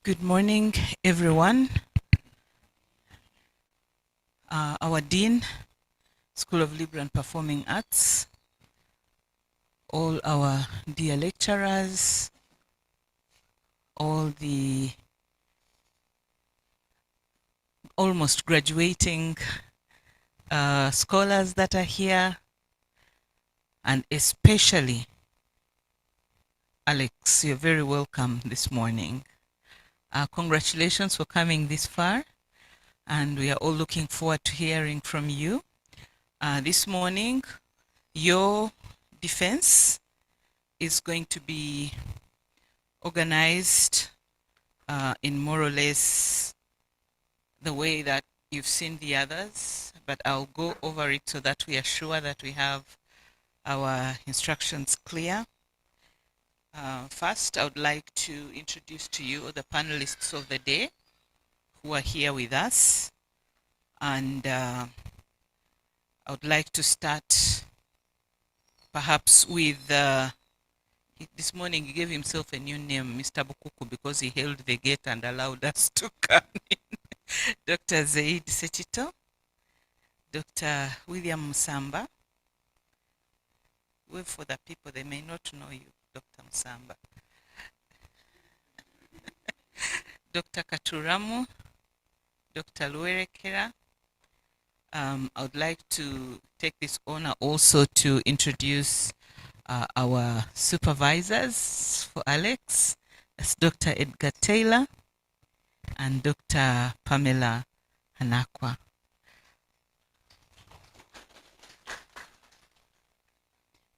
Good morning, everyone. Our Dean, School of Liberal and Performing Arts, all our dear lecturers, all the almost graduating scholars that are here, and especially Alex, you're very welcome this morning. Congratulations for coming this far, and we are all looking forward to hearing from you. This morning, your defense is going to be organized in more or less the way that you've seen the others, but I'll go over it so that we are sure that we have our instructions clear. First, I would like to introduce to you the panelists of the day who are here with us. And I would like to start perhaps with, this morning he gave himself a new name, Mr. Bukuku, because he held the gate and allowed us to come in. Dr. Zaid Setito, Dr. William Musamba. Wait for the people, they may not know you, Dr. Musamba. Dr. Katuramu, Dr. Luerekera. I would like to take this honor also to introduce our supervisors for Alex. That's Dr. Edgar Taylor and Dr. Pamela Khanakwa.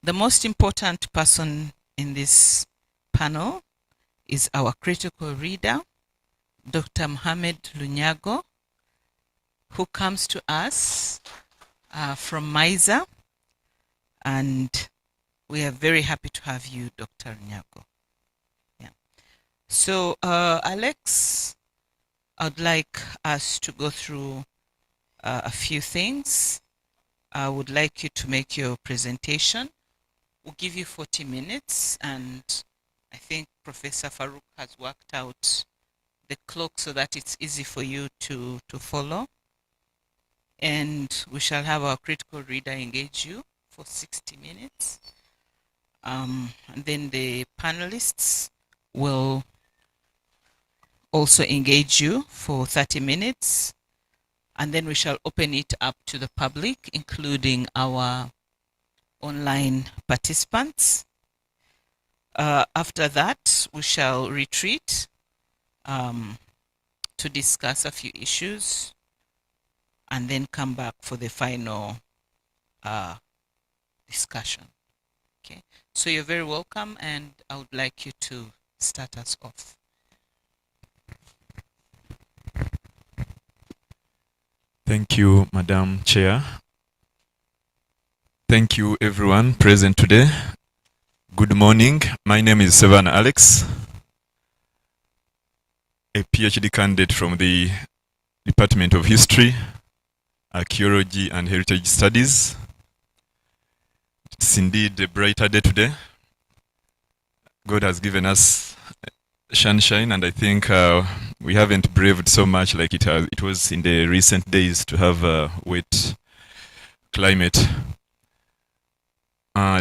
The most important person in this panel is our critical reader, Dr. Muhamed Lunyago, who comes to us from MISA, and we are very happy to have you, Dr. Lunyago. Yeah. So, Alex, I'd like us to go through a few things. I would like you to make your presentation. We'll give you 40 minutes, and I think Professor Farouk has worked out the clock so that it's easy for you to follow. And we shall have our critical reader engage you for 60 minutes. And then the panelists will also engage you for 30 minutes. And then we shall open it up to the public, including our online participants. After that, we shall retreat to discuss a few issues and then come back for the final discussion. Okay, so you're very welcome, and I would like you to start us off. Thank you, Madam Chair. Thank you, everyone present today. Good morning. My name is Ssebaana Alex, a PhD candidate from the Department of History, Archaeology and Heritage Studies. It's indeed a brighter day today. God has given us sunshine, and I think we haven't braved so much like it was in the recent days to have a wet climate.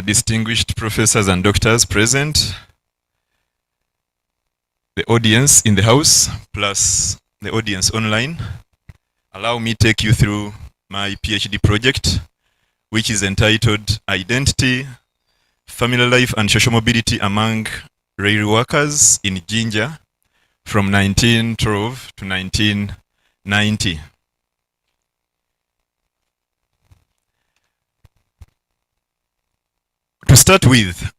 Distinguished professors and doctors present, the audience in the house, plus the audience online, allow me to take you through my PhD project, which is entitled Identity, Family Life and Social Mobility Among Railway Workers in Jinja from 1912 to 1990. To start with,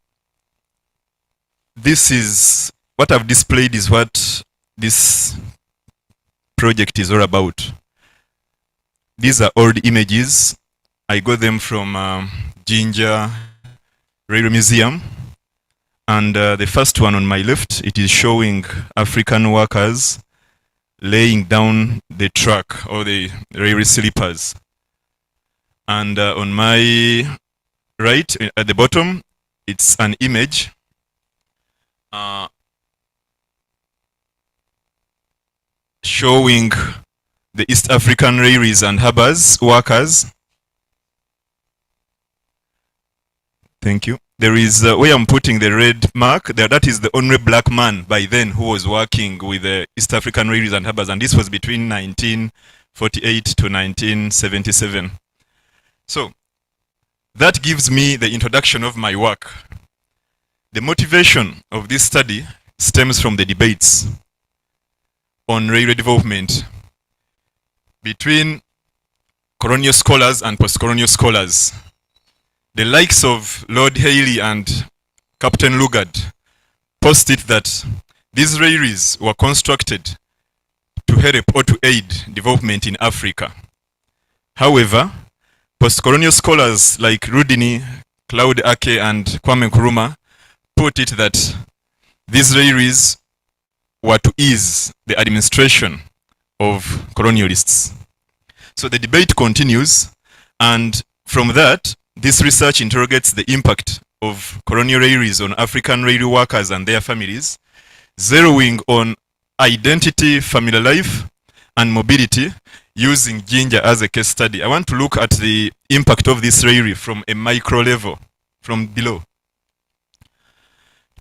this is what I've displayed is what this project is all about. These are old images. I got them from Jinja Railway Museum. And the first one on my left, it is showing African workers laying down the track or the railway sleepers. And on my right, at the bottom, it's an image showing the East African railways and harbors workers. Thank you. There is where I'm putting the red mark there. That is the only black man by then who was working with the East African railways and harbors, and this was between 1948 to 1977. So that gives me the introduction of my work. The motivation of this study stems from the debates on railway development between colonial scholars and post-colonial scholars. The likes of Lord Haley and Captain Lugard posted that these railways were constructed to help or to aid development in Africa. However, post-colonial scholars like Rudini, Claude Ake, and Kwame Nkrumah put it that these railways were to ease the administration of colonialists. So the debate continues, and from that, this research interrogates the impact of colonial railways on African railway workers and their families, zeroing on identity, family life, and mobility, using Jinja as a case study. I want to look at the impact of this railway from a micro level, from below.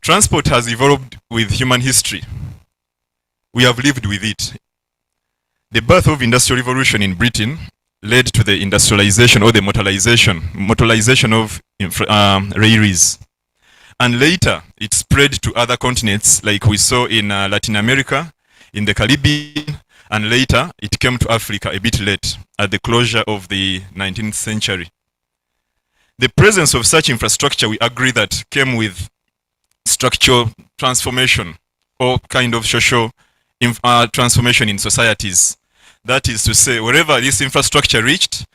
Transport has evolved with human history. We have lived with it. The birth of industrial revolution in Britain led to the industrialization or the motorization of railways. And later, it spread to other continents like we saw in Latin America, in the Caribbean, and later it came to Africa a bit late at the closure of the 19th century. The presence of such infrastructure, we agree, that came with structural transformation or kind of social transformation in societies. That is to say, wherever this infrastructure reached,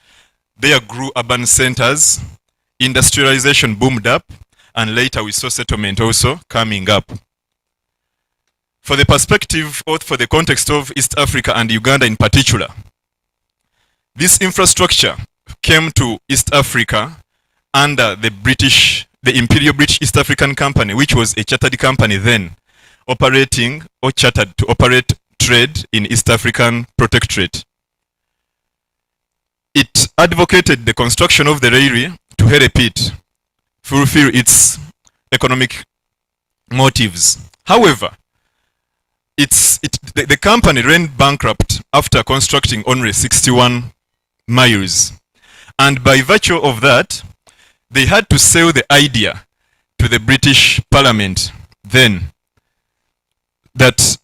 there grew urban centers, industrialization boomed up, and later we saw settlement also coming up. For the perspective, or for the context of East Africa and Uganda in particular, this infrastructure came to East Africa under the Imperial British East African Company, which was a chartered company then, operating or chartered to operate trade in East African Protectorate. It advocated the construction of the railway to help it fulfill its economic motives. However, the company ran bankrupt after constructing only 61 miles. And by virtue of that, they had to sell the idea to the British Parliament then that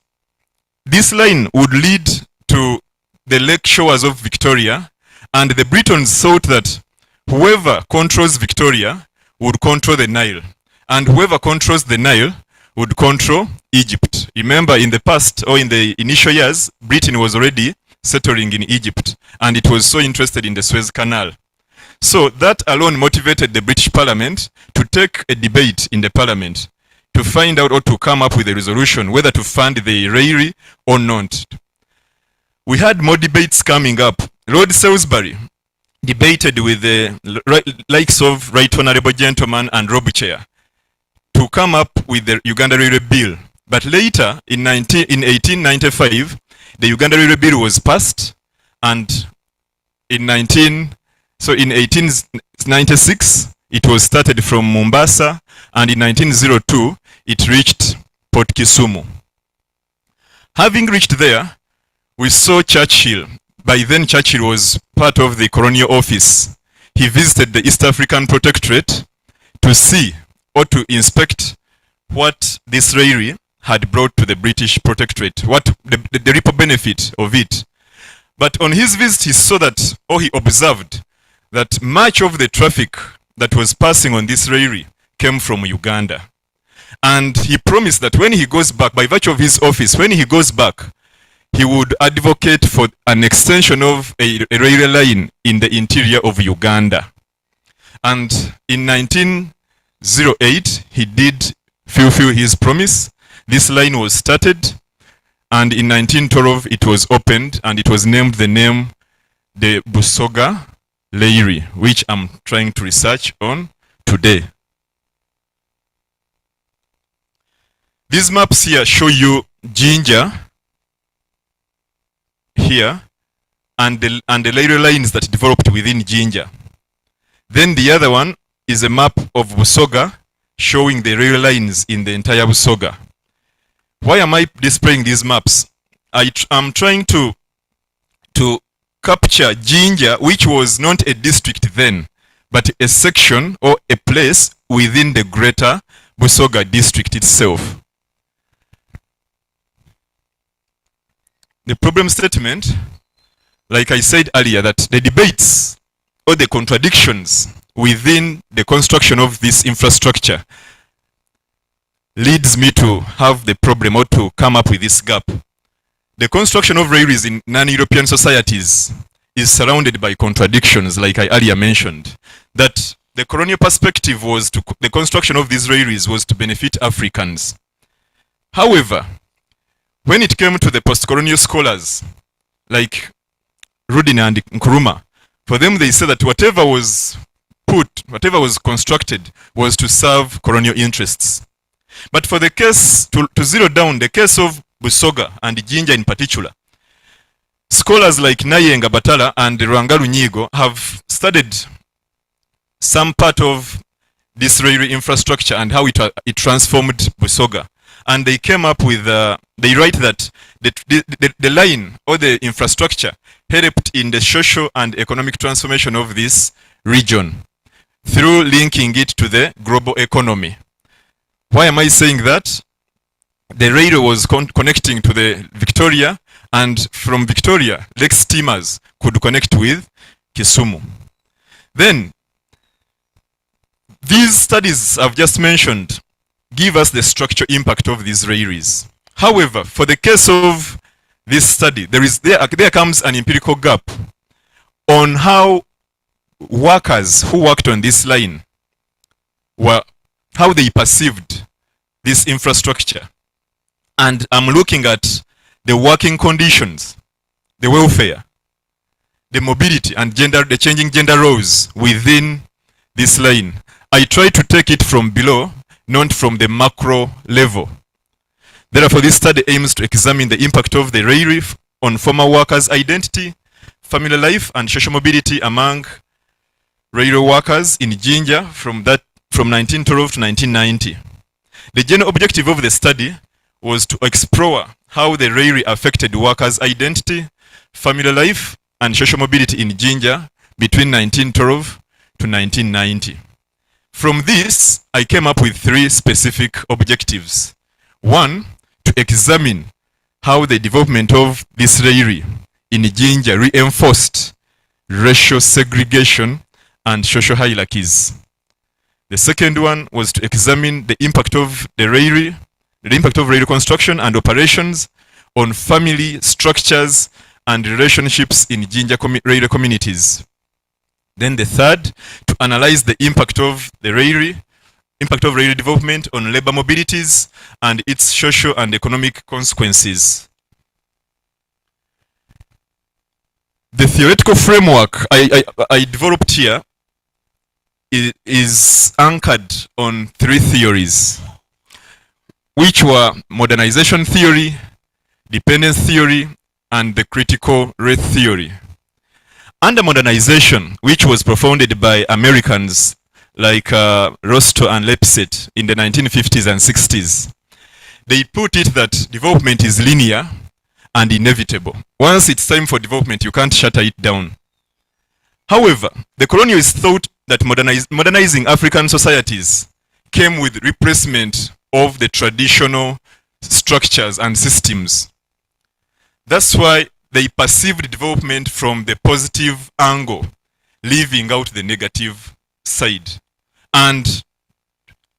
this line would lead to the lake shores of Victoria, and the Britons thought that whoever controls Victoria would control the Nile, and whoever controls the Nile would control Egypt. Remember, in the past, or in the initial years, Britain was already settling in Egypt, and it was so interested in the Suez Canal. So that alone motivated the British Parliament to take a debate in the Parliament to find out or to come up with a resolution whether to fund the railway or not. We had more debates coming up. Lord Salisbury debated with the likes of Right Honourable Gentleman and Rob Chair to come up with the Uganda Railway Bill. But later, in 1895, the Uganda Railway Bill was passed, and in 1896, it was started from Mombasa, and in 1902, it reached Port Kisumu. Having reached there, we saw Churchill. By then, Churchill was part of the colonial office. He visited the East African Protectorate to see or to inspect what this railway had brought to the British Protectorate, what the ripple benefit of it. But on his visit, he saw that, or he observed, that much of the traffic that was passing on this railway came from Uganda. And he promised that when he goes back, by virtue of his office, when he goes back, he would advocate for an extension of a railway line in the interior of Uganda. And in 1908, he did fulfill his promise. This line was started, and in 1912, it was opened, and it was named the name the Busoga Railway, which I'm trying to research on today. These maps here show you Jinja here, and the railway lines that developed within Jinja. Then the other one is a map of Busoga showing the railway lines in the entire Busoga. Why am I displaying these maps? I'm trying to capture Jinja, which was not a district then, but a section or a place within the greater Busoga district itself. The problem statement, like I said earlier, that the debates or the contradictions within the construction of this infrastructure leads me to have the problem or to come up with this gap. The construction of railways in non-European societies is surrounded by contradictions, like I earlier mentioned, that the colonial perspective was to the construction of these railways was to benefit Africans. However, when it came to the post-colonial scholars, like Rudina and Nkrumah, for them they said that whatever was constructed was to serve colonial interests. But for the case, to zero down the case of Busoga and Jinja in particular, scholars like Nayenga Batala and Edgar Lunyago have studied some part of this railway infrastructure and how it transformed Busoga. And they came up with, they write that the line or the infrastructure helped in the social and economic transformation of this region through linking it to the global economy. Why am I saying that? The railway was connecting to the Victoria, and from Victoria, lake steamers could connect with Kisumu. Then, these studies I've just mentioned give us the structural impact of these railways. However, for the case of this study, there comes an empirical gap on how workers who worked on this line how they perceived this infrastructure. And I'm looking at the working conditions, the welfare, the mobility, and the changing gender roles within this line. I try to take it from below, not from the macro level. Therefore, this study aims to examine the impact of the railway on former workers' identity, family life, and social mobility among railway workers in Jinja from 1912 to 1990. The general objective of the study was to explore how the railway affected workers' identity, family life, and social mobility in Jinja between 1912 to 1990. From this, I came up with 3 specific objectives. 1, to examine how the development of this railway in Jinja reinforced racial segregation and social hierarchies. The second one was to examine the impact of railway construction and operations on family structures and relationships in Jinja railway communities. Then the third, to analyze the impact of railway development on labor mobilities and its social and economic consequences. The theoretical framework I developed here is anchored on 3 theories, which were modernization theory, dependence theory, and the critical race theory. Under modernization, which was propounded by Americans like Rostow and Lepset in the 1950s and 60s, they put it that development is linear and inevitable. Once it's time for development, you can't shutter it down. However, the colonialists thought that modernizing African societies came with replacement of the traditional structures and systems. That's why they perceived development from the positive angle, leaving out the negative side. And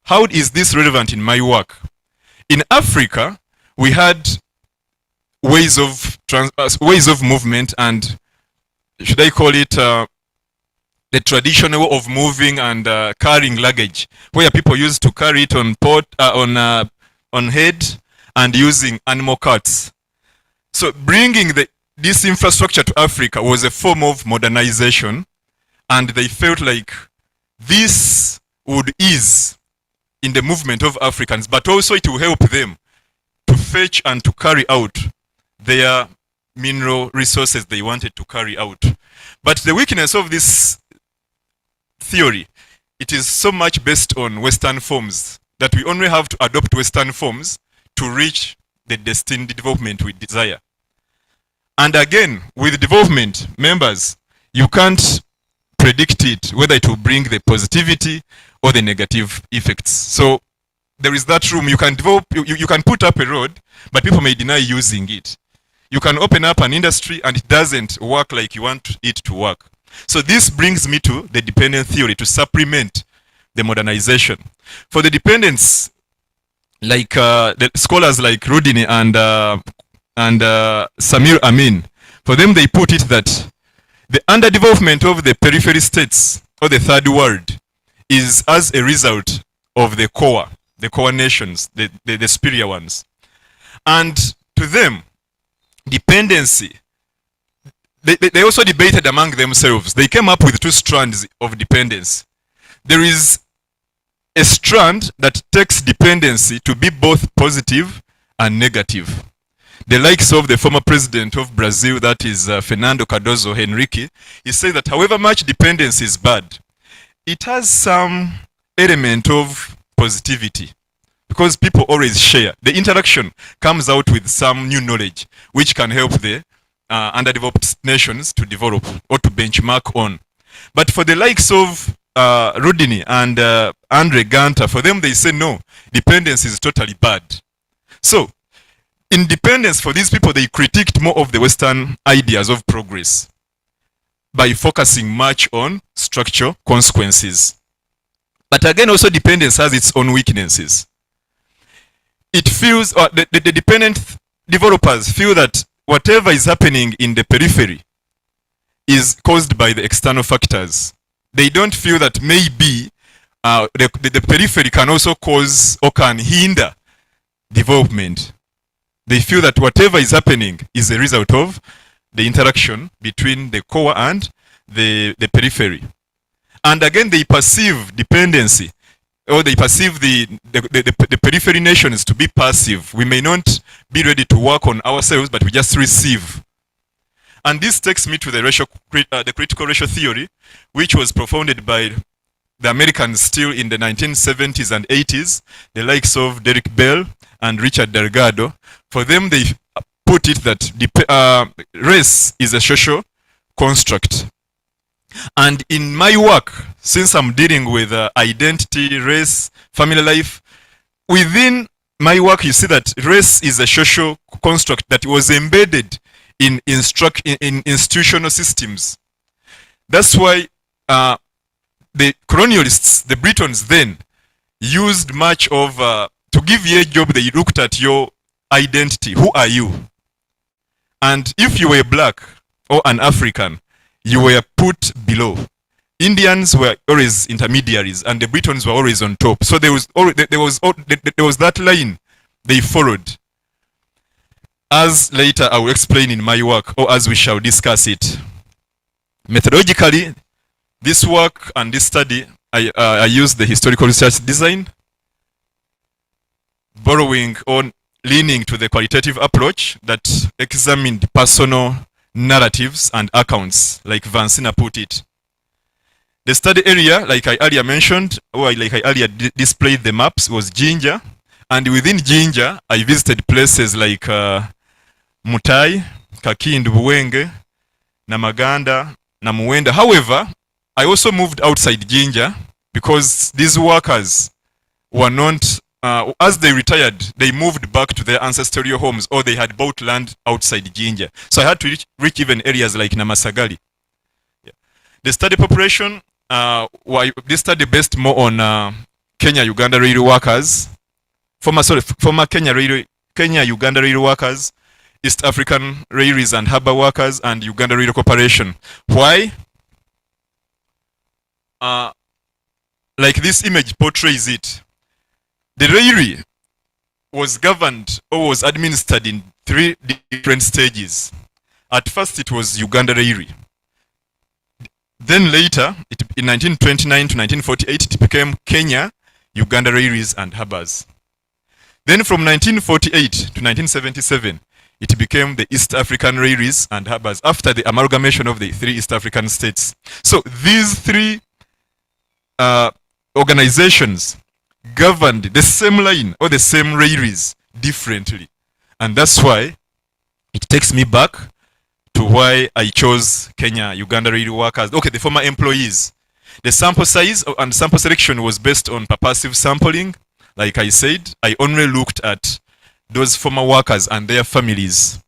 how is this relevant in my work? In Africa, we had ways of movement, and should I call it the traditional way of moving and carrying luggage, where people used to carry it on head and using animal carts. So bringing this infrastructure to Africa was a form of modernization, and they felt like this would ease in the movement of Africans, but also it will help them to fetch and to carry out their mineral resources they wanted to carry out. But the weakness of this theory, it is so much based on Western forms that we only have to adopt Western forms to reach the destined development we desire. And again, with development, members, you can't predict it, whether it will bring the positivity or the negative effects. So there is that room. You can develop, you can put up a road, but people may deny using it. You can open up an industry and it doesn't work like you want it to work. So this brings me to the dependent theory to supplement the modernization. For the dependents, like the scholars like Rudini and Samir Amin, for them they put it that the underdevelopment of the periphery states or the third world is as a result of the core nations, the superior ones. And to them, dependency, they also debated among themselves. They came up with two strands of dependence. There is a strand that takes dependency to be both positive and negative. The likes of the former president of Brazil, that is Fernando Cardoso Henrique, he said that however much dependence is bad, it has some element of positivity because people always share. The interaction comes out with some new knowledge which can help the underdeveloped nations to develop or to benchmark on. But for the likes of Rudini and Andre Ganter, for them they say no, dependence is totally bad. So independence, for these people, they critiqued more of the Western ideas of progress by focusing much on structural consequences. But again, also dependence has its own weaknesses. It feels, the dependent developers feel that whatever is happening in the periphery is caused by the external factors. They don't feel that maybe the periphery can also cause or can hinder development. They feel that whatever is happening is a result of the interaction between the core and the periphery. And again, they perceive dependency, or they perceive the periphery nations to be passive. We may not be ready to work on ourselves, but we just receive. And this takes me to the critical racial theory, which was propounded by the Americans still in the 1970s and 80s, the likes of Derek Bell and Richard Delgado. For them, they put it that race is a social construct. And in my work, since I'm dealing with identity, race, family life, within my work, you see that race is a social construct that was embedded in institutional systems. That's why the colonialists, the Britons then, used much of, to give you a job, they looked at your identity. Who are you? And if you were black or an African, you were put below. Indians were always intermediaries and the Britons were always on top. So there was that line they followed. As later I will explain in my work, or as we shall discuss it. Methodologically, this work and this study, I used the historical research design, borrowing on leaning to the qualitative approach that examined personal narratives and accounts, like Vansina put it. The study area, like I earlier mentioned, or like I earlier displayed the maps, was Jinja. And within Jinja, I visited places like Mutai, Kakindu, Buwenge, Namaganda, Namuwenda. However, I also moved outside Jinja because these workers were not, as they retired, they moved back to their ancestral homes or they had bought land outside Jinja. So I had to reach even areas like Namasagali. Yeah. The study population, this study based more on Kenya-Uganda railway workers, former Kenya-Uganda railway workers, East African railways and harbour workers, and Uganda Railway Corporation. Why? Like this image portrays it. The railway was governed or was administered in 3 different stages. At first it was Uganda Railway. Then later, in 1929 to 1948, it became Kenya, Uganda Railways and Harbours. Then from 1948 to 1977, it became the East African Railways and Harbors after the amalgamation of the 3 East African states. So these 3 organizations governed the same line or the same railways differently. And that's why it takes me back to why I chose Kenya Uganda Railway Workers. Okay, the former employees. The sample size and sample selection was based on purposive sampling. Like I said, I only looked at those former workers and their families.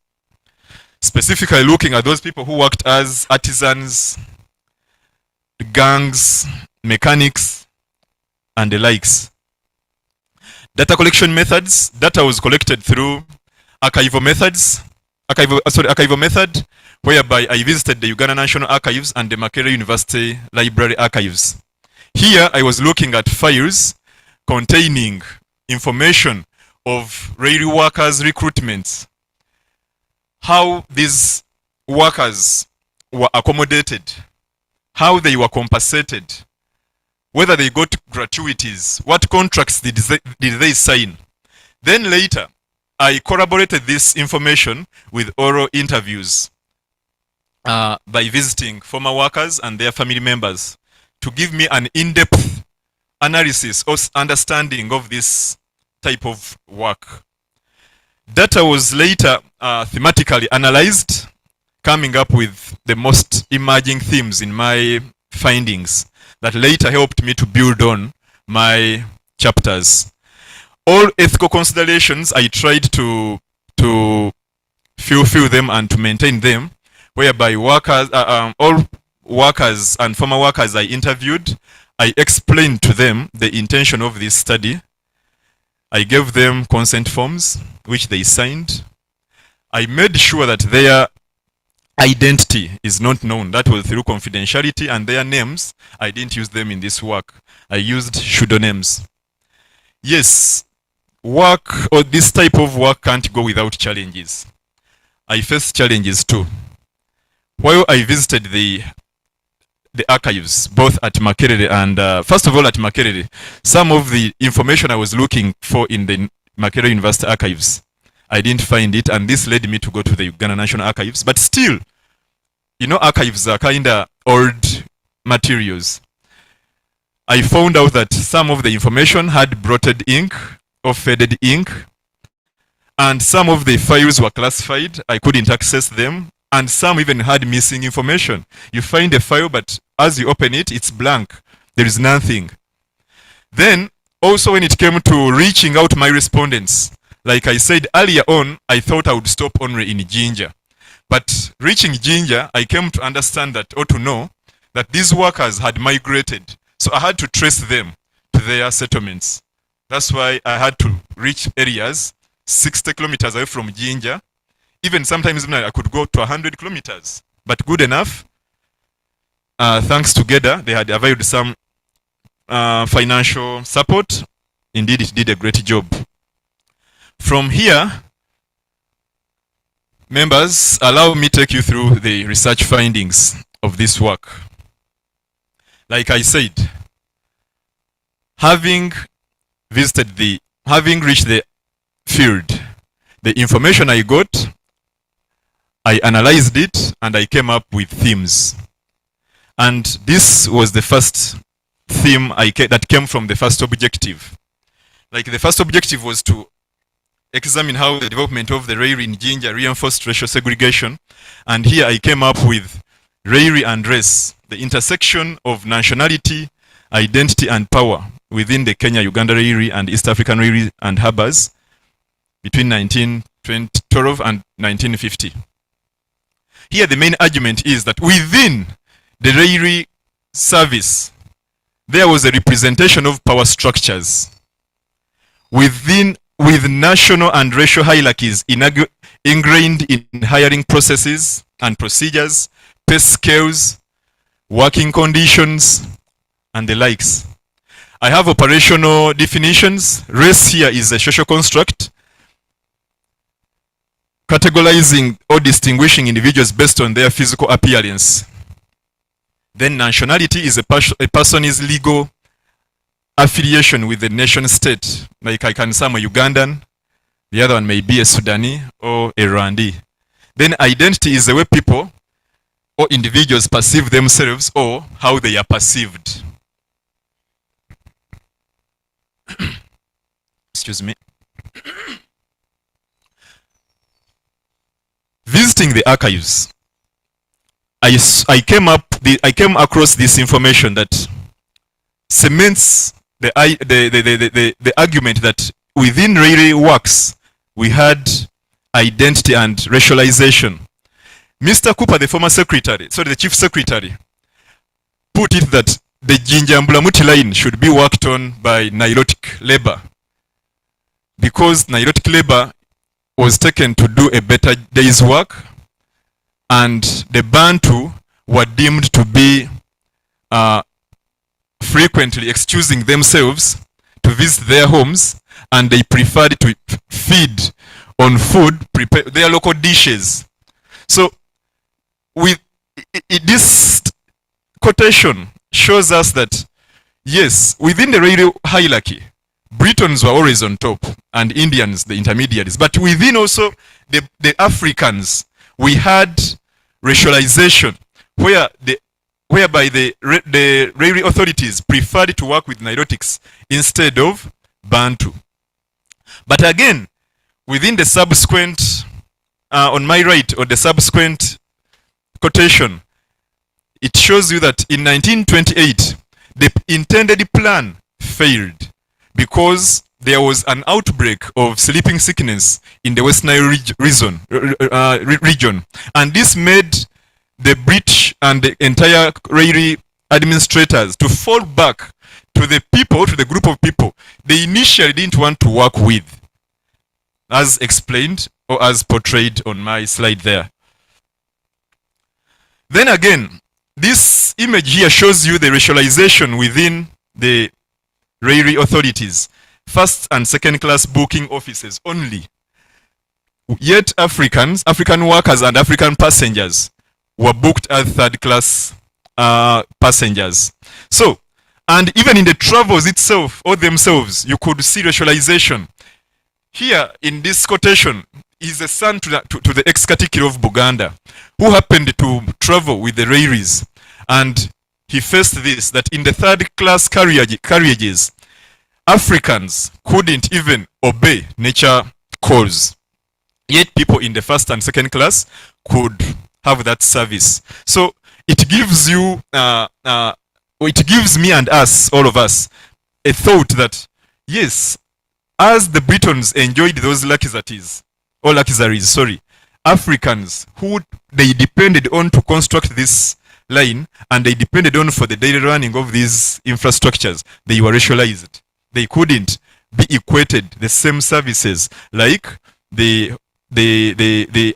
Specifically looking at those people who worked as artisans, gangs, mechanics, and the likes. Data collection methods. Data was collected through archival method, whereby I visited the Uganda National Archives and the Makerere University Library Archives. Here I was looking at files containing information of railway workers' recruitments, how these workers were accommodated, how they were compensated, whether they got gratuities, what contracts did they sign. Then later, I corroborated this information with oral interviews by visiting former workers and their family members to give me an in-depth analysis or understanding of this type of work. Data was later thematically analyzed, coming up with the most emerging themes in my findings that later helped me to build on my chapters. All ethical considerations, I tried to fulfill them and to maintain them, whereby workers, all workers and former workers I interviewed, I explained to them the intention of this study. I gave them consent forms, which they signed. I made sure that their identity is not known. That was through confidentiality, and their names, I didn't use them in this work. I used pseudonyms. Yes, work or this type of work can't go without challenges. I faced challenges too. While I visited the archives, both at Makerere and, first of all at Makerere, some of the information I was looking for in the Makerere University archives, I didn't find it, and this led me to go to the Uganda National Archives. But still, you know, archives are kind of old materials. I found out that some of the information had blotted ink or faded ink, and some of the files were classified. I couldn't access them, and some even had missing information. You find a file, but as you open it, it's blank. There is nothing. Then, also when it came to reaching out my respondents, like I said earlier on, I thought I would stop only in Jinja. But reaching Jinja, I came to understand that, or to know, that these workers had migrated. So I had to trace them to their settlements. That's why I had to reach areas 60 kilometers away from Jinja. Even sometimes I could go to 100 kilometers. But good enough, thanks to GEDA, they had availed some financial support. Indeed, it did a great job. From here, members, allow me to take you through the research findings of this work. Like I said, having reached the field, the information I got, I analyzed it, and I came up with themes. And this was the first theme that came from the first objective. Like the first objective was to examine how the development of the railway in Jinja reinforced racial segregation. And here I came up with railway and race, the intersection of nationality, identity, and power within the Kenya-Uganda Railway and East African Railway and Harbors between 1912 and 1950. Here the main argument is that within the railway service, there was a representation of power structures with national and racial hierarchies ingrained in hiring processes and procedures, pay scales, working conditions, and the likes. I have operational definitions. Race here is a social construct categorizing or distinguishing individuals based on their physical appearance. Then nationality is a person's legal affiliation with the nation state. Like I can say I'm a Ugandan, The other one may be a Sudani or a Rwandi. Then identity is the way people or individuals perceive themselves or how they are perceived. Excuse me. Visiting the archives, I came across this information that cements the argument that within Rayleigh works we had identity and racialization. Mr. Cooper, the former secretary, sorry, the chief secretary, put it that the Jinja and Bulamuti line should be worked on by Nilotic labor, because Nilotic labor was taken to do a better day's work, and the Bantu were deemed to be frequently excusing themselves to visit their homes, and they preferred to feed on food, prepare their local dishes. So with this quotation shows us that yes, within the radio hierarchy, Britons were always on top and Indians the intermediaries, but within also the Africans we had racialization whereby the railway authorities preferred to work with Nilotics instead of Bantu. But again, within the subsequent on my right, or the subsequent quotation, it shows you that in 1928 the intended plan failed because there was an outbreak of sleeping sickness in the West Nile region, and this made the British and the entire Rayleigh administrators to fall back to the people, to the group of people they initially didn't want to work with, as explained or as portrayed on my slide there. Then again, this image here shows you the racialization within the Rayleigh authorities. First and second class booking offices only. Yet African workers and African passengers were booked as third class passengers. So, and even in the travels itself or themselves, you could see racialization. Here in this quotation is a son to the ex-Katikkiro of Buganda, who happened to travel with the Rayleighs, and he faced this, that in the third class carriages, Africans couldn't even obey nature calls, yet people in the first and second class could have that service. So it gives you, it gives me and us, all of us, a thought that yes, as the Britons enjoyed those luxuries, Africans who they depended on to construct this line, and they depended on for the daily running of these infrastructures, they were racialized. They couldn't be equated the same services like the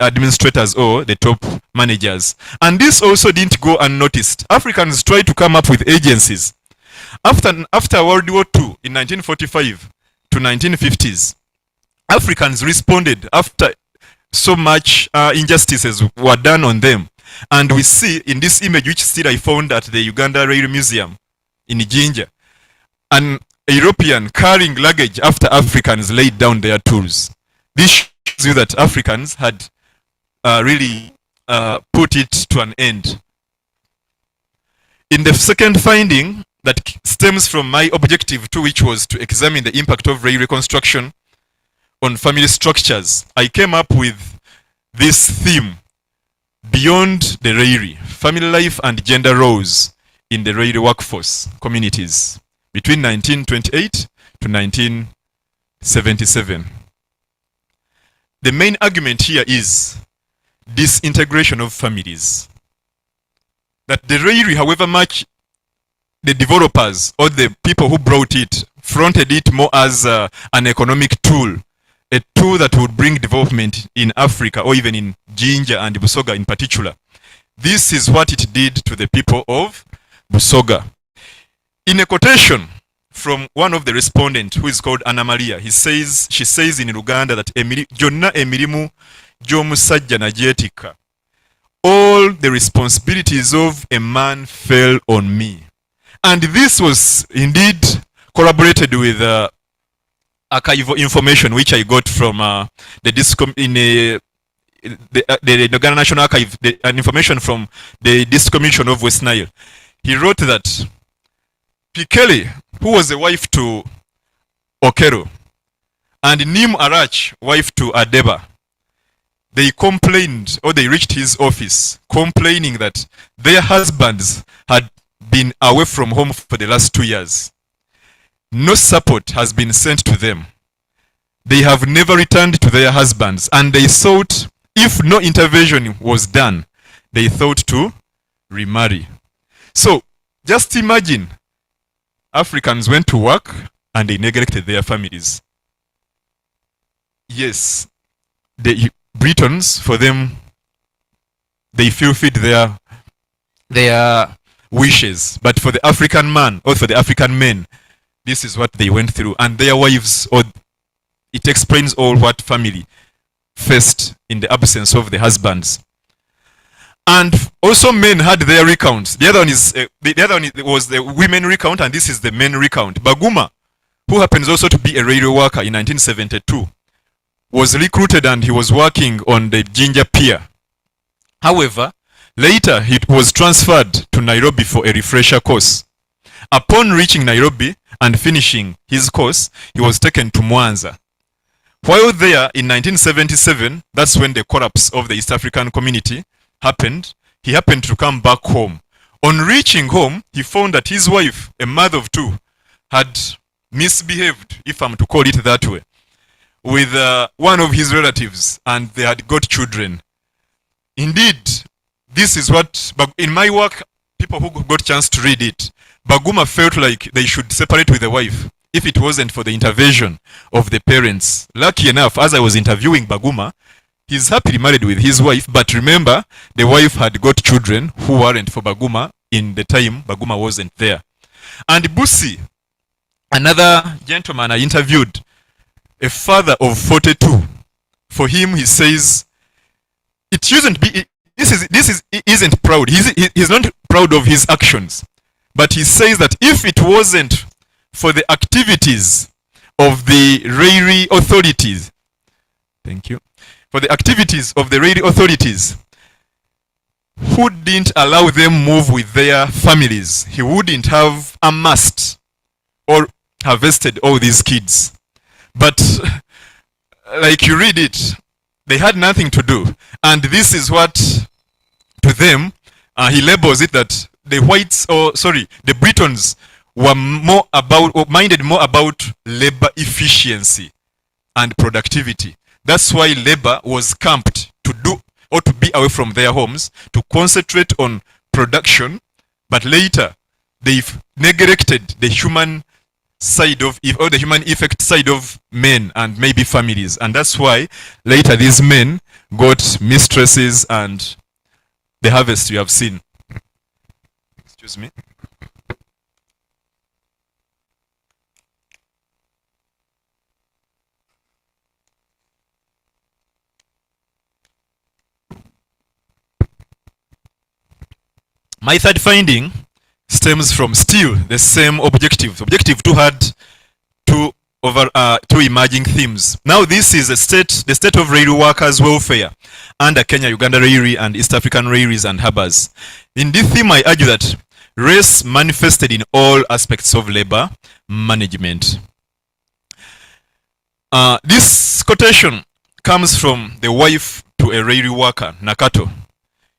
administrators or the top managers. And this also didn't go unnoticed. Africans tried to come up with agencies. After World War II in 1945 to 1950s, Africans responded after so much injustices were done on them. And we see in this image, which still I found at the Uganda Rail Museum in Jinja, an European carrying luggage after Africans laid down their tools. This shows you that Africans had really put it to an end. In the second finding that stems from my objective too, which was to examine the impact of rail reconstruction on family structures, I came up with this theme: beyond the Rayleigh, family life and gender roles in the Rayleigh workforce communities between 1928 to 1977. The main argument here is disintegration of families. That the Rayleigh, however much the developers or the people who brought it fronted it more as an economic tool, a tool that would bring development in Africa or even in Jinja and Busoga in particular. This is what it did to the people of Busoga. In a quotation from one of the respondents, who is called Anna Maria, she says in Uganda that Jonna emirimu gy'omusajja nagyetikka, all the responsibilities of a man fell on me. And this was indeed corroborated with archival information which I got from the Discom in the Uganda National Archive, an information from the District Commission of West Nile. He wrote that Pikele, who was the wife to Okero, and Nim Arach, wife to Adeba, they complained, or they reached his office complaining that their husbands had been away from home for the last 2 years. No support has been sent to them. They have never returned to their husbands, and they thought if no intervention was done, they thought to remarry. So just imagine, Africans went to work and they neglected their families. Yes, the Britons, for them, they fulfilled their wishes. But for the African man, or for the African men, this is what they went through. And their wives, or it explains all what family faced in the absence of the husbands. And also men had their recounts. The other one is was the women recount, and this is the men recount. Baguma, who happens also to be a railway worker in 1972, was recruited and he was working on the Jinja pier. However, later he was transferred to Nairobi for a refresher course. Upon reaching Nairobi and finishing his course, he was taken to Mwanza. While there in 1977, that's when the collapse of the East African community happened. He happened to come back home. On reaching home, he found that his wife, a mother of two, had misbehaved, if I'm to call it that way, with one of his relatives, and they had got children. Indeed, this is what, in my work, people who got chance to read it, Baguma felt like they should separate with the wife if it wasn't for the intervention of the parents. Lucky enough, as I was interviewing Baguma, he's happily married with his wife, but remember, the wife had got children who weren't for Baguma in the time Baguma wasn't there. And Busi, another gentleman I interviewed, a father of 42, for him, he says, it shouldn't be, isn't proud. He's not proud of his actions. But he says that if it wasn't for the activities of the Rairi authorities, thank you, for the activities of the Rairi authorities, who didn't allow them move with their families, he wouldn't have amassed or harvested all these kids. But like you read it, they had nothing to do. And this is what, to them, he labels it that the the Britons were minded more about labor efficiency and productivity. That's why labor was camped to do or to be away from their homes, to concentrate on production, but later they've neglected the human side of, or the human effect side of men and maybe families. And that's why later these men got mistresses and the harvest you have seen. Excuse me. My third finding stems from still the same objective. Objective 2 had two emerging themes. Now this is the state of railway workers' welfare under Kenya, Uganda Railway and East African Railways and Harbors. In this theme, I argue that race manifested in all aspects of labor management. This quotation comes from the wife to a railway worker, Nakato.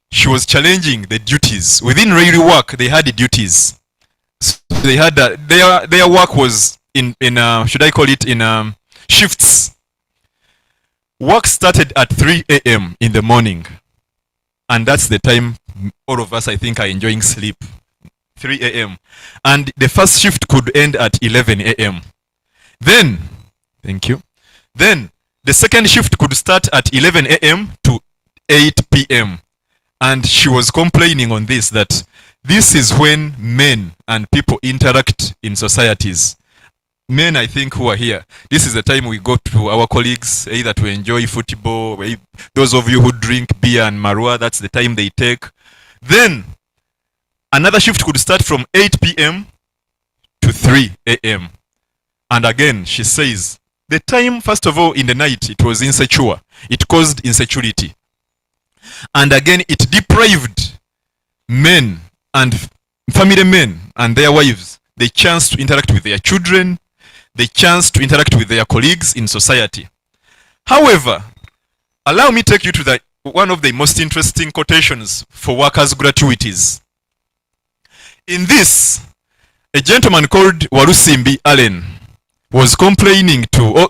She was challenging the duties. Within railway work, they had the duties. So they had their work was in should I call it in shifts. Work started at 3 a.m. in the morning, and that's the time all of us, I think, are enjoying sleep. 3 a.m. and the first shift could end at 11 a.m. Then, thank you. Then the second shift could start at 11 a.m. to 8 p.m. And she was complaining on this, that this is when men and people interact in societies. Men, I think, who are here, this is the time we go to our colleagues, either to enjoy football, those of you who drink beer and marua, that's the time they take. Then another shift could start from 8 p.m. to 3 a.m. And again, she says, The time, first of all, in the night, it was insecure. It caused insecurity. And again, it deprived men and family men and their wives the chance to interact with their children, the chance to interact with their colleagues in society. However, allow me to take you to one of the most interesting quotations for workers' gratuities. In this, a gentleman called Walusimbi Allen was complaining to,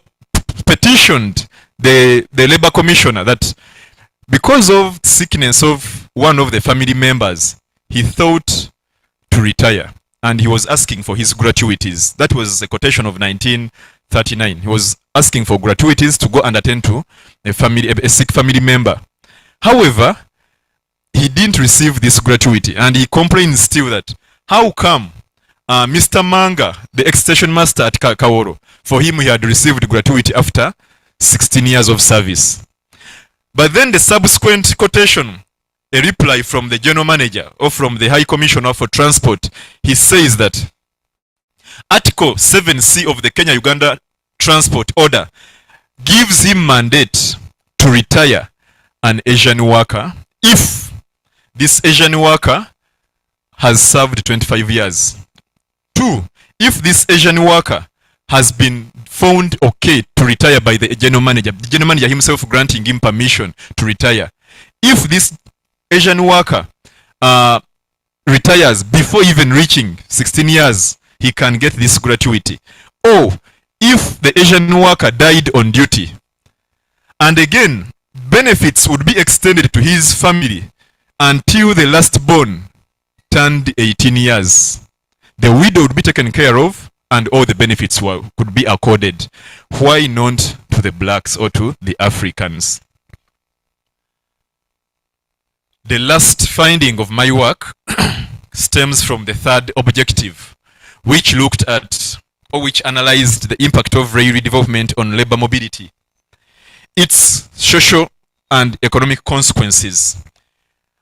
petitioned the labor commissioner that because of sickness of one of the family members, he thought to retire and he was asking for his gratuities. That was a quotation of 1939. He was asking for gratuities to go and attend to a sick family member. However, he didn't receive this gratuity and he complained still that how come Mr. Manga, the ex-station master at Kaworo, for him he had received gratuity after 16 years of service. But then the subsequent quotation, a reply from the general manager or from the High Commissioner for Transport, he says that Article 7C of the Kenya-Uganda Transport Order gives him mandate to retire an Asian worker if this Asian worker has served 25 years. 2, if this Asian worker has been found okay to retire by the general manager himself granting him permission to retire. If this Asian worker retires before even reaching 16 years, he can get this gratuity. Or if the Asian worker died on duty, and again, benefits would be extended to his family until the last born turned 18 years. The widow would be taken care of and all the benefits could be accorded. Why not to the blacks or to the Africans? The last finding of my work stems from the third objective, which looked at or which analyzed the impact of railway development on labor mobility, its social and economic consequences.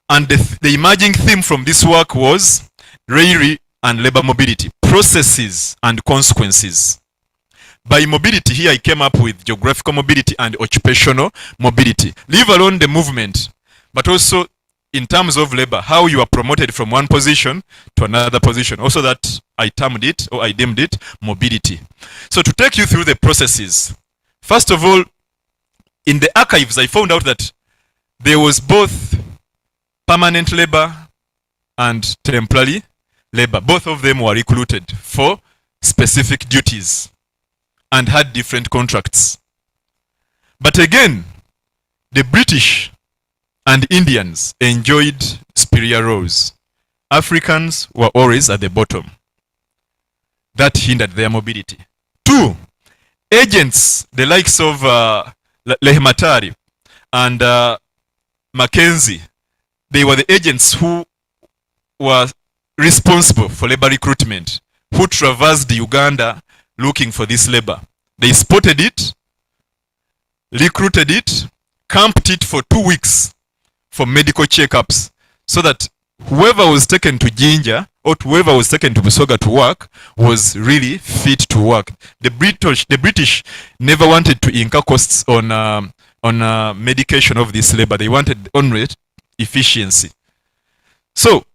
And the emerging theme from this work was railway and labor mobility, processes and consequences. By mobility, here I came up with geographical mobility and occupational mobility. Leave alone the movement, but also in terms of labor, how you are promoted from one position to another position. Also that I termed it, or I deemed it, mobility. So to take you through the processes, first of all, in the archives, I found out that there was both permanent labor and temporary labor. Both of them were recruited for specific duties and had different contracts. But again, the British and Indians enjoyed superior roles. Africans were always at the bottom. That hindered their mobility. 2, agents, the likes of Lehematari and Mackenzie, they were the agents who were responsible for labor recruitment, who traversed Uganda looking for this labor. They spotted it, recruited it, camped it for 2 weeks for medical checkups, so that whoever was taken to Jinja or whoever was taken to Busoga to work was really fit to work. The British never wanted to incur costs on medication of this labor. They wanted only efficiency. So,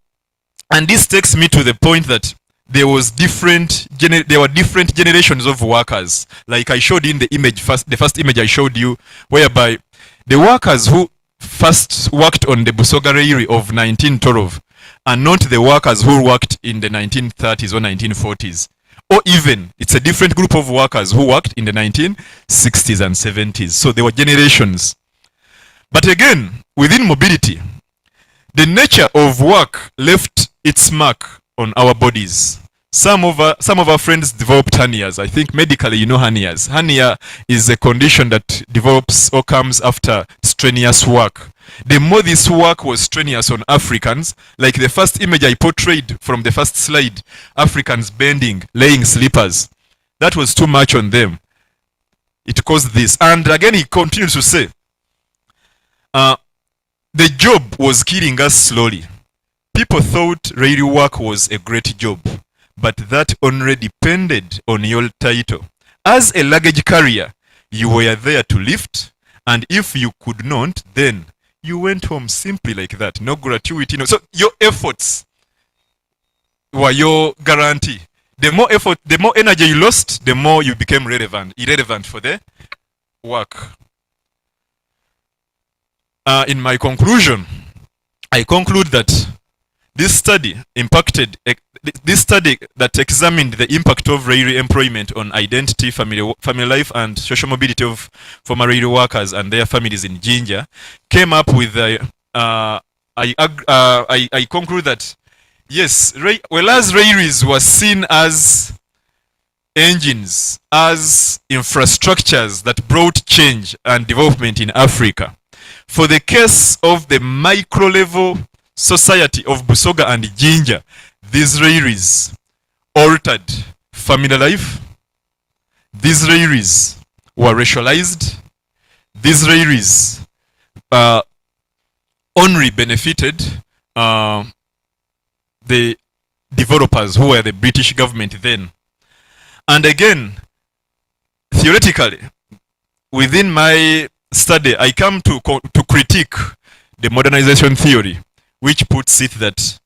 and this takes me to the point that there were different generations of workers. Like I showed in the image, the first image I showed you, whereby the workers who first worked on the Busoga Railway of 1912 are not the workers who worked in the 1930s or 1940s. Or even, it's a different group of workers who worked in the 1960s and 70s. So there were generations. But again, within mobility, the nature of work left its mark on our bodies. Some of our friends developed hernias. I think medically you know hernias. Hernia is a condition that develops or comes after strenuous work. The more this work was strenuous on Africans, like the first image I portrayed from the first slide, Africans bending, laying sleepers, that was too much on them. It caused this. And again, he continues to say, the job was killing us slowly. People thought railway work was a great job, but that only depended on your title As a luggage carrier, you were there to lift, and if you could not, then you went home simply like that. No gratuity. No. So your efforts were your guarantee. The more effort, the more energy you lost, the more you became irrelevant for the work. In my conclusion, I conclude that this study that examined the impact of railway employment on identity, family life, and social mobility of former railway workers and their families in Jinja came up with I conclude that yes, whereas railways were seen as engines, as infrastructures that brought change and development in Africa, for the case of the micro-level society of Busoga and Jinja, these railways altered family life. These railways were racialized. These railways only benefited the developers, who were the British government then. And again, theoretically, within my study, I come to critique the modernization theory, which puts it that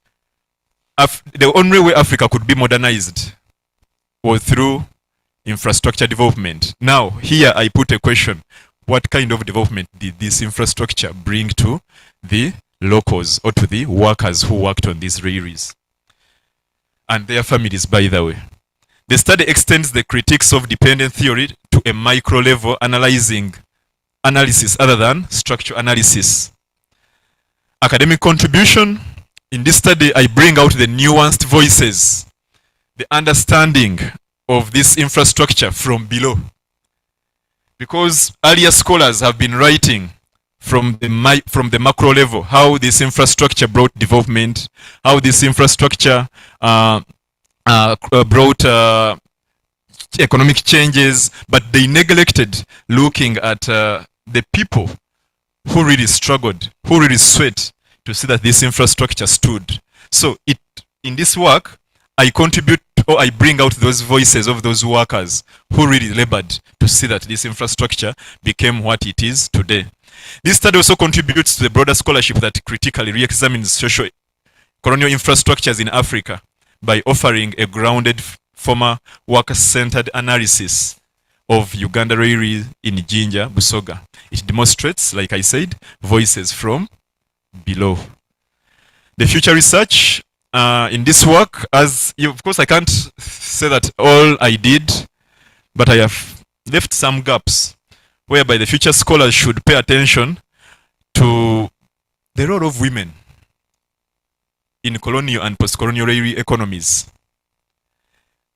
the only way Africa could be modernized was through infrastructure development. Now, here I put a question. What kind of development did this infrastructure bring to the locals or to the workers who worked on these railways? And their families, by the way. The study extends the critiques of dependent theory to a micro-level analysis other than structural analysis. Academic contribution. In this study, I bring out the nuanced voices, the understanding of this infrastructure from below. Because earlier scholars have been writing from the macro level, how this infrastructure brought development, how this infrastructure brought economic changes, but they neglected looking at the people who really struggled, who really sweat to see that this infrastructure stood. So in this work, I contribute, or I bring out those voices of those workers who really labored to see that this infrastructure became what it is today. This study also contributes to the broader scholarship that critically re-examines social colonial infrastructures in Africa by offering a grounded, former worker-centered analysis of Uganda Railway in Jinja, Busoga. It demonstrates, like I said, voices from below. The future research in this work, of course I can't say that all I did, but I have left some gaps whereby the future scholars should pay attention to the role of women in colonial and post-colonial railway economies.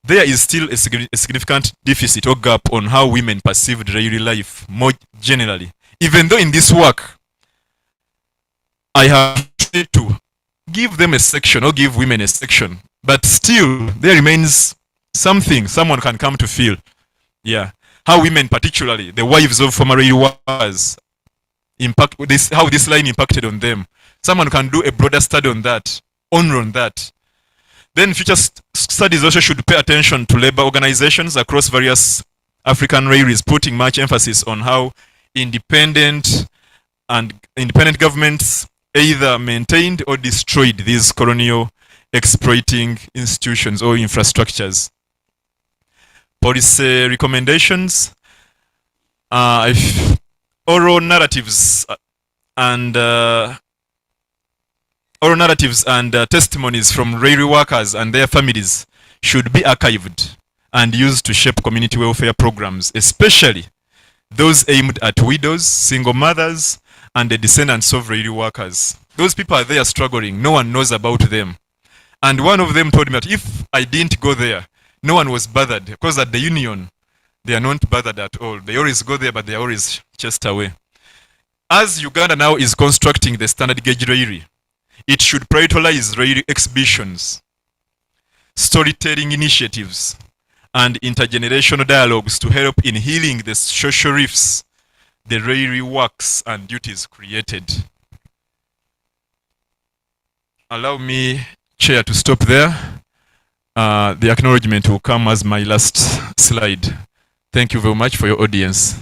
There is still a significant deficit or gap on how women perceived railway life more generally. Even though in this work, I have tried to give them a section or give women a section, but still there remains something someone can come to feel. Yeah. How women, particularly the wives of former railway workers, how this line impacted on them. Someone can do a broader study on that, only on that. Then future studies also should pay attention to labor organizations across various African railways, putting much emphasis on how independent governments either maintained or destroyed these colonial exploiting institutions or infrastructures. Policy recommendations, oral narratives and testimonies from railway workers and their families should be archived and used to shape community welfare programs, especially those aimed at widows, single mothers, and the descendants of railway workers. Those people are there struggling. No one knows about them. And one of them told me that if I didn't go there, no one was bothered, because at the union, they are not bothered at all. They always go there, but they are always chased away. As Uganda now is constructing the standard gauge railway, it should prioritize railway exhibitions, storytelling initiatives, and intergenerational dialogues to help in healing the social rifts the railway works and duties created. Allow me, Chair, to stop there. The acknowledgement will come as my last slide. Thank you very much for your audience.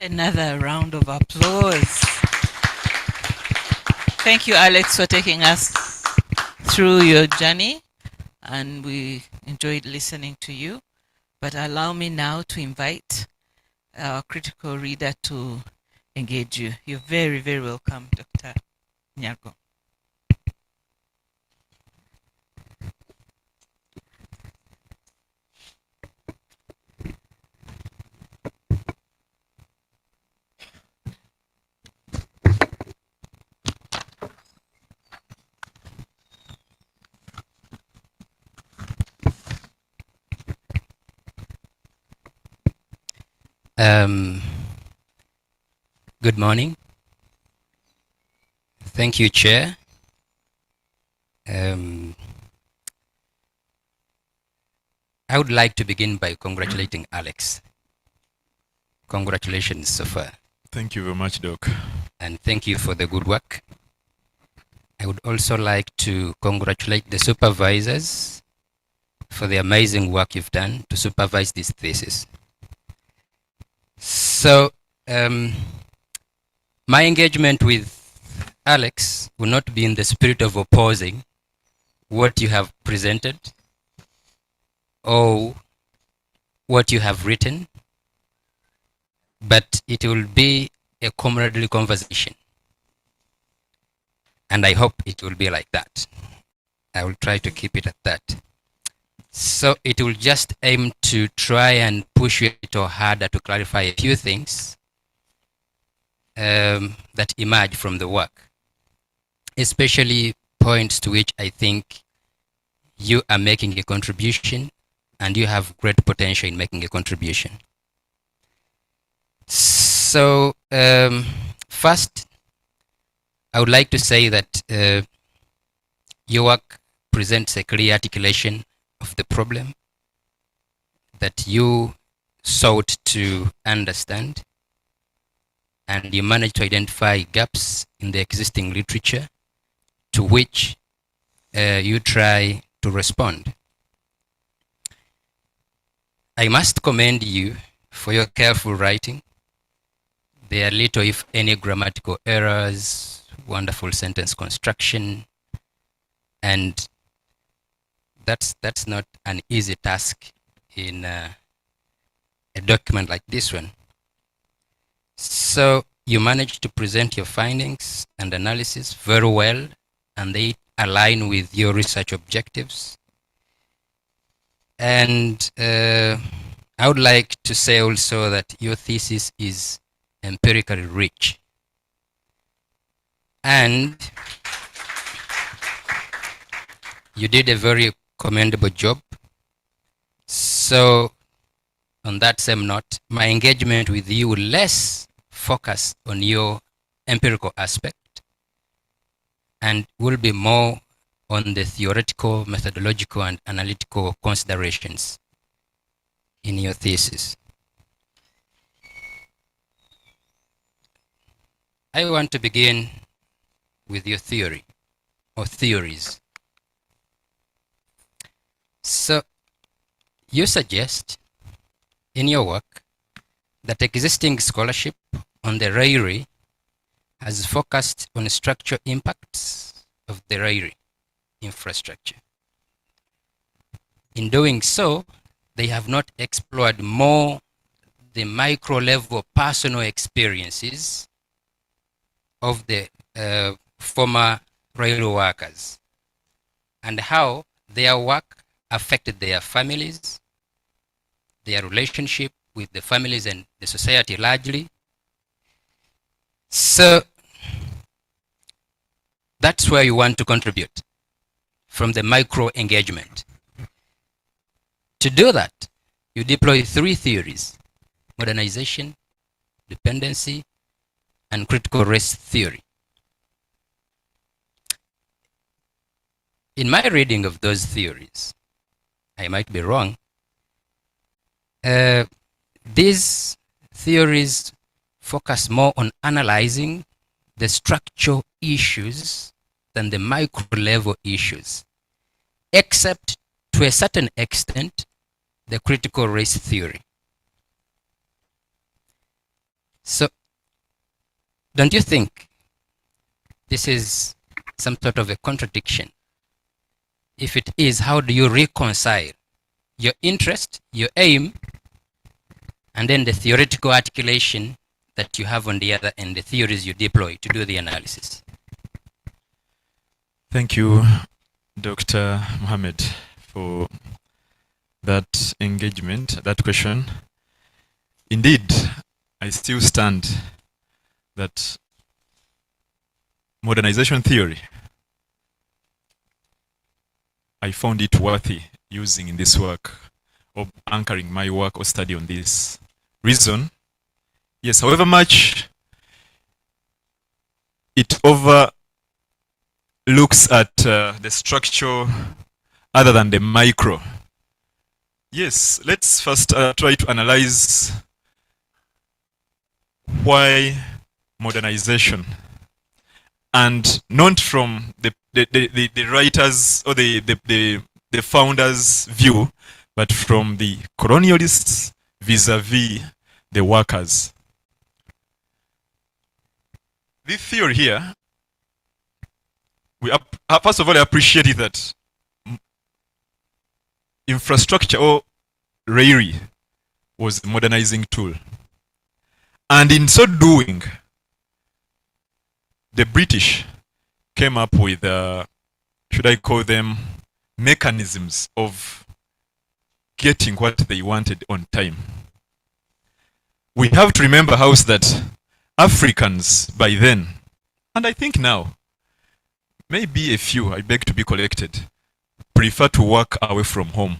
Another round of applause. Thank you, Alex, for taking us through your journey, and we enjoyed listening to you. But allow me now to invite our critical reader to engage you. You're very, very welcome, Dr. Nyago. Good morning. Thank you, Chair. I would like to begin by congratulating Alex. Congratulations so far. Thank you very much, Doc. And thank you for the good work. I would also like to congratulate the supervisors for the amazing work you've done to supervise this thesis. So, my engagement with Alex will not be in the spirit of opposing what you have presented or what you have written, but it will be a comradely conversation. And I hope it will be like that. I will try to keep it at that. So it will just aim to try and push you a little harder to clarify a few things that emerge from the work, especially points to which I think you are making a contribution and you have great potential in making a contribution. So first, I would like to say that your work presents a clear articulation of the problem that you sought to understand, and you managed to identify gaps in the existing literature to which you try to respond. I must commend you for your careful writing. There are little, if any, grammatical errors, wonderful sentence construction, and that's not an easy task in a document like this one. So you managed to present your findings and analysis very well, and they align with your research objectives. And I would like to say also that your thesis is empirically rich. And you did a very commendable job. So on that same note, my engagement with you will less focus on your empirical aspect and will be more on the theoretical, methodological, and analytical considerations in your thesis. I want to begin with your theory or theories. So you suggest in your work that existing scholarship on the railway has focused on structural impacts of the railway infrastructure. In doing so, they have not explored more the micro level personal experiences of the former railway workers and how their work affected their families, their relationship with the families and the society largely. So that's where you want to contribute from the micro engagement. To do that, you deploy 3 theories: modernization, dependency, and critical race theory. In my reading of those theories, I might be wrong, these theories focus more on analyzing the structural issues than the micro level issues, except to a certain extent the critical race theory. So, don't you think this is some sort of a contradiction? If it is, how do you reconcile your interest, your aim, and then the theoretical articulation that you have on the other end, the theories you deploy to do the analysis? Thank you, Dr. Muhammad, for that engagement, that question. Indeed, I still stand that modernization theory, I found it worthy using in this work, or anchoring my work or study on this reason. Yes, however much it overlooks at the structure other than the micro. Yes, let's first try to analyze why modernization, and not from the writers or the founders' view, but from the colonialists vis-a-vis the workers. This theory here, we first of all, I appreciate it that infrastructure or railway was a modernizing tool. And in so doing, the British came up with, should I call them, mechanisms of getting what they wanted on time. We have to remember, house, that Africans by then, and I think now, maybe a few, I beg to be corrected, prefer to work away from home.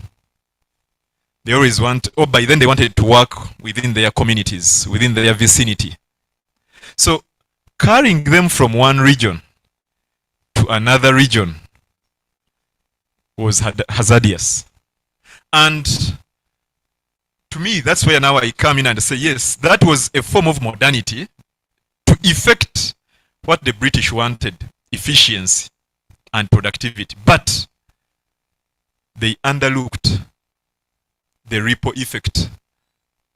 They always want, or by then they wanted to work within their communities, within their vicinity. So carrying them from one region to another region was hazardous. And to me, that's where now I come in and say, yes, that was a form of modernity to effect what the British wanted, efficiency and productivity. But they underlooked the ripple effect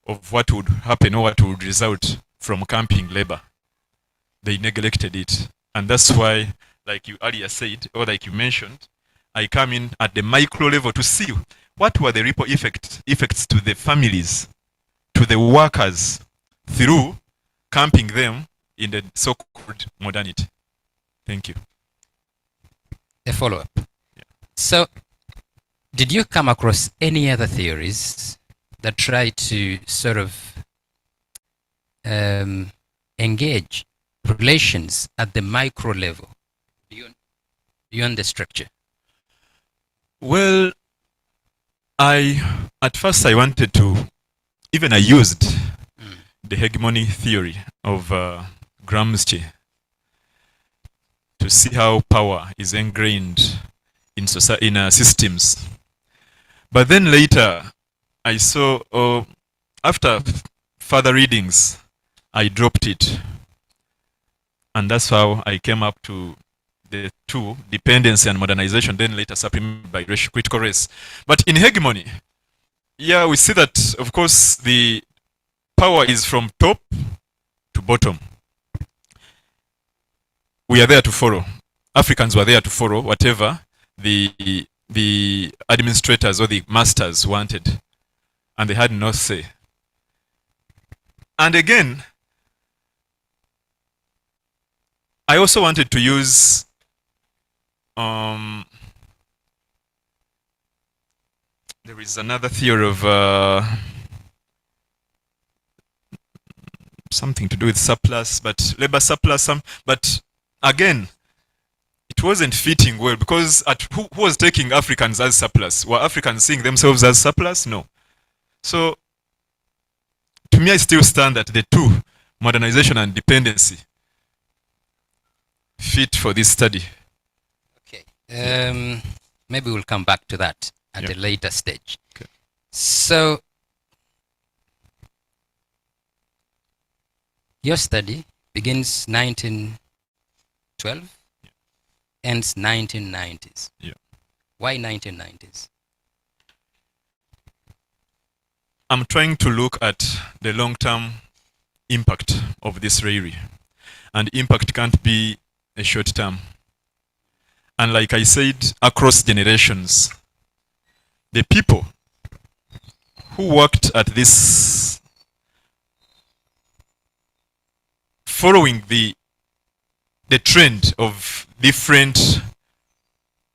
of what would happen or what would result from camping labor. They neglected it. And that's why, like you earlier said, or like you mentioned, I come in at the micro level to see what were the ripple effects to the families, to the workers, through camping them in the so-called modernity. Thank you. A follow-up. Yeah. So, did you come across any other theories that try to sort of engage relations at the micro level beyond the structure? Well, at first I wanted to, even I used the hegemony theory of Gramsci to see how power is ingrained in society, in systems. But then later, I saw, after further readings, I dropped it. And that's how I came up to the two, dependency and modernization, then later supplemented by critical race. But in hegemony, yeah, we see that, of course, the power is from top to bottom. We are there to follow. Africans were there to follow whatever the administrators or the masters wanted, and they had no say. And again, I also wanted to use there is another theory of something to do with surplus, but labor surplus, but again, it wasn't fitting well, because who was taking Africans as surplus? Were Africans seeing themselves as surplus? No. So, to me, I still stand that the two, modernization and dependency, fit for this study. Okay. Maybe we'll come back to that at a later stage. Okay. So, Your study begins 1912, ends 1990s. Yeah. Why 1990s? I'm trying to look at the long-term impact of this rally. And impact can't be a short term. And like I said, across generations, the people who worked at this, following the trend of different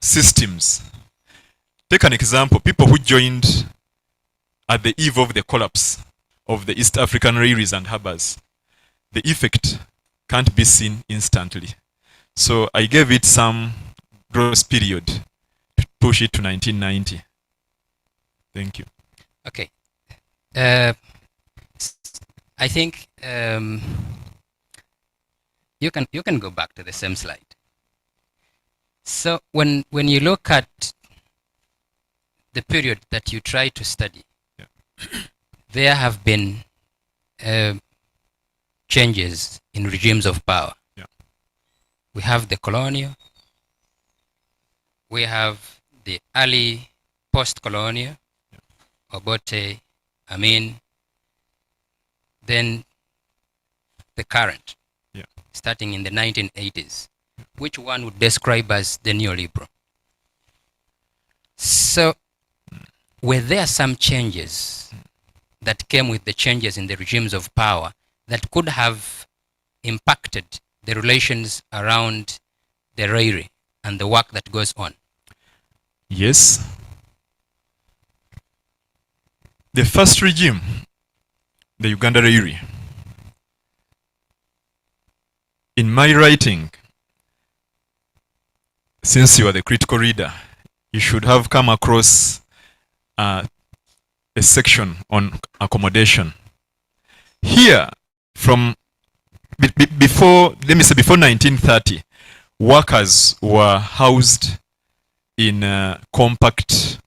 systems. Take an example, people who joined at the eve of the collapse of the East African railways and harbors. The effect can't be seen instantly. So I gave it some growth period to push it to 1990. Thank you. Okay. I think you can go back to the same slide. So when you look at the period that you try to study, yeah, there have been changes in regimes of power. Yeah. We have the colonial, we have the early post-colonial, yeah, Obote, Amin, then the current, yeah, starting in the 1980s, which one would describe as the neoliberal. So were there some changes that came with the changes in the regimes of power that could have impacted the relations around the Rairi and the work that goes on? Yes. The first regime, the Uganda Rairi, in my writing, since you are the critical reader, you should have come across a section on accommodation. Here, from before, let me say before 1930, workers were housed in compact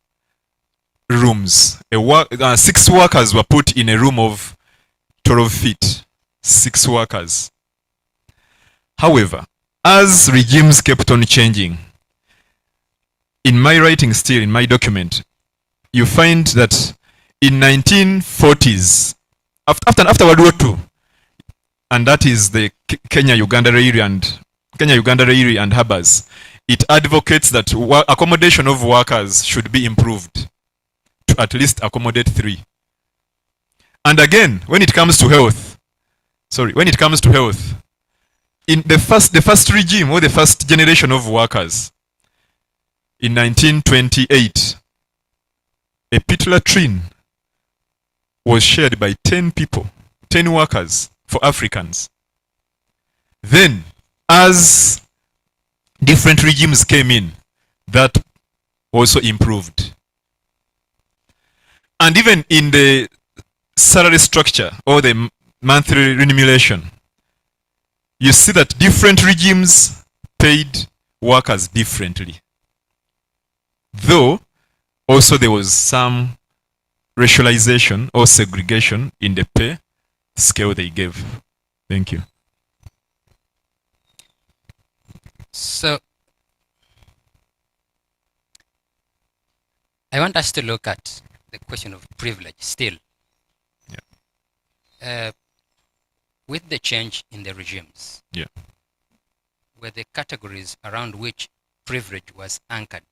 rooms. 6 workers were put in a room of 12 feet. 6 workers. However, as regimes kept on changing, in my writing still, in my document, you find that in 1940s, after World War II, and that is the Kenya-Uganda Railway and harbors, it advocates that accommodation of workers should be improved to at least accommodate 3. And again, when it comes to health, in the first regime or the first generation of workers, in 1928, a pit latrine was shared by 10 people, 10 workers for Africans. Then, as different regimes came in, that also improved. And even in the salary structure or the monthly remuneration, you see that different regimes paid workers differently. Though also there was some racialization or segregation in the pay scale they gave. Thank you. So I want us to look at the question of privilege still. Yeah. With the change in the regimes, Yeah. where the categories around which privilege was anchored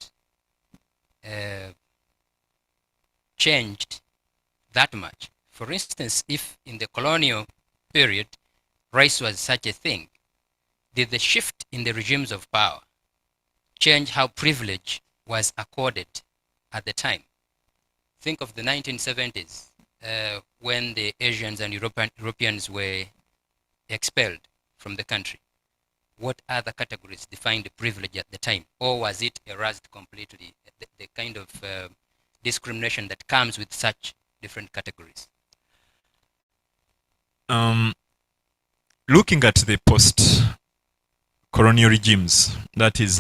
changed that much. For instance, if in the colonial period race was such a thing, did the shift in the regimes of power change how privilege was accorded at the time? Think of the 1970s when the Asians and Europeans were expelled from the country. What other categories defined privilege at the time? Or was it erased completely, the kind of discrimination that comes with such different categories? Looking at the post-colonial regimes, that is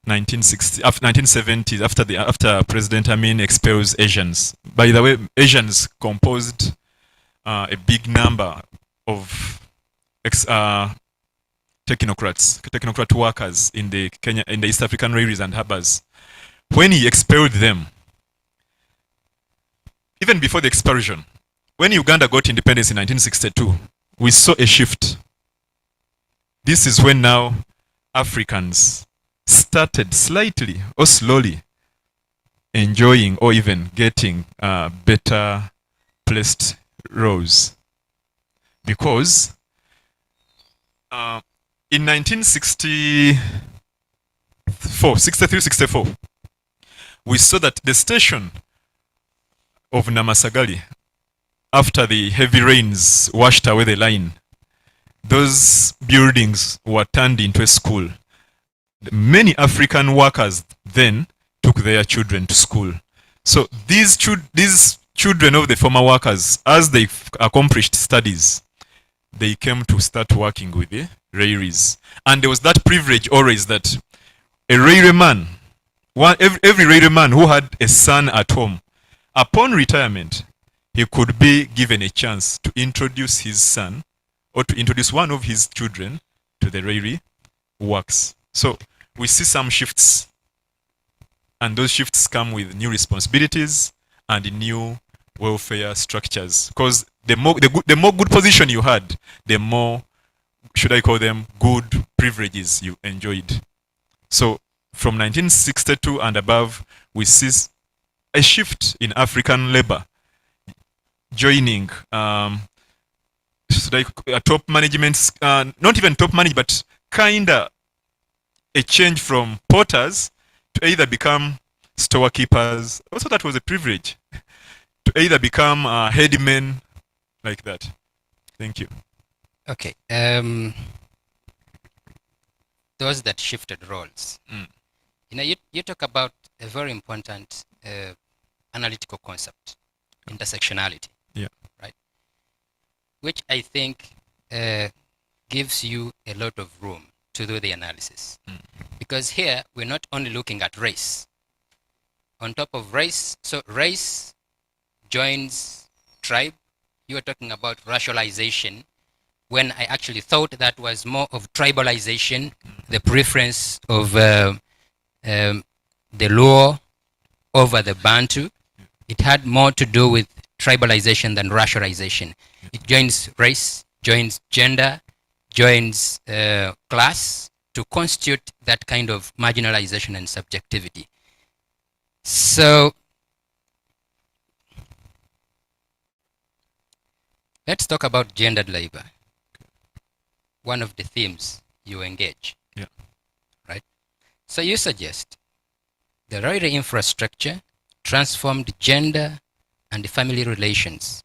1970s, after President Amin expels Asians. By the way, Asians composed a big number, of technocrat workers in the East African railways and harbors. When he expelled them, even before the expulsion, when Uganda got independence in 1962, we saw a shift. This is when now Africans started slightly or slowly enjoying or even getting better placed roles. Because in 1963-64, we saw that the station of Namasagali, after the heavy rains washed away the line, those buildings were turned into a school. Many African workers then took their children to school. So these children of the former workers, as they accomplished studies, they came to start working with the railways. And there was that privilege always that a railwayman, every railwayman who had a son at home, upon retirement, he could be given a chance to introduce his son or to introduce one of his children to the railway works. So we see some shifts, and those shifts come with new responsibilities and new welfare structures. Because the more good position you had, the more, should I call them, good privileges you enjoyed. So from 1962 and above, we see a shift in African labor joining top management, not even top management, but kinda a change from porters to either become storekeepers. Also, that was a privilege to either become headmen, like that. Thank you. Okay. Those that shifted roles. You know, you talk about a very important analytical concept, intersectionality. Yeah. Right. Which I think gives you a lot of room to do the analysis. Because here we're not only looking at race. On top of race, so race joins tribe. You were talking about racialization, when I actually thought that was more of tribalization, the preference of the Luo over the Bantu. It had more to do with tribalization than racialization. It joins race, joins gender, joins class to constitute that kind of marginalization and subjectivity. So let's talk about gendered labor. One of the themes you engage. Yeah. Right? So you suggest the railway infrastructure transformed gender and family relations,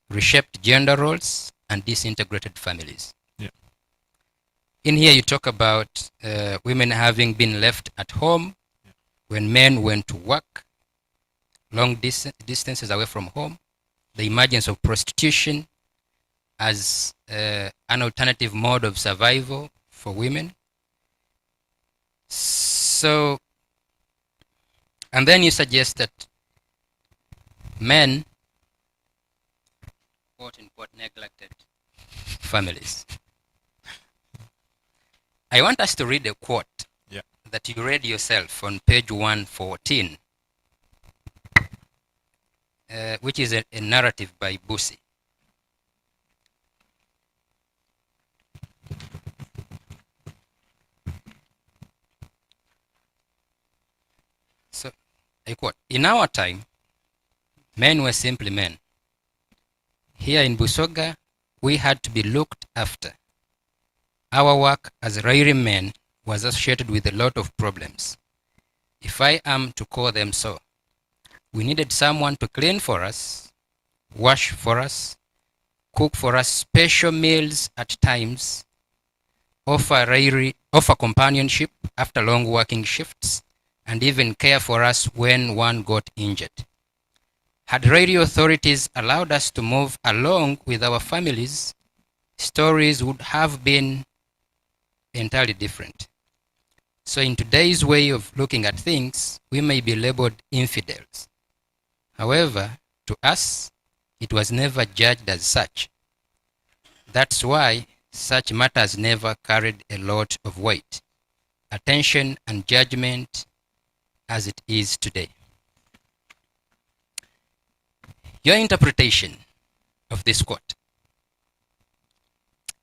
reshaped gender roles, and disintegrated families. Yeah. In here you talk about women having been left at home when men went to work, long distances away from home, the emergence of prostitution as an alternative mode of survival for women. So, and then you suggest that men, quote unquote, neglected families. I want us to read a quote that you read yourself on page 114, which is a narrative by Busi. So, I quote, "In our time, men were simply men. Here in Busoga, we had to be looked after. Our work as railway men was associated with a lot of problems, if I am to call them so. We needed someone to clean for us, wash for us, cook for us special meals at times, offer companionship after long working shifts, and even care for us when one got injured. Had radio authorities allowed us to move along with our families, stories would have been entirely different. So in today's way of looking at things, we may be labeled infidels. However, to us, it was never judged as such. That's why such matters never carried a lot of weight, attention, and judgment as it is today. Your interpretation of this quote.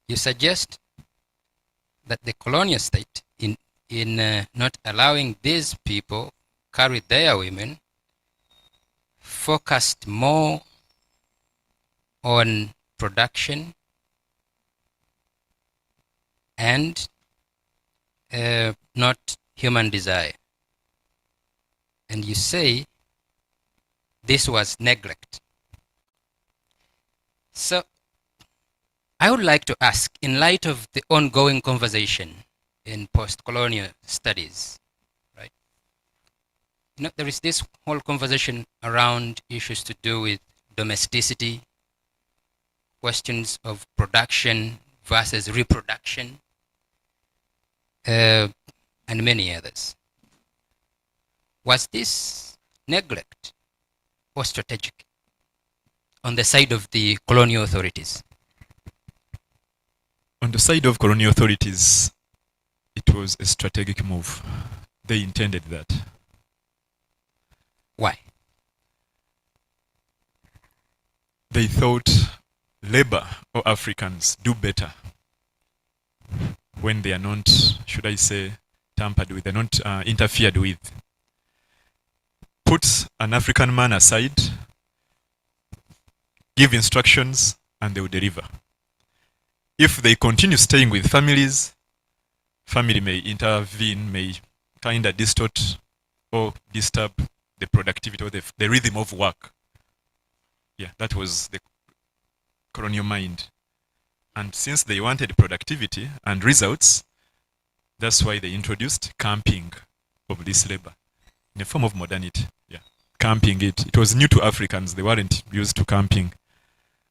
You suggest that the colonial state, in not allowing these people carry their women, focused more on production and not human desire. And you say this was neglect. So I would like to ask, in light of the ongoing conversation in post-colonial studies, right? You know, there is this whole conversation around issues to do with domesticity, questions of production versus reproduction, and many others. Was this neglect or strategic on the side of the colonial authorities? On the side of colonial authorities, it was a strategic move. They intended that. Why? They thought labor or Africans do better when they are not, should I say, tampered with, they're not interfered with. Put an African man aside, give instructions, and they will deliver. If they continue staying with families, family may intervene, may kind of distort or disturb the productivity or the rhythm of work. Yeah, that was the colonial mind. And since they wanted productivity and results, that's why they introduced camping of this labor in a form of modernity. Yeah, camping it. It was new to Africans. They weren't used to camping.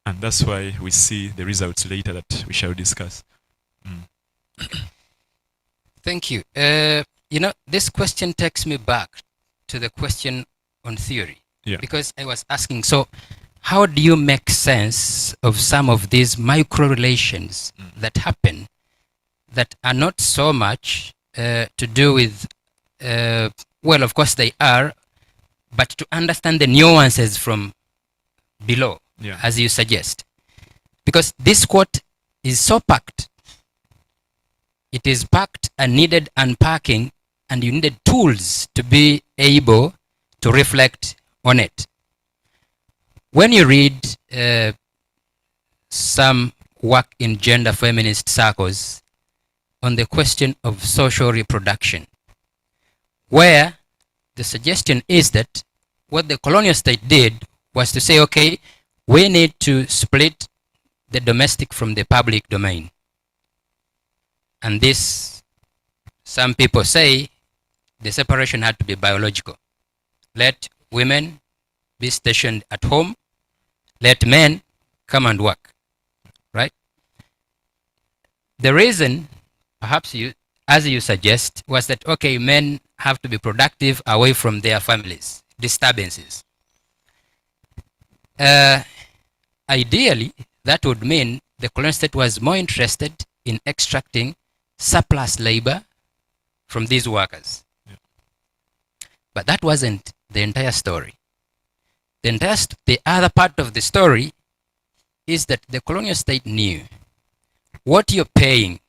And that's why we see the results later that we shall discuss. Thank you. You know, this question takes me back to the question on theory. Yeah. Because I was asking, so how do you make sense of some of these micro relations that happen that are not so much to do with, well, of course they are, but to understand the nuances from below, as you suggest. Because this quote is so packed. It is packed and needed unpacking, and you needed tools to be able to reflect on it. When you read some work in gender feminist circles on the question of social reproduction, where the suggestion is that what the colonial state did was to say, okay, we need to split the domestic from the public domain. And this, some people say, the separation had to be biological. Let women be stationed at home, let men come and work, right? The reason, perhaps you, as you suggest, was that, okay, men have to be productive away from their families, disturbances. Ideally, that would mean the colonial state was more interested in extracting surplus labor from these workers. Yeah. But that wasn't the entire story. The other part of the story is that the colonial state knew what you're paying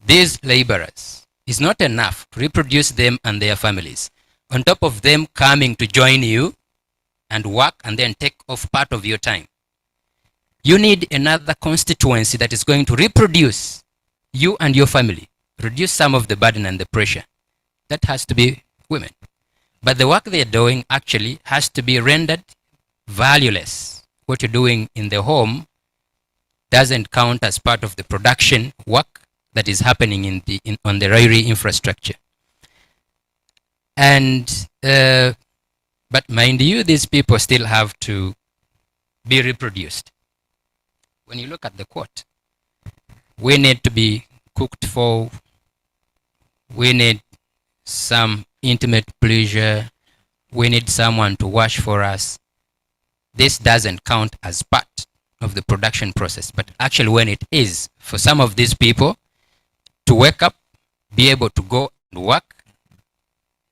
these laborers is not enough to reproduce them and their families. On top of them coming to join you and work and then take off part of your time. You need another constituency that is going to reproduce you and your family, reduce some of the burden and the pressure. That has to be women. But the work they're doing actually has to be rendered valueless. What you're doing in the home doesn't count as part of the production work that is happening on the railway infrastructure. And, but mind you, these people still have to be reproduced. When you look at the quote, we need to be cooked for, we need some intimate pleasure, we need someone to wash for us. This doesn't count as part of the production process, but actually when it is for some of these people to wake up, be able to go and work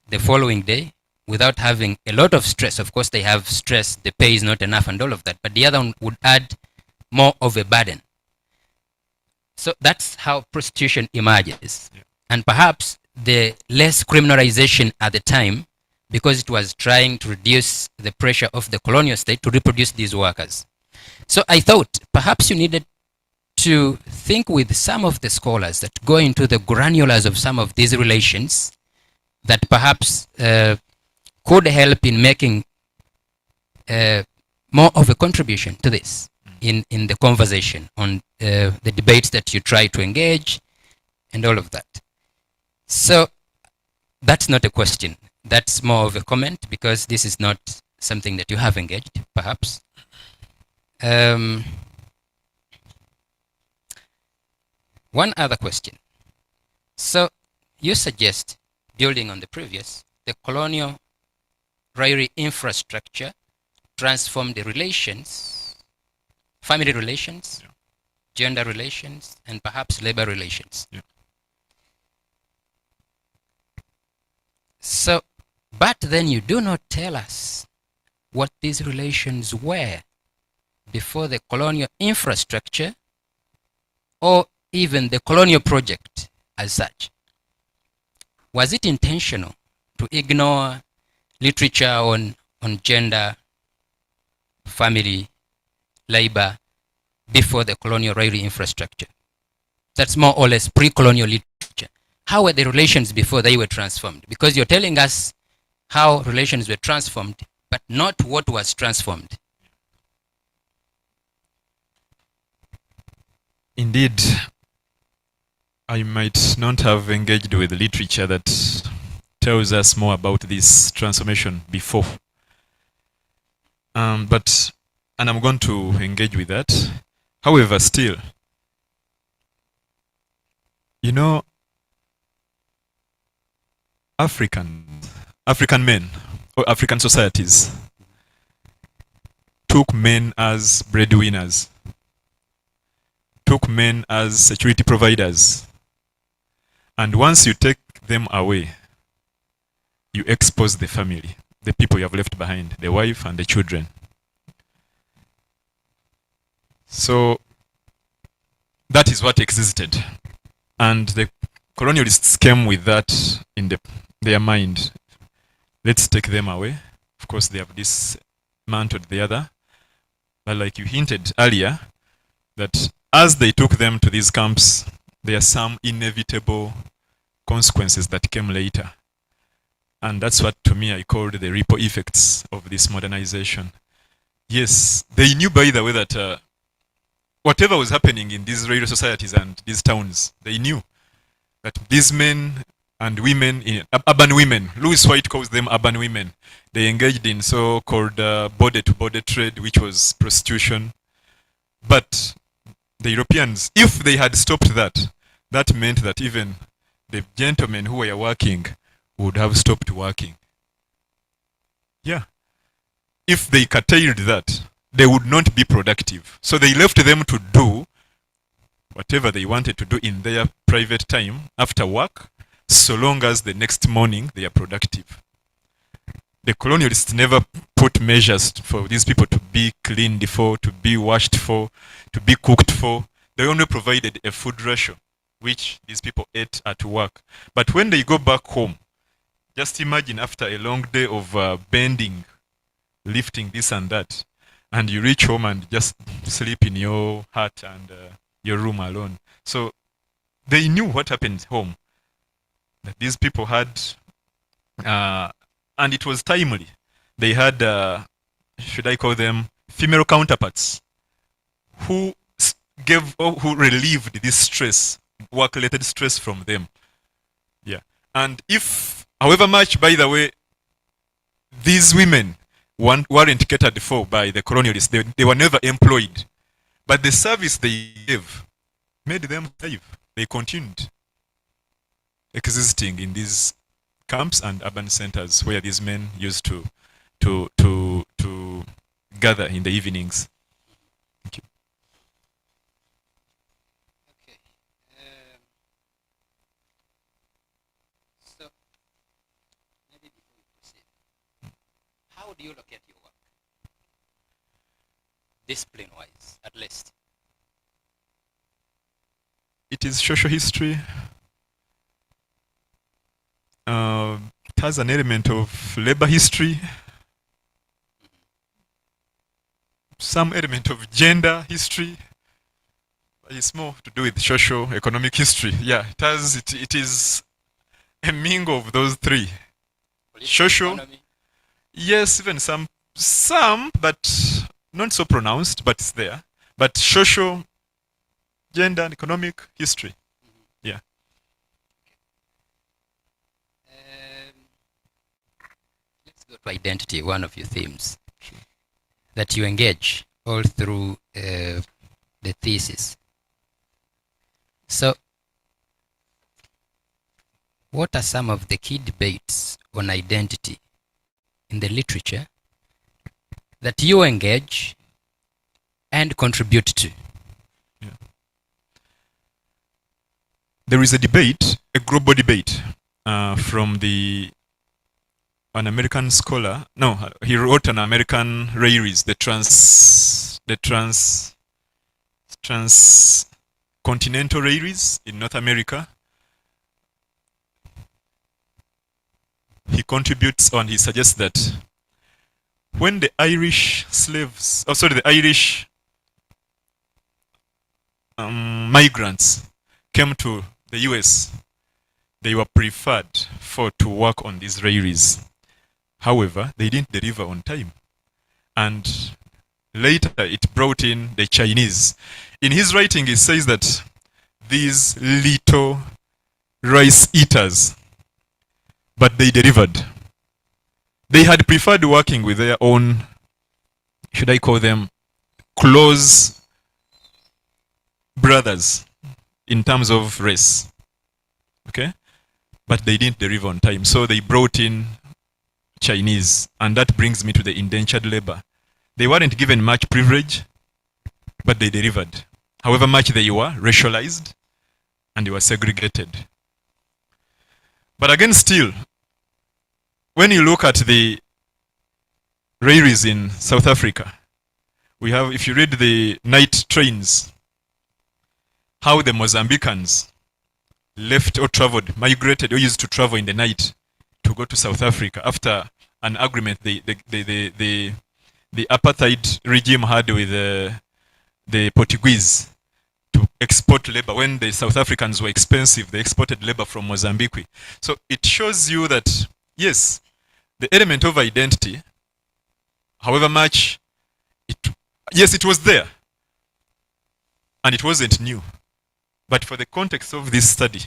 the following day without having a lot of stress. Of course, they have stress, the pay is not enough and all of that, but the other one would add more of a burden. So that's how prostitution emerges. Yeah. And perhaps the less criminalization at the time, because it was trying to reduce the pressure of the colonial state to reproduce these workers. So I thought perhaps you needed to think with some of the scholars that go into the granulars of some of these relations that perhaps could help in making more of a contribution to this in the conversation on the debates that you try to engage and all of that. So that's not a question. That's more of a comment because this is not something that you have engaged, perhaps. One other question. So you suggest, building on the previous, the colonial Rairi infrastructure transformed the relations, family relations, Yeah. gender relations, and perhaps labor relations. Yeah. So, but then you do not tell us what these relations were before the colonial infrastructure or even the colonial project as such. Was it intentional to ignore literature on gender, family, labor before the colonial Rairi infrastructure? That's more or less pre-colonial literature. How were the relations before they were transformed? Because you're telling us how relations were transformed, but not what was transformed. Indeed, I might not have engaged with literature that tells us more about this transformation before. And I'm going to engage with that. However, still, you know, African men or African societies took men as breadwinners, took men as security providers. And once you take them away, you expose the family, the people you have left behind, the wife and the children. So that is what existed. And the colonialists came with that in their mind. Let's take them away. Of course, they have dismantled the other. But like you hinted earlier, that as they took them to these camps, there are some inevitable consequences that came later. And that's what, to me, I called the ripple effects of this modernization. Yes, they knew, by the way, that whatever was happening in these rural societies and these towns, they knew that these men and women, urban women, Louis White calls them urban women, they engaged in so-called border-to-border trade, which was prostitution. But the Europeans, if they had stopped that, that meant that even the gentlemen who were working would have stopped working. Yeah. If they curtailed that, they would not be productive. So they left them to do whatever they wanted to do in their private time after work, so long as the next morning they are productive. The colonialists never put measures for these people to be cleaned for, to be washed for, to be cooked for. They only provided a food ration, which these people ate at work. But when they go back home, just imagine after a long day of bending, lifting this and that, and you reach home and just sleep in your hut and your room alone. So they knew what happened home. That these people had, and it was timely. They had, should I call them, female counterparts who who relieved this stress, work-related stress from them. Yeah. And if, however much, by the way, these women weren't catered for by the colonialists, they were never employed. But the service they gave made them thrive. They continued existing in these camps and urban centers where these men used to gather in the evenings. Thank you. how do you look at your work? Discipline-wise, at least. It is social history. It has an element of labor history, some element of gender history. It's more to do with social economic history. Yeah, it is a mingle of those three. Political Social, economy. yes, even some, but not so pronounced, but it's there. But social, gender, and economic history. Yeah. Let's go to identity, one of your themes that you engage all through the thesis. So, what are some of the key debates on identity in the literature that you engage and contribute to? Yeah. There is a debate, a global debate, from an American scholar. No, he wrote an American rarity, the transcontinental rarities in North America. He contributes on, he suggests that when the Irish slaves, the Irish migrants came to the US, they were preferred to work on these rarities. However, they didn't deliver on time. And later it brought in the Chinese. In his writing, he says that these little rice eaters, but they delivered. They had preferred working with their own, should I call them, close brothers in terms of race. Okay? But they didn't deliver on time. So they brought in Chinese. And that brings me to the indentured labor. They weren't given much privilege, but they delivered. However much they were racialized, and they were segregated. But again, still, when you look at the rarities in South Africa, we have, if you read the night trains, how the Mozambicans left or traveled, migrated, or used to travel in the night to go to South Africa after an agreement the apartheid regime had with the Portuguese to export labor. When the South Africans were expensive, they exported labor from Mozambique. So it shows you that, yes, the element of identity, however much, it was there. And it wasn't new. But for the context of this study,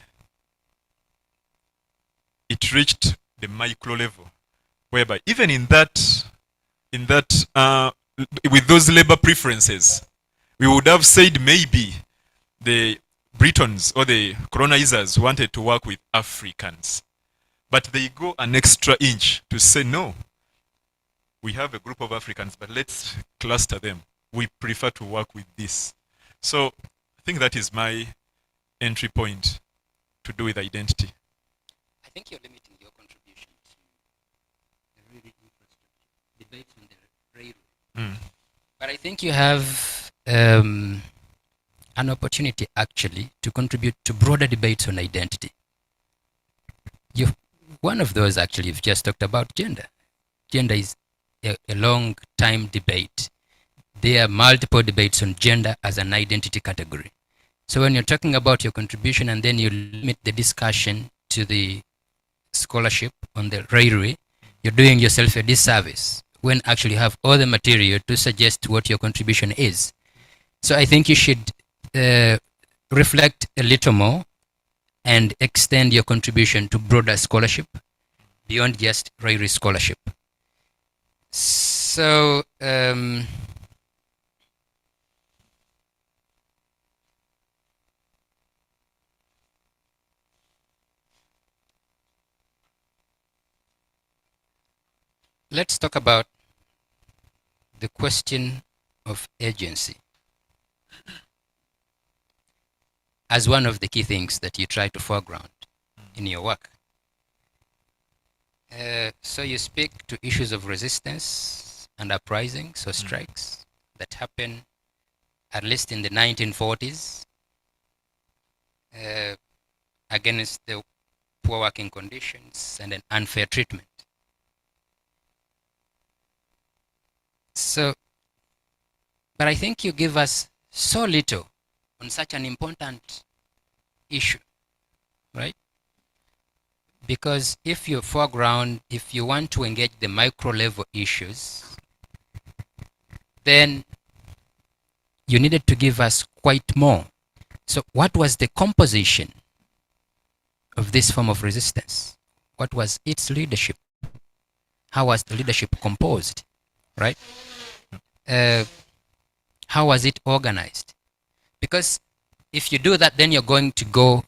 it reached the micro level, whereby even with those labor preferences, we would have said maybe the Britons or the colonizers wanted to work with Africans. But they go an extra inch to say, no, we have a group of Africans, but let's cluster them. We prefer to work with this. So I think that is my entry point to do with identity. I think you're limiting your contribution to the really infrastructure debates on the railway. But I think you have an opportunity actually to contribute to broader debates on identity. One of those actually, you've just talked about gender. Gender is a long time debate. There are multiple debates on gender as an identity category. So when you're talking about your contribution and then you limit the discussion to the scholarship on the railway, you're doing yourself a disservice when actually you have all the material to suggest what your contribution is. So I think you should reflect a little more and extend your contribution to broader scholarship beyond just railway scholarship. So let's talk about the question of agency as one of the key things that you try to foreground in your work. So you speak to issues of resistance and uprisings or strikes that happen at least in the 1940s against the poor working conditions and an unfair treatment. So, but I think you give us so little on such an important issue, right? Because if you foreground, if you want to engage the micro level issues, then you needed to give us quite more. So what was the composition of this form of resistance? What was its leadership? How was the leadership composed, right? How was it organized? Because if you do that, then you're going to go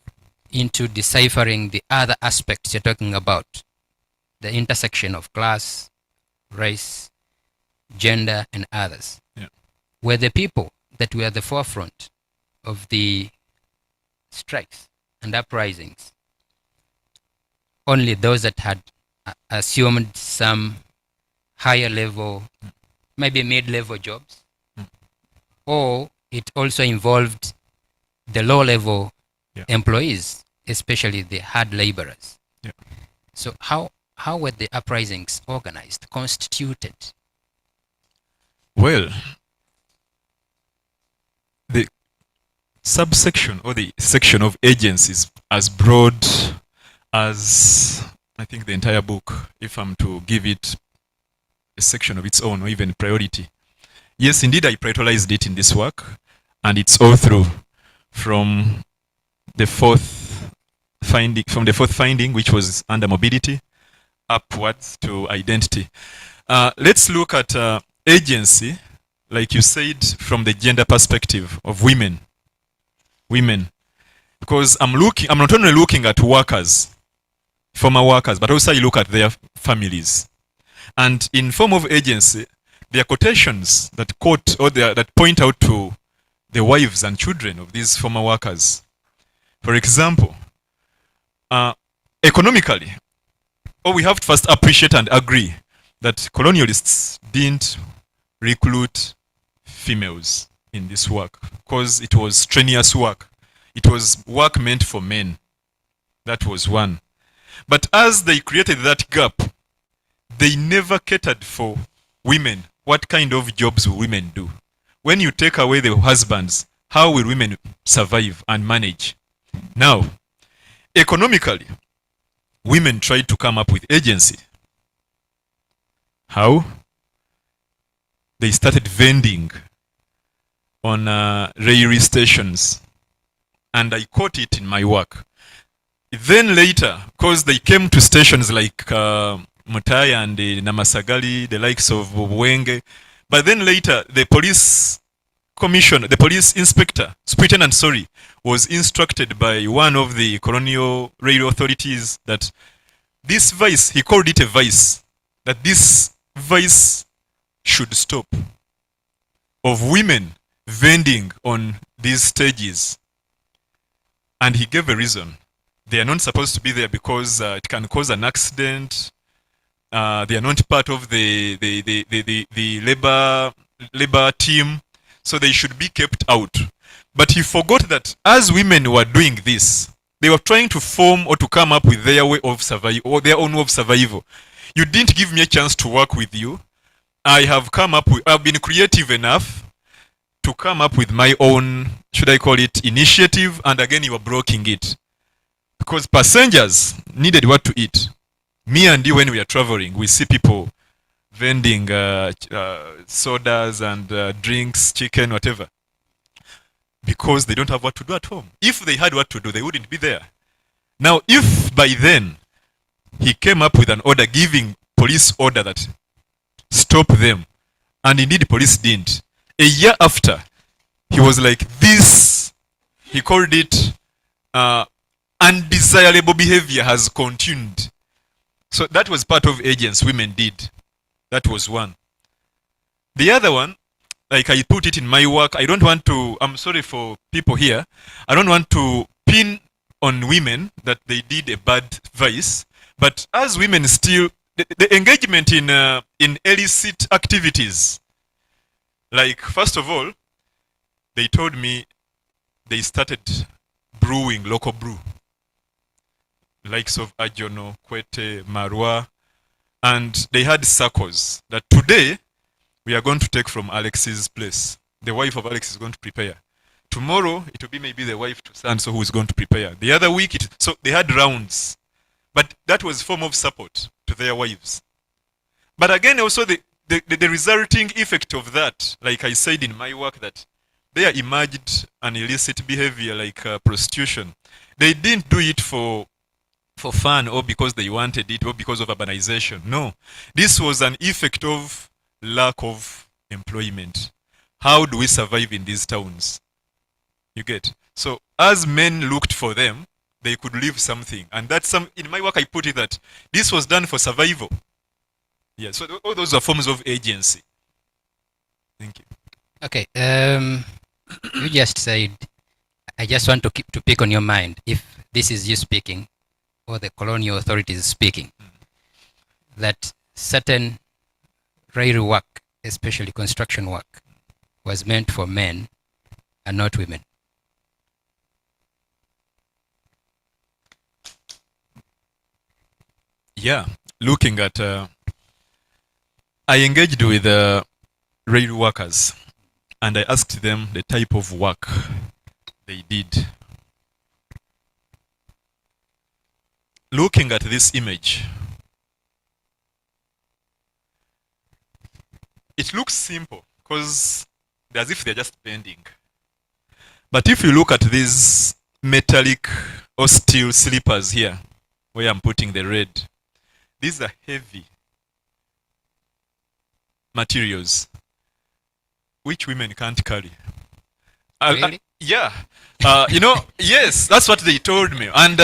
into deciphering the other aspects you're talking about, the intersection of class, race, gender, and others. Yeah. Were the people that were at the forefront of the strikes and uprisings only those that had assumed some higher level, maybe mid-level jobs, or it also involved the low-level employees, especially the hard laborers. Yeah. So how were the uprisings organized, constituted? Well, the subsection or the section of agencies as broad as I think the entire book, if I'm to give it a section of its own or even priority. Yes, indeed, I prioritized it in this work, and it's all through from the fourth finding, which was under mobility, upwards to identity. Let's look at agency, like you said, from the gender perspective of women. Because I'm not only looking at workers, former workers, but also I look at their families. And in form of agency, there are quotations that quote or that point out to the wives and children of these former workers. For example, economically, we have to first appreciate and agree that colonialists didn't recruit females in this work because it was strenuous work. It was work meant for men. That was one. But as they created that gap, they never catered for women. What kind of jobs will women do? When you take away the husbands, how will women survive and manage? Now, economically, women tried to come up with agency. How? They started vending on railway stations. And I quote it in my work. Then later, because they came to stations like Mutai and Namasagali, the likes of Wenge, but then later the police commissioner, the police inspector, superintendent, was instructed by one of the colonial railway authorities that this vice, he called it a vice, that this vice should stop of women vending on these stages. And he gave a reason. They are not supposed to be there because it can cause an accident. They are not part of the labor team, so they should be kept out. But he forgot that as women were doing this, they were trying to form or to come up with their way of survival or their own way of survival. You didn't give me a chance to work with you. I've been creative enough to come up with my own, should I call it, initiative, and again you are blocking it. Because passengers needed what to eat. Me and you, when we are traveling, we see people vending sodas and drinks, chicken, whatever. Because they don't have what to do at home. If they had what to do, they wouldn't be there. Now, if by then he came up with an order giving police order that stop them, and indeed police didn't, a year after, he was like, this, he called it undesirable behavior has continued. So that was part of agents women did. That was one. The other one, like I put it in my work, I don't want to, I'm sorry for people here, I don't want to pin on women that they did a bad vice, but as women still, the engagement in illicit activities. Like, first of all, they told me they started brewing local brew, likes of Ajono, Kwete, Marwa, and they had circles that today we are going to take from Alex's place. The wife of Alex is going to prepare. Tomorrow it will be maybe the wife to so who is going to prepare. The other week, so they had rounds, but that was a form of support to their wives. But again, also the resulting effect of that, like I said in my work, that there emerged an illicit behavior like prostitution. They didn't do it for fun or because they wanted it or because of urbanization. No, this was an effect of lack of employment. How do we survive in these towns? You get? So as men looked for them, they could leave something. And that's some, in my work I put it that this was done for survival. Yeah, so all those are forms of agency. Thank you. Okay, you just said, I just want to pick on your mind, if this is you speaking or the colonial authorities speaking, that certain rail work, especially construction work, was meant for men and not women. Yeah, looking at, I engaged with rail workers and I asked them the type of work they did. Looking at this image, it looks simple because as if they're just bending. But if you look at these metallic or steel slippers here, where I'm putting the red, these are heavy materials which women can't carry. Really? Yeah. Yes, that's what they told me. And,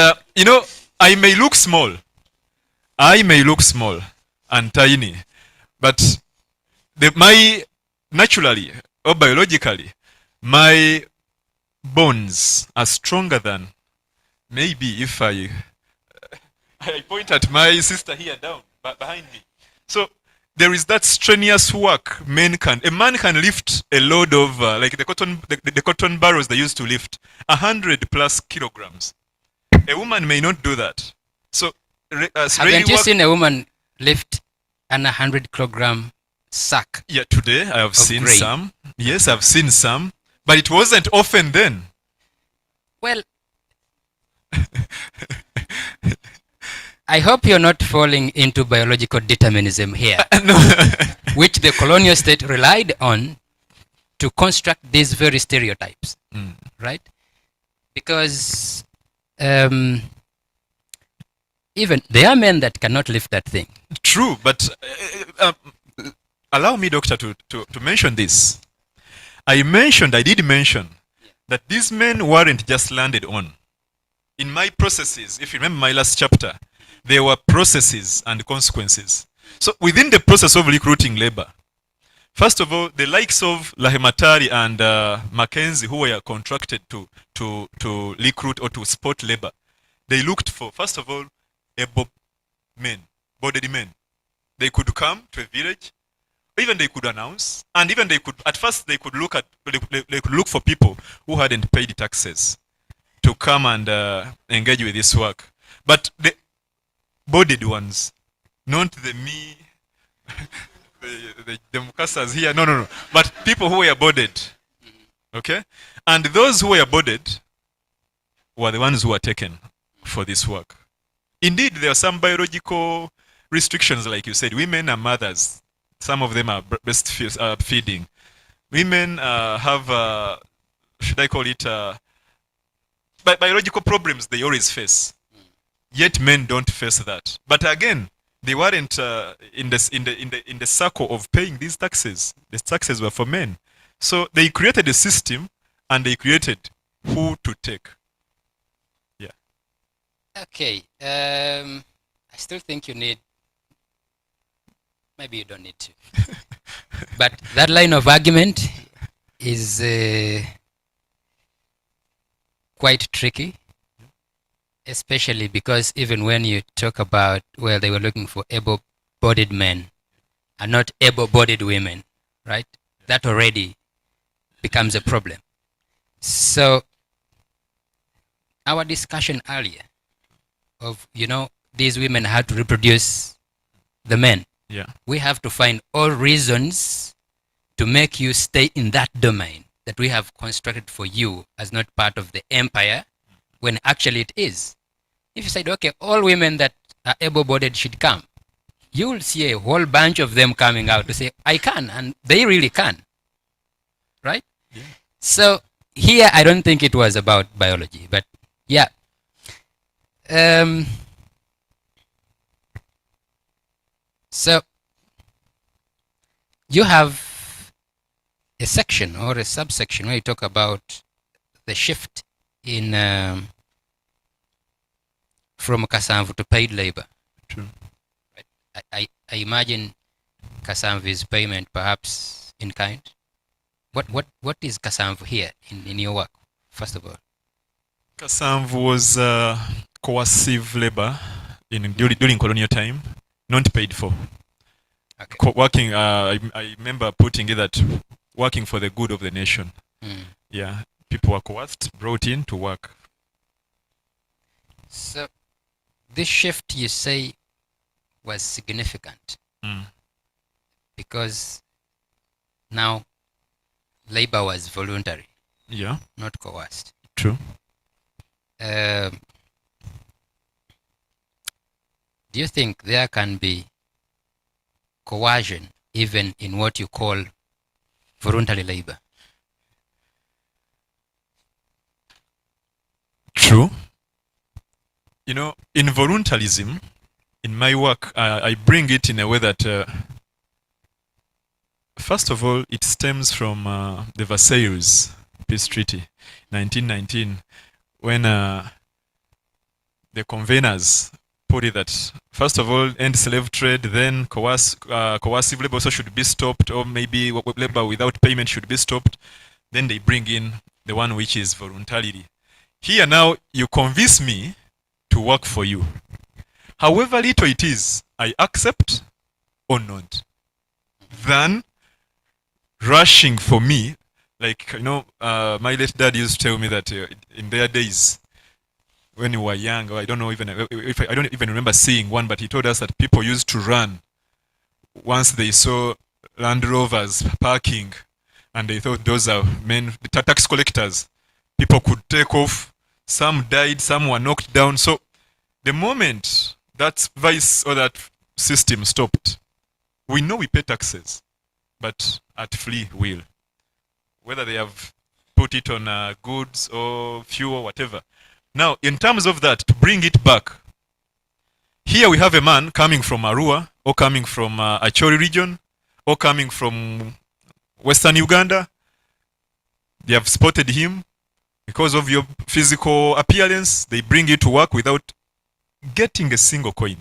I may look small. I may look small and tiny. But naturally or biologically, my bones are stronger than maybe if I point at my sister here down behind me. So there is that strenuous work a man can lift a load of like the cotton barrels they used to lift 100+ kilograms. A woman may not do that. So haven't you seen a woman lift an 100-kilogram sack? Yeah, today I have seen grain? some. Yes, I've seen some, but it wasn't often then. Well, I hope you're not falling into biological determinism here, which the colonial state relied on to construct these very stereotypes, right? Because even there are men that cannot lift that thing. True, but allow me, doctor, to mention this. I did mention that these men weren't just landed on. In my processes, if you remember my last chapter, there were processes and consequences. So within the process of recruiting labor, first of all, the likes of Lahematari and Mackenzie, who were contracted to recruit or to support labor, they looked for, first of all, able men, bodied men. They could come to a village, even they could announce, and even they could, at first they could look for people who hadn't paid taxes to come and engage with this work. But the bodied ones, not the the Mukasas here, no, but people who were bodied, okay? And those who were bodied were the ones who were taken for this work. Indeed, there are some biological restrictions, like you said. Women are mothers. Some of them are breastfeeding. Women have, should I call it, biological problems they always face. Yet men don't face that. But again, they weren't in the circle of paying these taxes. The taxes were for men. So they created a system and they created who to take. Yeah. Okay. I still think you need, maybe you don't need to. But that line of argument is quite tricky, especially because even when you talk about, well, they were looking for able able-bodied men and not able-bodied women, right? That already becomes a problem. So our discussion earlier of, these women had to reproduce the men. Yeah. We have to find all reasons to make you stay in that domain that we have constructed for you as not part of the empire, when actually it is. If you said, okay, all women that are able-bodied should come, you will see a whole bunch of them coming out to say, I can, and they really can. Right? Yeah. So here, I don't think it was about biology, but yeah. So you have a section or a subsection where you talk about the shift in from Kasamvu to paid labor. True. Right. I imagine Kasamvu's payment perhaps in kind. What is Kasamvu here in your work, first of all? Kasamvu was coercive labor during colonial time, not paid for. Okay. Working, I remember putting it that working for the good of the nation. Yeah, people were coerced, brought in to work. So this shift, you say, was significant because now labor was voluntary. Yeah. Not coerced. True. Do you think there can be coercion even in what you call voluntary labor? True. In voluntarism, in my work, I bring it in a way that, first of all, it stems from the Versailles Peace Treaty, 1919, when the conveners put it that, first of all, end slave trade, then coercive labor also should be stopped, or maybe labor without payment should be stopped. Then they bring in the one which is voluntarily. Here now, you convince me to work for you. However little it is, I accept or not. Than rushing for me, like, my late dad used to tell me that in their days, when we were young, or I don't know even if I don't even remember seeing one, but he told us that people used to run once they saw Land Rovers parking, and they thought those are the tax collectors. People could take off. Some died, some were knocked down. So the moment that vice or that system stopped, we know we pay taxes, but at free will. Whether they have put it on goods or fuel or whatever. Now, in terms of that, to bring it back, here we have a man coming from Arua, or coming from Acholi region, or coming from Western Uganda. They have spotted him. Because of your physical appearance, they bring you to work without getting a single coin.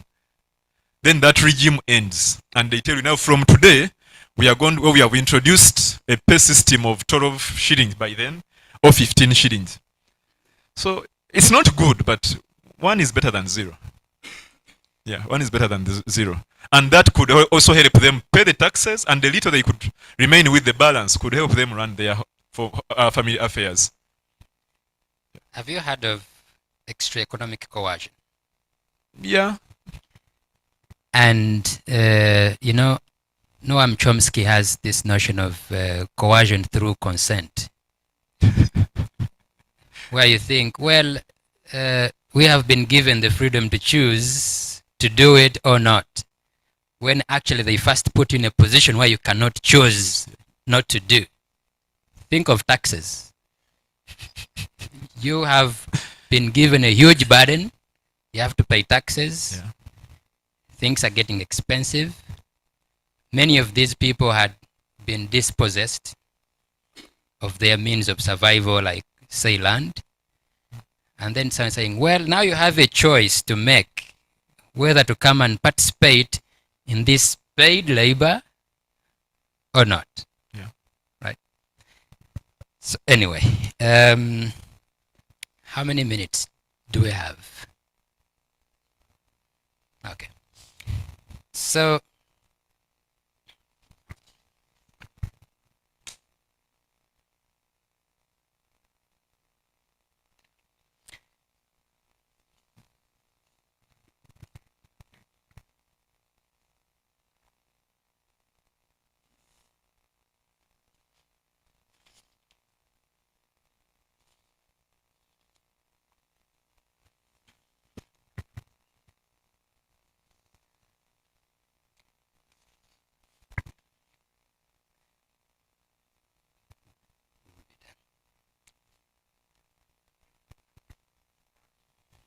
Then that regime ends. And they tell you, now from today, we have introduced a pay system of 12 shillings by then, or 15 shillings. So it's not good, but one is better than zero. Yeah, one is better than zero. And that could also help them pay the taxes, and the little they could remain with the balance could help them run their family affairs. Have you heard of extra economic coercion? Yeah. And, Noam Chomsky has this notion of coercion through consent. Where you think, well, we have been given the freedom to choose to do it or not. When actually they first put you in a position where you cannot choose not to do. Think of taxes. You have been given a huge burden. You have to pay taxes. Yeah. Things are getting expensive. Many of these people had been dispossessed of their means of survival, like, say, land. And then someone saying, well, now you have a choice to make whether to come and participate in this paid labor or not. Yeah. Right? So anyway, how many minutes do we have? Okay. So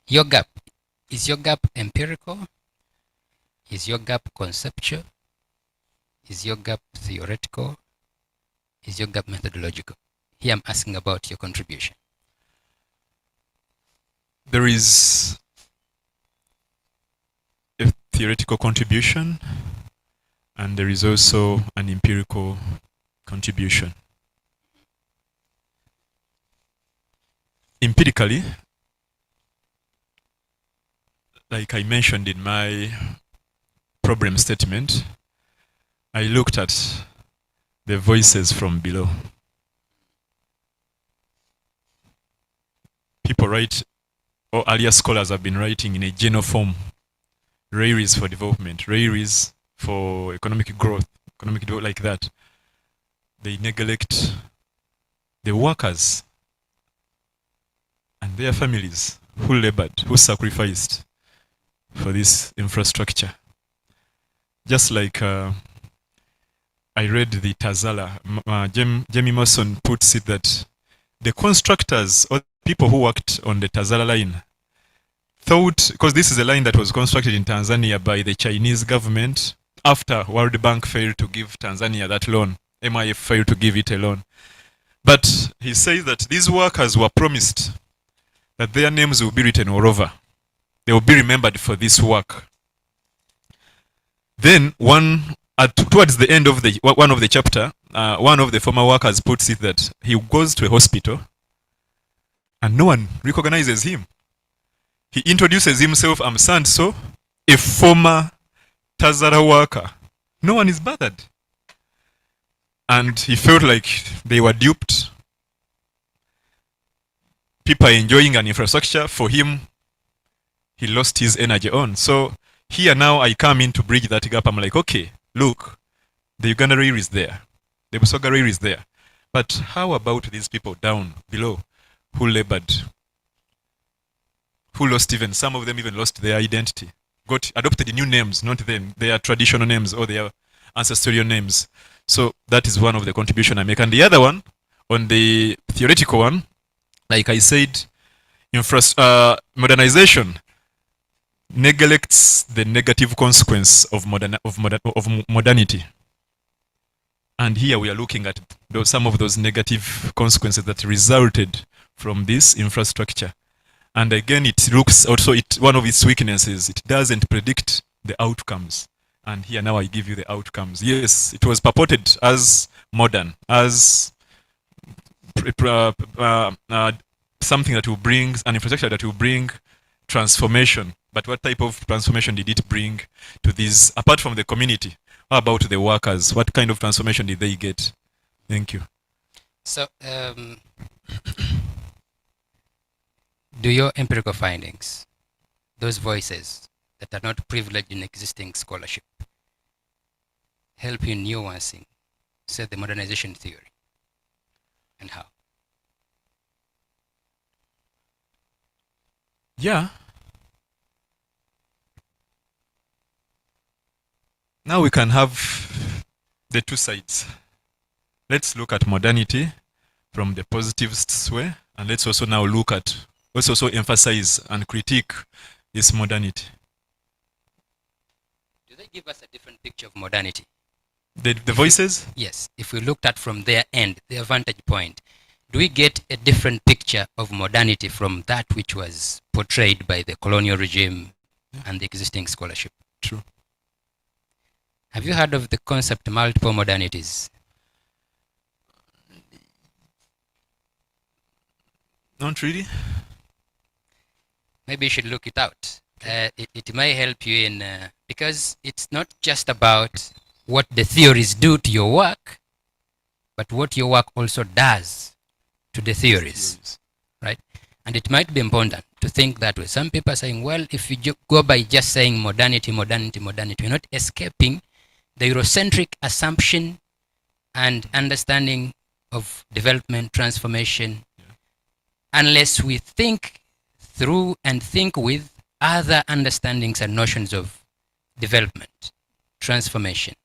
Your gap. Is your gap empirical? Is your gap conceptual? Is your gap theoretical? Is your gap methodological? Here I'm asking about your contribution. There is a theoretical contribution, and there is also an empirical contribution. Empirically, like I mentioned in my problem statement, I looked at the voices from below. People write, or earlier scholars have been writing in a general form, RAIRIs for development, RAIRIs for economic growth, like that. They neglect the workers and their families who labored, who sacrificed for this infrastructure. Just like I read the Tazala, Jamie Mason puts it that the constructors or people who worked on the Tazala line thought, because this is a line that was constructed in Tanzania by the Chinese government after World Bank failed to give Tanzania that loan, MIF failed to give it a loan. But he says that these workers were promised that their names will be written all over. They will be remembered for this work. Then towards the end of one of the chapter, one of the former workers puts it that he goes to a hospital and no one recognizes him. He introduces himself, I'm so a former Tazara worker. No one is bothered. And he felt like they were duped. People are enjoying an infrastructure. For him, he lost his energy on. So here now I come in to bridge that gap. I'm like, okay, look, the Uganda Rail is there. The Busoga Rail is there. But how about these people down below who labored, who lost even, some of them even lost their identity, adopted new names, not their traditional names or their ancestral names. So that is one of the contribution I make. And the other one, on the theoretical one, like I said, modernization neglects the negative consequence of modernity. And here we are looking at some of those negative consequences that resulted from this infrastructure. And again, it looks also, one of its weaknesses, it doesn't predict the outcomes. And here now I give you the outcomes. Yes, it was purported as modern, as something that will bring, an infrastructure that will bring transformation. But what type of transformation did it bring to these, apart from the community? How about the workers? What kind of transformation did they get? Thank you. So, do your empirical findings, those voices that are not privileged in existing scholarship, help you nuancing, say, the modernization theory? And how? Yeah. Now we can have the two sides. Let's look at modernity from the positivist way, and let's also now look at, let's also emphasize and critique this modernity. Do they give us a different picture of modernity? The voices? Yes. If we looked at from their end, their vantage point, do we get a different picture of modernity from that which was portrayed by the colonial regime and the existing scholarship? True. Have you heard of the concept multiple modernities? Not really. Maybe you should look it out. It may help you in, because it's not just about what the theories do to your work, but what your work also does to the theories, right? And it might be important to think that way. Some people are saying, well, if you go by just saying modernity, modernity, modernity, you're not escaping the Eurocentric assumption and understanding of development, transformation, unless we think through and think with other understandings and notions of development, transformation,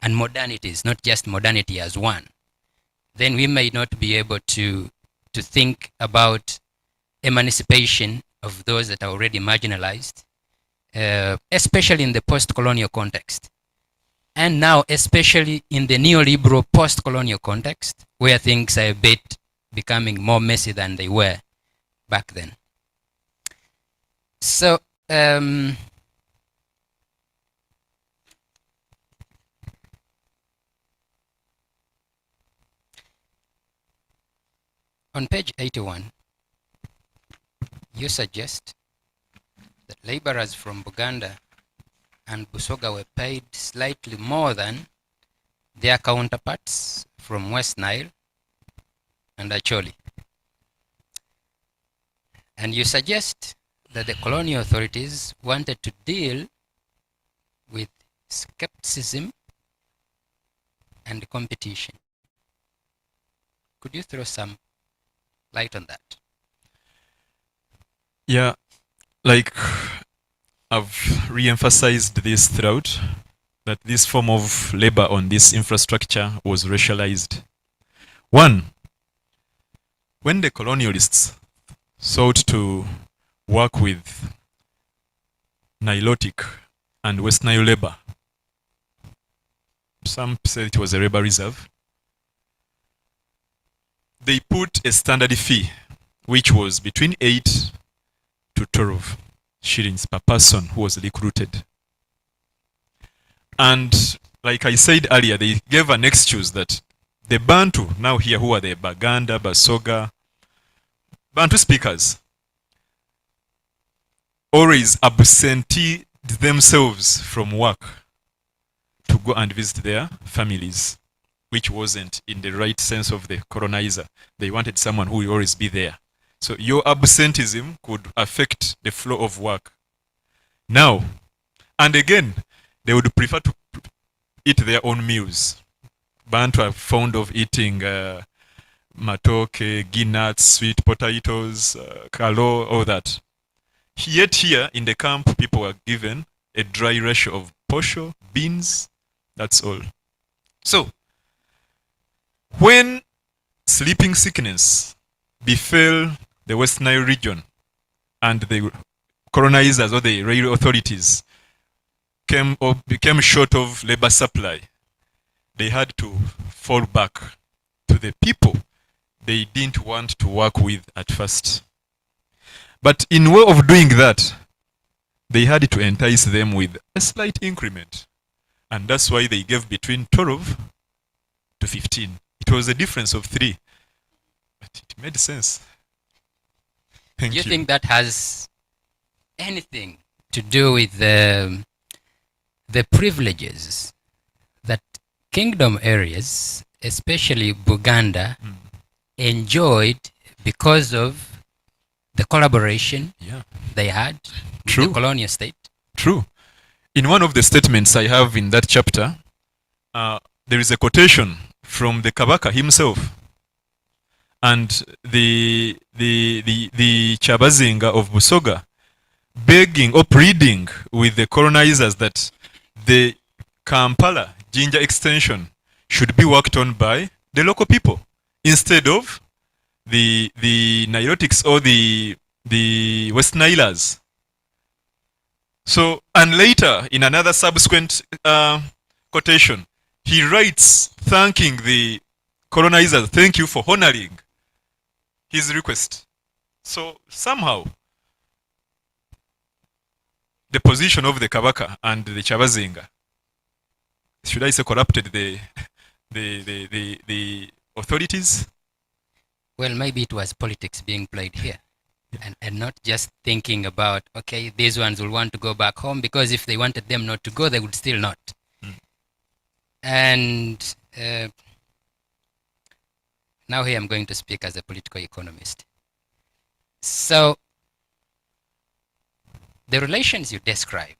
and modernities, not just modernity as one. Then we may not be able to think about emancipation of those that are already marginalized, especially in the post-colonial context. And now, especially in the neoliberal post-colonial context, where things are a bit becoming more messy than they were back then. So, on page 81, you suggest that laborers from Buganda and Busoga were paid slightly more than their counterparts from West Nile and Acholi. And you suggest that the colonial authorities wanted to deal with skepticism and competition. Could you throw some light on that? Yeah, like I've re-emphasized this throughout, that this form of labor on this infrastructure was racialized. One, when the colonialists sought to work with Nilotic and West Nile labor, some said it was a labor reserve, they put a standard fee, which was between 8 to 12 shillings per person who was recruited. And like I said earlier, they gave an excuse that the Bantu, now here who are the Baganda, Basoga, Bantu speakers, always absented themselves from work to go and visit their families, which wasn't in the right sense of the colonizer. They wanted someone who will always be there. So your absenteeism could affect the flow of work. Now, and again, they would prefer to eat their own meals. Bantu are fond of eating matoke, peanuts, sweet potatoes, kalo, all that. Yet here in the camp, people were given a dry ratio of posho, beans, that's all. So, when sleeping sickness befell the West Nile region and the colonizers or the railway authorities became short of labor supply, they had to fall back to the people they didn't want to work with at first. But in way of doing that, they had to entice them with a slight increment. And that's why they gave between 12 to 15. It was a difference of 3. But it made sense. Thank you. Do you think that has anything to do with the privileges that kingdom areas, especially Buganda, enjoyed because of the collaboration they had with the colonial state? True. In one of the statements I have in that chapter, there is a quotation from the Kabaka himself, and the Chabazinga of Busoga begging or pleading with the colonizers that the Kampala Jinja extension should be worked on by the local people instead of the Nilotics or the West Nilers. So, and later in another subsequent quotation, he writes thanking the colonizers, thank you for honoring his request. So somehow the position of the Kabaka and the Chabazinga, should I say, corrupted the authorities? Well, maybe it was politics being played here. And not just thinking about, okay, these ones will want to go back home, because if they wanted them not to go, they would still not. And now here I'm going to speak as a political economist. So the relations you describe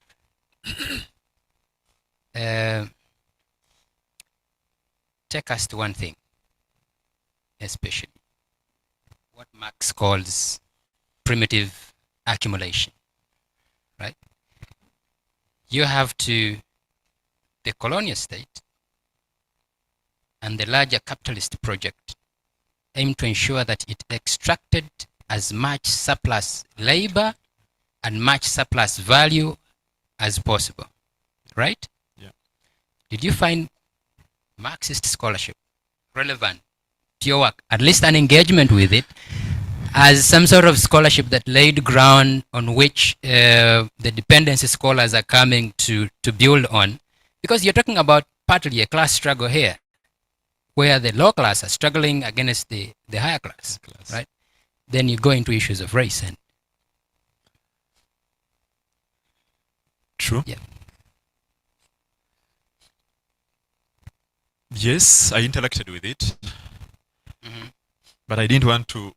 take us to one thing, especially what Marx calls primitive accumulation, right? You have to, the colonial state and the larger capitalist project aim to ensure that it extracted as much surplus labor and much surplus value as possible, right? Yeah. Did you find Marxist scholarship relevant to your work, at least an engagement with it, as some sort of scholarship that laid ground on which the dependency scholars are coming to build on? Because you're talking about partly a class struggle here, where the low class are struggling against the higher class, right? Then you go into issues of race and True. yeah. Yes, I interacted with it, Mhm. but I didn't want to,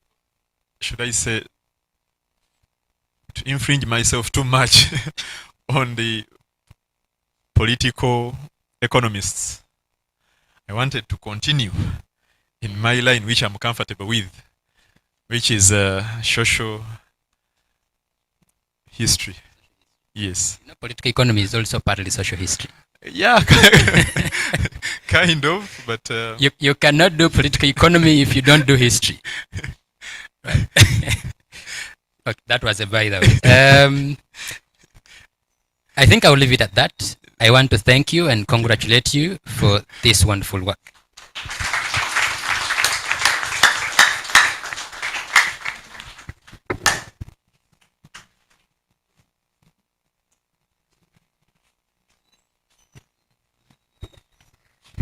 should I say, to infringe myself too much on the political economists. I wanted to continue in my line, which I'm comfortable with, which is social history. Yes. You know, political economy is also partly social history. Yeah, kind of, but You cannot do political economy if you don't do history. Right. Okay, that was a by the way. I think I'll leave it at that. I want to thank you and congratulate you for this wonderful work.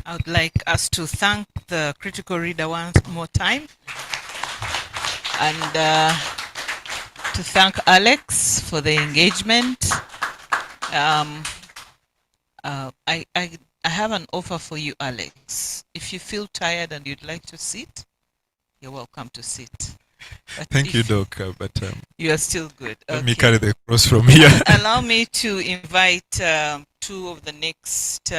I would like us to thank the critical reader one more time, and to thank Alex for the engagement. I have an offer for you, Alex. If you feel tired and you'd like to sit, you're welcome to sit. But thank you, if Doc. But you are still good. let me carry the cross from here. Allow me to invite two of the next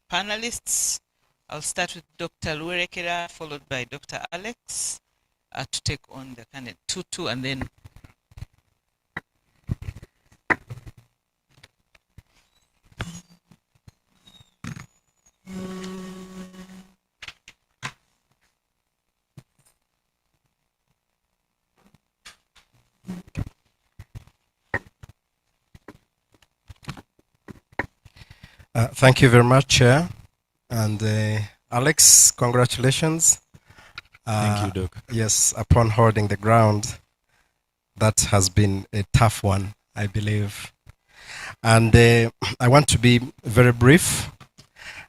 panelists. I'll start with Dr. Luerekera, followed by Dr. Alex, to take on the kind of 2-2, and then Thank you very much, Chair. And Alex, congratulations. Thank you, Doc. Yes, upon holding the ground, that has been a tough one, I believe. And I want to be very brief,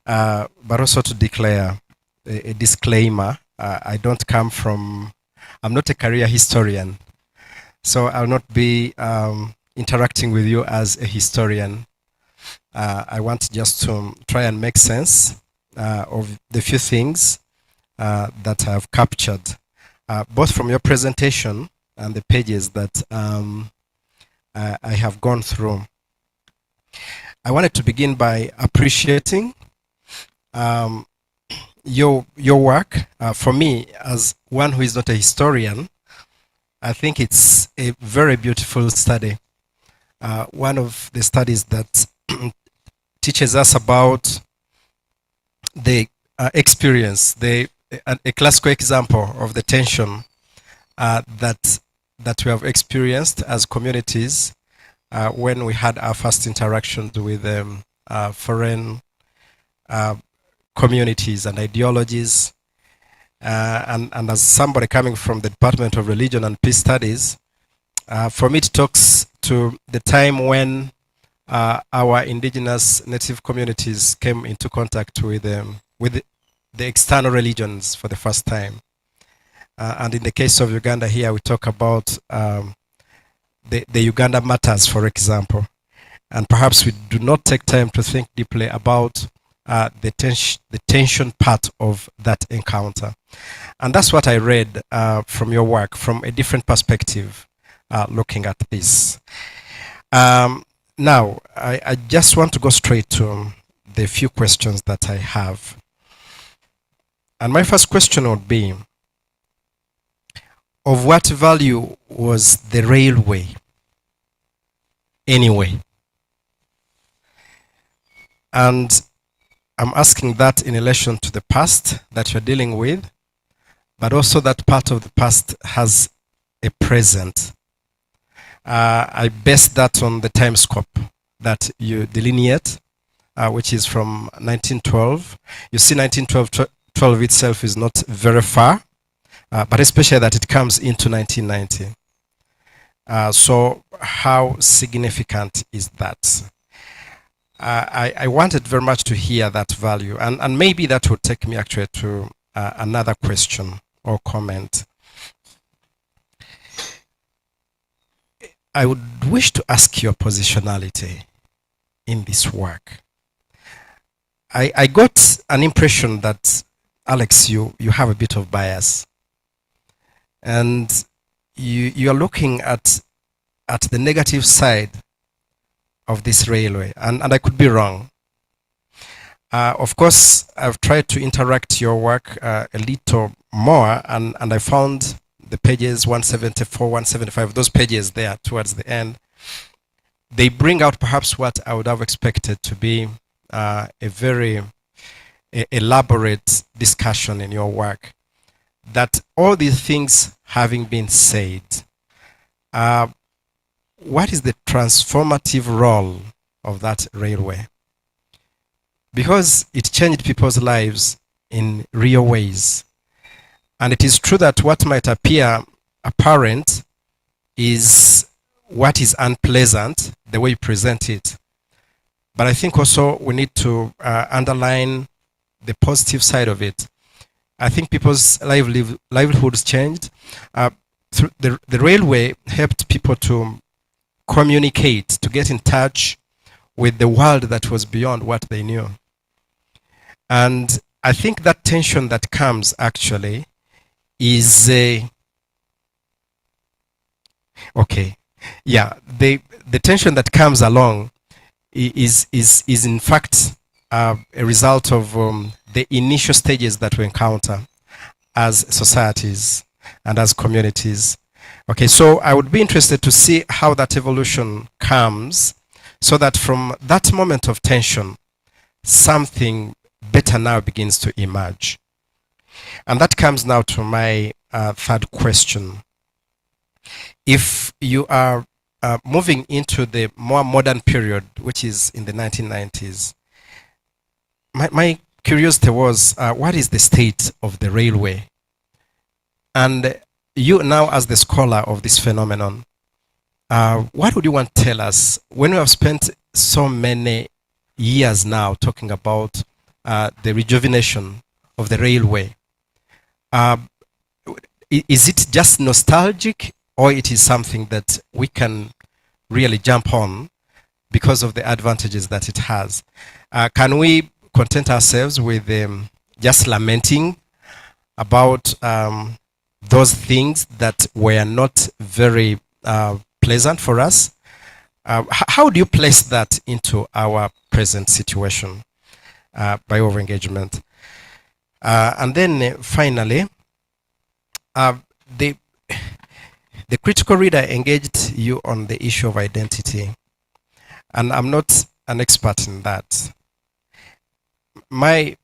but also to declare a disclaimer. I don't come from, I'm not a career historian, so I'll not be interacting with you as a historian. I want just to try and make sense of the few things that I have captured, both from your presentation and the pages that I have gone through. I wanted to begin by appreciating your work. For me, as one who is not a historian, I think it's a very beautiful study. One of the studies that teaches us about the experience, a classical example of the tension that we have experienced as communities when we had our first interactions with foreign communities and ideologies. And as somebody coming from the Department of Religion and Peace Studies, for me it talks to the time when our indigenous native communities came into contact with the external religions for the first time. And in the case of Uganda here, we talk about the Uganda Matters, for example. And perhaps we do not take time to think deeply about the tension part of that encounter. And that's what I read from your work, from a different perspective, looking at this. Now, I just want to go straight to the few questions that I have. And my first question would be, of what value was the railway anyway? And I'm asking that in relation to the past that you're dealing with, but also that part of the past has a present. I base that on the time scope that you delineate, which is from 1912. You see 1912 itself is not very far, but especially that it comes into 1990. So how significant is that? I wanted very much to hear that value, and maybe that would take me actually to another question or comment. I would wish to ask your positionality in this work. I got an impression that, Alex, you have a bit of bias, and you are looking at the negative side of this railway, and I could be wrong. Of course, I've tried to interact your work a little more, and I found the pages 174, 175, those pages there towards the end, they bring out perhaps what I would have expected to be a very elaborate discussion in your work. That all these things having been said, what is the transformative role of that railway? Because it changed people's lives in real ways. And it is true that what might appear apparent is what is unpleasant, the way you present it. But I think also we need to underline the positive side of it. I think people's livelihoods changed. Through the railway helped people to communicate, to get in touch with the world that was beyond what they knew. And I think that tension that comes actually is the tension that comes along is in fact a result of the initial stages that we encounter as societies and as communities. Okay, so I would be interested to see how that evolution comes, so that from that moment of tension, something better now begins to emerge. And that comes now to my third question. If you are moving into the more modern period, which is in the 1990s, my curiosity was, what is the state of the railway? And you now, as the scholar of this phenomenon, what would you want to tell us when we have spent so many years now talking about the rejuvenation of the railway? Is it just nostalgic, or it is something that we can really jump on because of the advantages that it has? Can we content ourselves with just lamenting about those things that were not very pleasant for us? How do you place that into our present situation by over-engagement? And then finally, the critical reader engaged you on the issue of identity. And I'm not an expert in that. My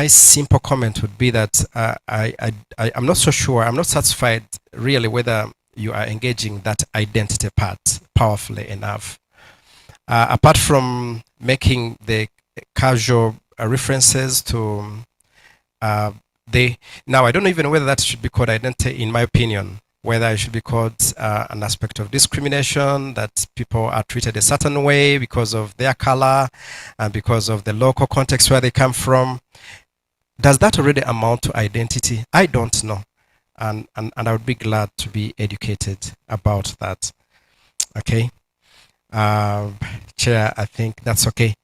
simple comment would be that I'm not so sure, I'm not satisfied really whether you are engaging that identity part powerfully enough. Apart from making the casual references to now I don't know even whether that should be called identity, in my opinion, whether it should be called an aspect of discrimination, that people are treated a certain way because of their color and because of the local context where they come from. Does that already amount to identity? I don't know. And I would be glad to be educated about that. Okay. Chair, I think that's okay.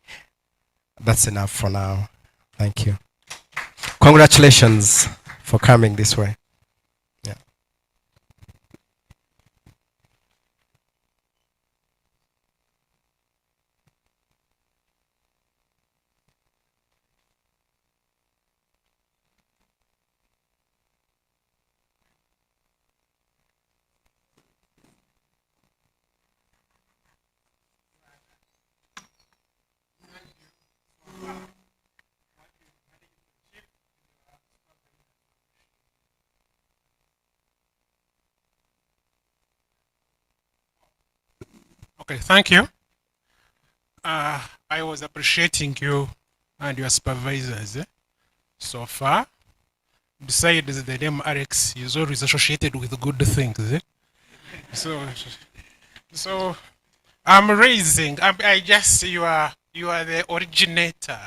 That's enough for now. Thank you. Congratulations for coming this way. Yeah. Okay, thank you. I was appreciating you and your supervisors so far. Besides the name Alex is always associated with good things. So I'm raising. You are the originator,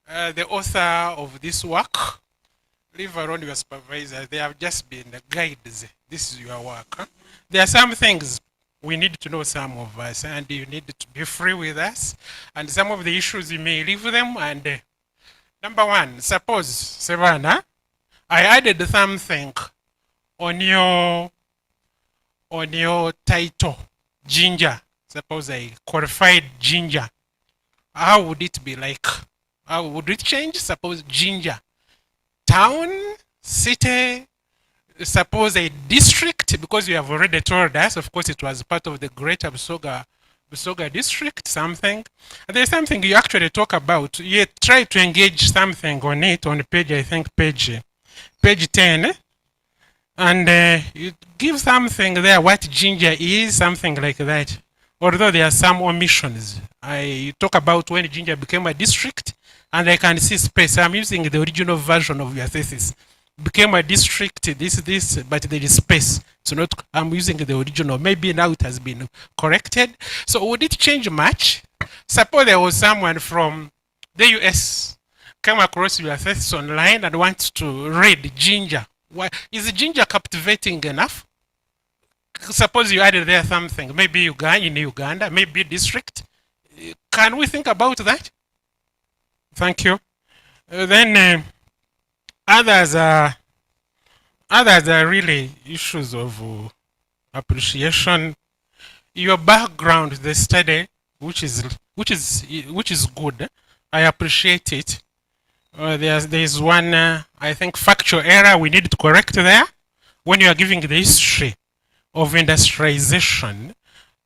the author of this work. Leave alone your supervisors. They have just been the guides. This is your work. Huh? There are some things we need to know, some of us, and you need to be free with us. And some of the issues you may leave them. And number one, suppose, Ssebaana, I added something on your title, Jinja. Suppose I qualified Jinja. How would it be like? How would it change? Suppose Jinja. Town, city, suppose a district, because you have already told us, of course, it was part of the Greater Busoga district, something. And there's something you actually talk about. You try to engage something on it on page, I think, page 10. And you give something there, what Jinja is, something like that. Although there are some omissions. You talk about when Jinja became a district, and I can see space. I'm using the original version of your thesis. Became a district, this, but there is space. So not, I'm using the original. Maybe now it has been corrected. So would it change much? Suppose there was someone from the US came across your thesis online and wants to read Jinja. Why is Jinja captivating enough? Suppose you added there something, maybe in Uganda, maybe district. Can we think about that? Thank you. Then others are really issues of appreciation. Your background, the study, which is good. I appreciate it. There's one, I think, factual error we need to correct there. When you are giving the history of industrialization,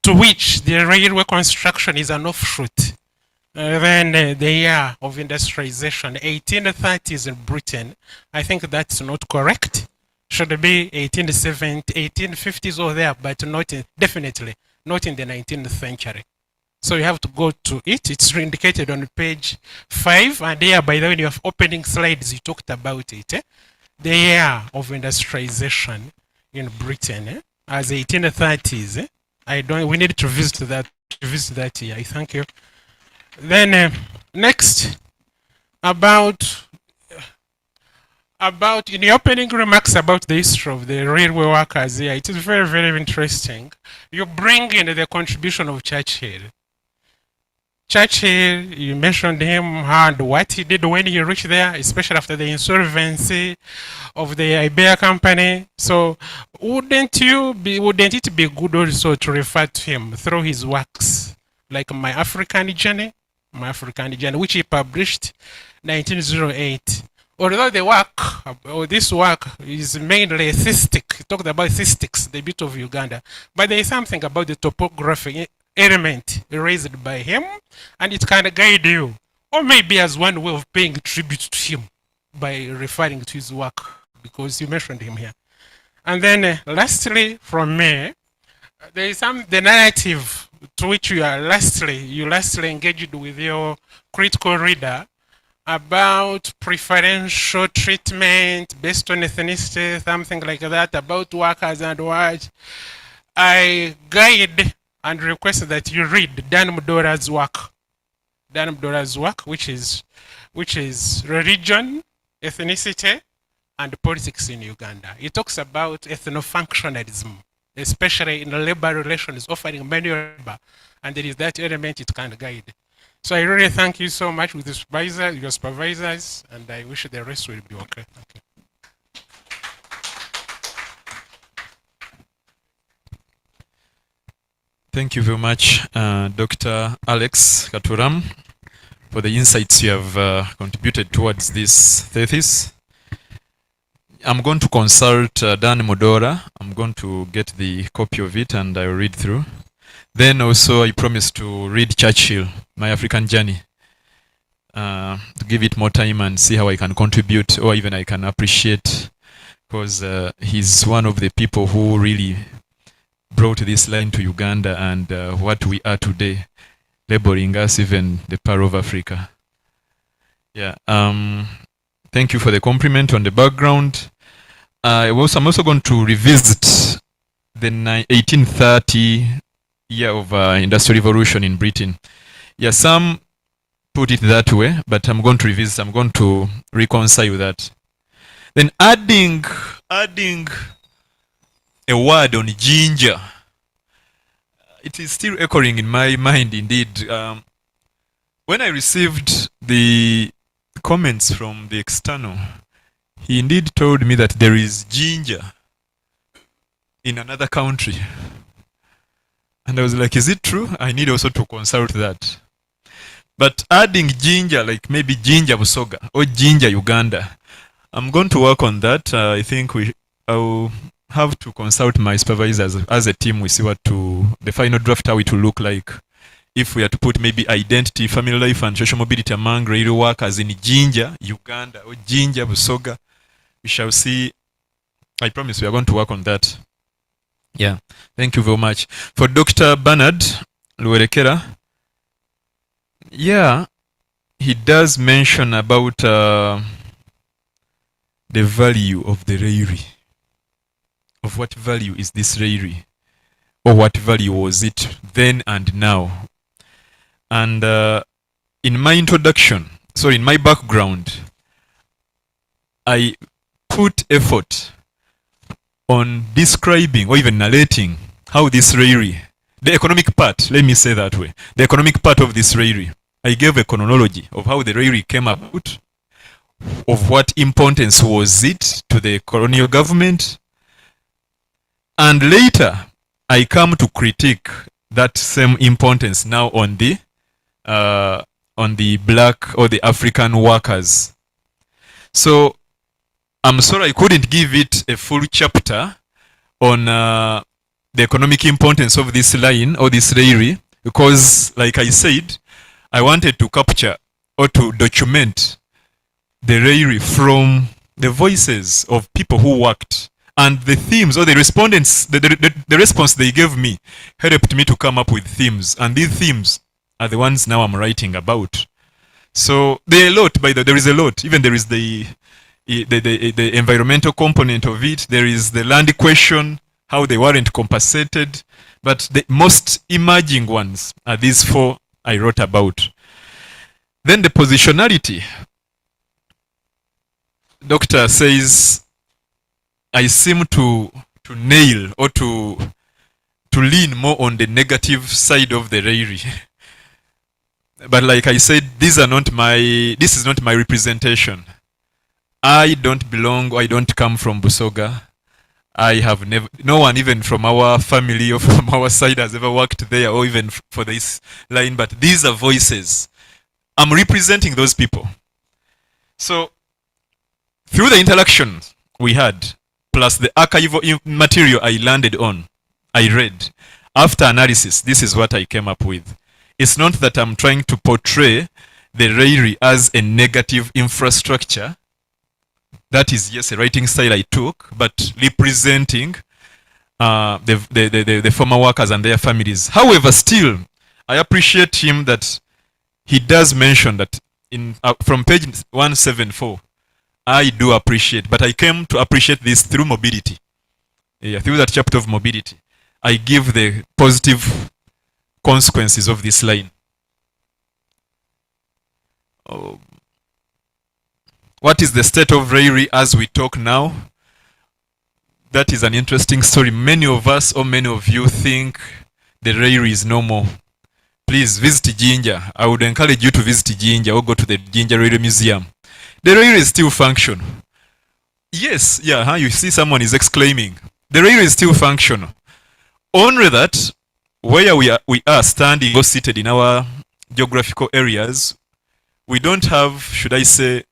to which the railway construction is an offshoot. Then the year of industrialization, 1830s in Britain, I think that's not correct. Should be 1870s, 1850s or there, but definitely not in the 19th century. So you have to go to it. It's indicated on page 5. And there, by the way, in your opening slides, you talked about it. The year of industrialization in Britain as 1830s. We need to visit that year. I thank you. Then next, about in the opening remarks about the history of the railway workers here, it is very, very interesting. You bring in the contribution of Churchill. Churchill, you mentioned him and what he did when he reached there, especially after the insolvency of the Iberia Company. So wouldn't it be good also to refer to him through his works, like My African Journey, which he published 1908. Although the work, or this work, is mainly theistic. He talked about theistics, the beauty of Uganda. But there is something about the topography element raised by him, and it can guide you. Or maybe as one way of paying tribute to him by referring to his work, because you mentioned him here. And then lastly, from me, there is the narrative to which you lastly engaged with your critical reader about preferential treatment based on ethnicity, something like that, about workers and what. I guide and request that you read Dan Mudora's work, which is religion, ethnicity, and politics in Uganda. It talks about ethno-functionalism, especially in labor relations, offering manual labor, and there is that element it can guide. So I really thank you so much with your supervisors, and I wish the rest will be okay. Thank you. Thank you very much, Dr. Alex Katuram, for the insights you have contributed towards this thesis. I'm going to consult Dan Modora. I'm going to get the copy of it and I'll read through. Then also I promise to read Churchill, My African Journey, to give it more time and see how I can contribute, or even I can appreciate, because he's one of the people who really brought this line to Uganda and what we are today, labeling us even the Pearl of Africa. Yeah. Thank you for the compliment on the background. I'm also going to revisit the 1830 year of Industrial Revolution in Britain. Yeah, some put it that way, but I'm going to revisit. I'm going to reconcile that. Then adding a word on Jinja, it is still echoing in my mind indeed. When I received the comments from the external, he indeed told me that there is Jinja in another country. And I was like, is it true? I need also to consult that. But adding Jinja, like maybe Jinja Busoga or Jinja Uganda, I'm going to work on that. I think I'll have to consult my supervisors as a team. We see what the final draft, how it will look like. If we are to put maybe identity, family life, and social mobility among rail workers in Jinja, Uganda, or Jinja Busoga, we shall see. I promise we are going to work on that. Yeah, thank you very much. For Dr. Bernard Luerekera, yeah, he does mention about the value of the Rayri. Of what value is this Rayri? Or what value was it then and now? And in my introduction, sorry, in my background, I put effort on describing or even narrating how this Rayri, the economic part, let me say that way, the economic part of this Rayri, I gave a chronology of how the Rayri came about, of what importance was it to the colonial government, and later I come to critique that same importance now on the black or the African workers. So I'm sorry I couldn't give it a full chapter on the economic importance of this line or this Rayri, because like I said, I wanted to capture or to document the Rayri from the voices of people who worked, and the themes or the respondents, the response they gave me helped me to come up with themes, and these themes are the ones now I'm writing about. So there are a lot, there is a lot. Even there is the environmental component of it. There is the land question, how they weren't compensated. But the most emerging ones are these four I wrote about. Then the positionality. Doctor says, I seem to nail or to lean more on the negative side of the Rayri. But like I said, this is not my representation. I don't belong, or I don't come from Busoga. I have never, no one even from our family or from our side has ever worked there or even for this line, but these are voices. I'm representing those people. So, through the interactions we had, plus the archival material I landed on, I read, after analysis, this is what I came up with. It's not that I'm trying to portray the Rayri as a negative infrastructure. That is, yes, a writing style I took, but representing the former workers and their families. However, still, I appreciate him that he does mention that from page 174, I do appreciate, but I came to appreciate this through mobility. Yeah, through that chapter of mobility, I give the positive consequences of this line. What is the state of Rayri as we talk now? That is an interesting story. Many of us or many of you think the Rayri is no more. Please visit Jinja. I would encourage you to visit Jinja or go to the Jinja Rayri Museum. The Rayri is still functional. Yes, yeah, you see someone is exclaiming. The Rayri is still functional. Only that where we are standing or seated in our geographical areas, we don't have, should I say,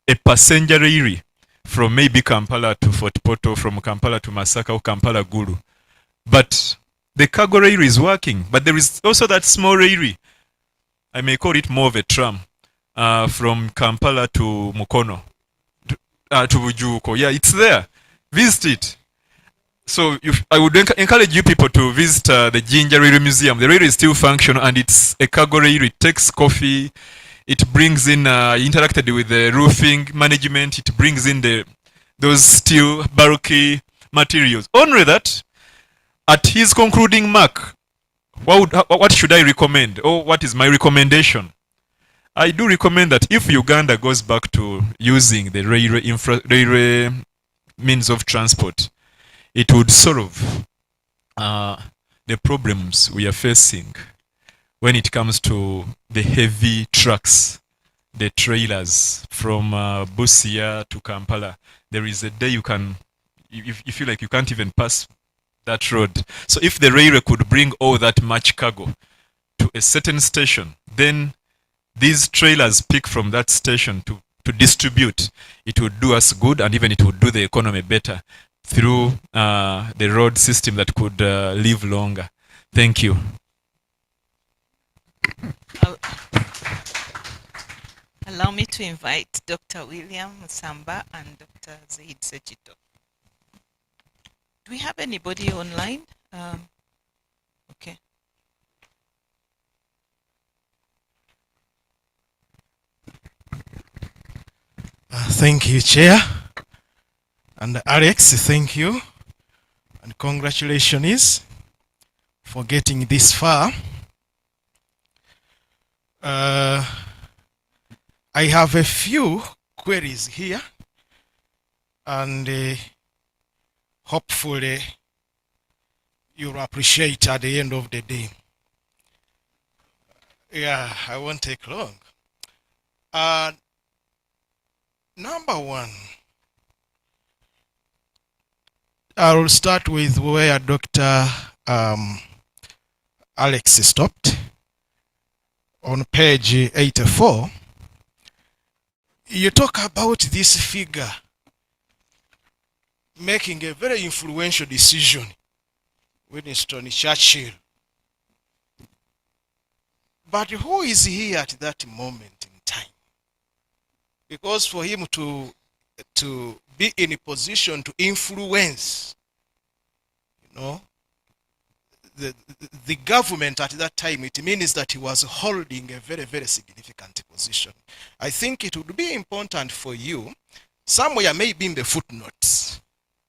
a passenger Rayri from maybe Kampala to Fort Portal, from Kampala to Masaka or Kampala Gulu. But the cargo Rayri is working. But there is also that small Rayri. I may call it more of a tram from Kampala to Mukono, to Bujuko. Yeah, it's there. Visit it. So I would encourage you people to visit the Jinja Railway Museum. The railway is still functional, and it's a cargo railway. It takes coffee. It brings in, interacted with the roofing management. It brings in those steel bulky materials. Only that, at his concluding mark, what should I recommend? Or what is my recommendation? I do recommend that if Uganda goes back to using the railway means of transport, it would solve the problems we are facing when it comes to the heavy trucks, the trailers from Busia to Kampala. There is a day you feel like you can't even pass that road. So if the railway could bring all that much cargo to a certain station, then these trailers pick from that station to distribute. It would do us good, and even it would do the economy better through the road system that could live longer. Thank you. Allow me to invite Dr. William Musamba and Dr. Zaid Sechito. Do we have anybody online? Okay. Thank you, Chair. And Alex, thank you. And congratulations for getting this far. I have a few queries here, and hopefully you'll appreciate at the end of the day. Yeah, I won't take long. Number one, I will start with where Dr. Alex stopped. On page 84, you talk about this figure making a very influential decision, Winston Churchill. But who is he at that moment in time? Because for him to be in a position to influence, the government at that time, it means that he was holding a very, very significant position. I think it would be important for you, somewhere maybe in the footnotes,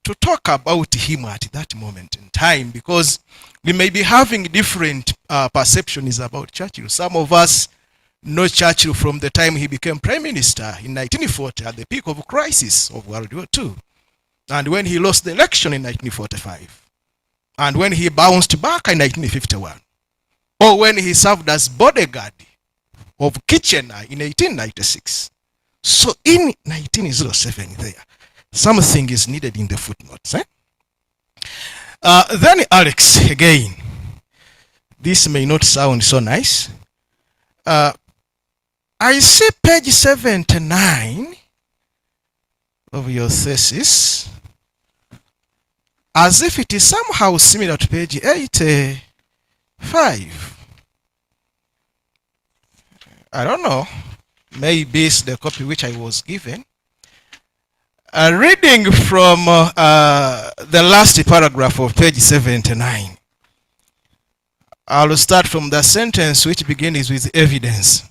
to talk about him at that moment in time, because we may be having different perceptions about Churchill. Some of us know Churchill from the time he became Prime Minister in 1940 at the peak of crisis of World War II, and when he lost the election in 1945, and when he bounced back in 1951, or when he served as bodyguard of Kitchener in 1896. So in 1907 there, something is needed in the footnotes. Then Alex, again, this may not sound so nice. I see page 79 of your thesis as if it is somehow similar to page 85. I don't know. Maybe it's the copy which I was given. Reading from the last paragraph of page 79. I'll start from the sentence which begins with evidence.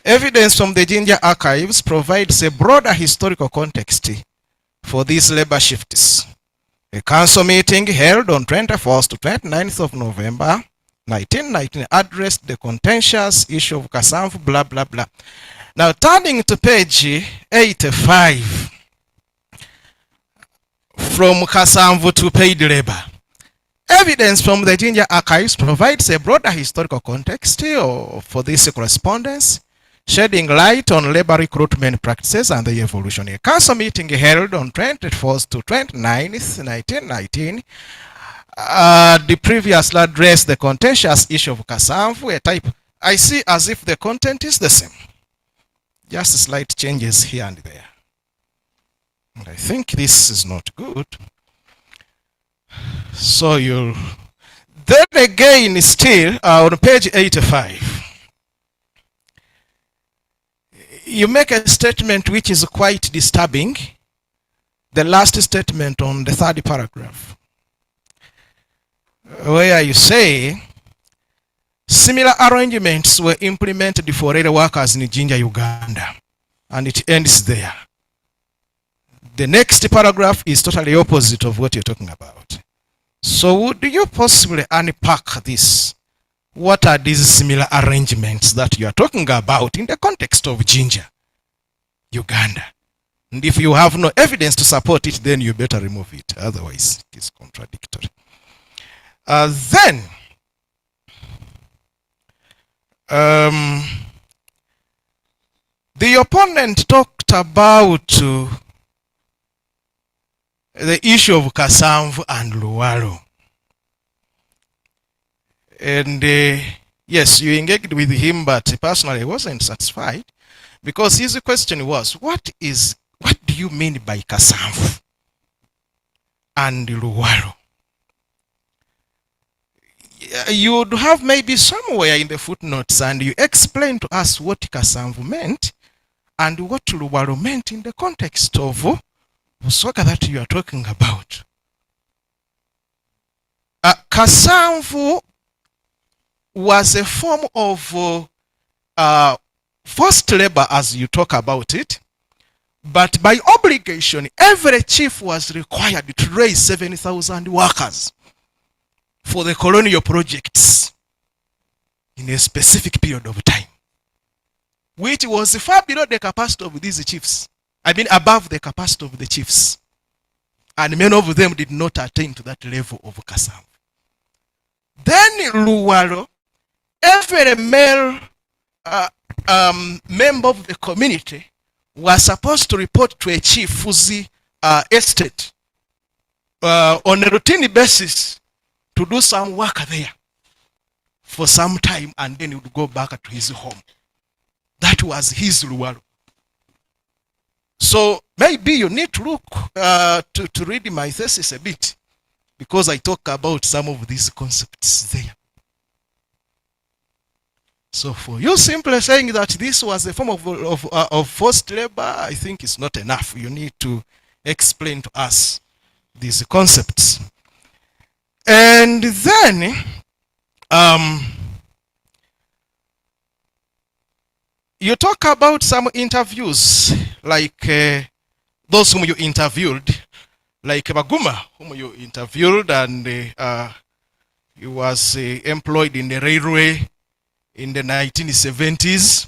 Evidence from the Jinja archives provides a broader historical context for these labor shifts. A council meeting held on 21st to 29th of November 1919 addressed the contentious issue of Kasamvu, blah, blah, blah. Now, turning to page 85, from Kasamvu to paid labor. Evidence from the Jinja archives provides a broader historical context for this correspondence, shedding light on labor recruitment practices and the evolution. A council meeting held on 24th to 29th, 1919, the previously addressed the contentious issue of Kasamvu, a type. I see as if the content is the same, just slight changes here and there. And I think this is not good. So you'll then again still on page 85. You make a statement which is quite disturbing. The last statement on the third paragraph. where you say similar arrangements were implemented for rail workers in Jinja, Uganda, and it ends there. The next paragraph is totally opposite of what you're talking about. So would you possibly unpack this? What are these similar arrangements that you are talking about in the context of Jinja, Uganda? And if you have no evidence to support it, then you better remove it. Otherwise, it is contradictory. Then, the opponent talked about the issue of Kasanvu and Luwalo. And yes, you engaged with him, but personally I wasn't satisfied because his question was, what do you mean by Kasanvu and Luwalo? You would have maybe somewhere in the footnotes and you explain to us what Kasanvu meant and what Luwalo meant in the context of Busoga that you are talking about. Kasanvu was a form of forced labor as you talk about it, but by obligation, every chief was required to raise 7,000 workers for the colonial projects in a specific period of time, which was far below the capacity of these chiefs. I mean, above the capacity of the chiefs. And many of them did not attain to that level of Kasanvu. Then Luwalo, every male member of the community was supposed to report to a chief whose estate on a routine basis to do some work there for some time, and then he would go back to his home. That was his Luwalo. So maybe you need to look to read my thesis a bit, because I talk about some of these concepts there. So for you simply saying that this was a form of forced labor, I think it's not enough. You need to explain to us these concepts. And then you talk about some interviews, like those whom you interviewed, like Baguma, whom you interviewed, and he was employed in the railway in the 1970s.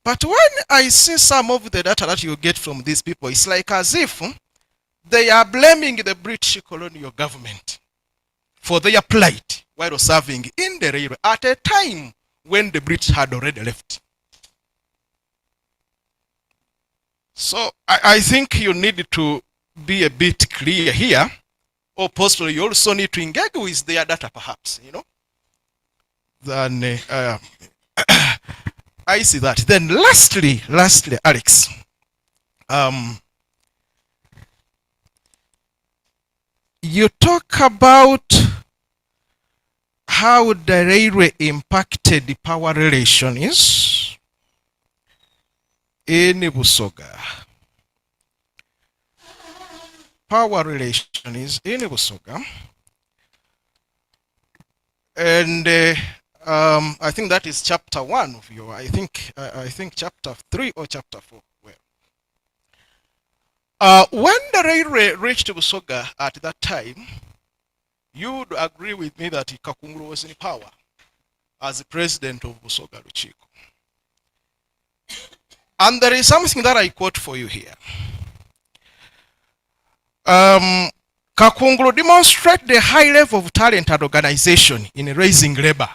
But when I see some of the data that you get from these people, it's like as if they are blaming the British colonial government for their plight while serving in the railway at a time when the British had already left. So I think you need to be a bit clear here, or possibly you also need to engage with their data, perhaps, you know. Then I see that. Then lastly, Alex, you talk about how the railway impacted the power relations in Busoga. Power relations in Busoga. And I think that is chapter 1 of your, I think chapter 3 or chapter 4. Well, when the railway reached Busoga at that time, you would agree with me that Kakungulu was in power as the president of Busoga Luchiko. And there is something that I quote for you here. Kakungulu demonstrated the high level of talent and organization in raising labor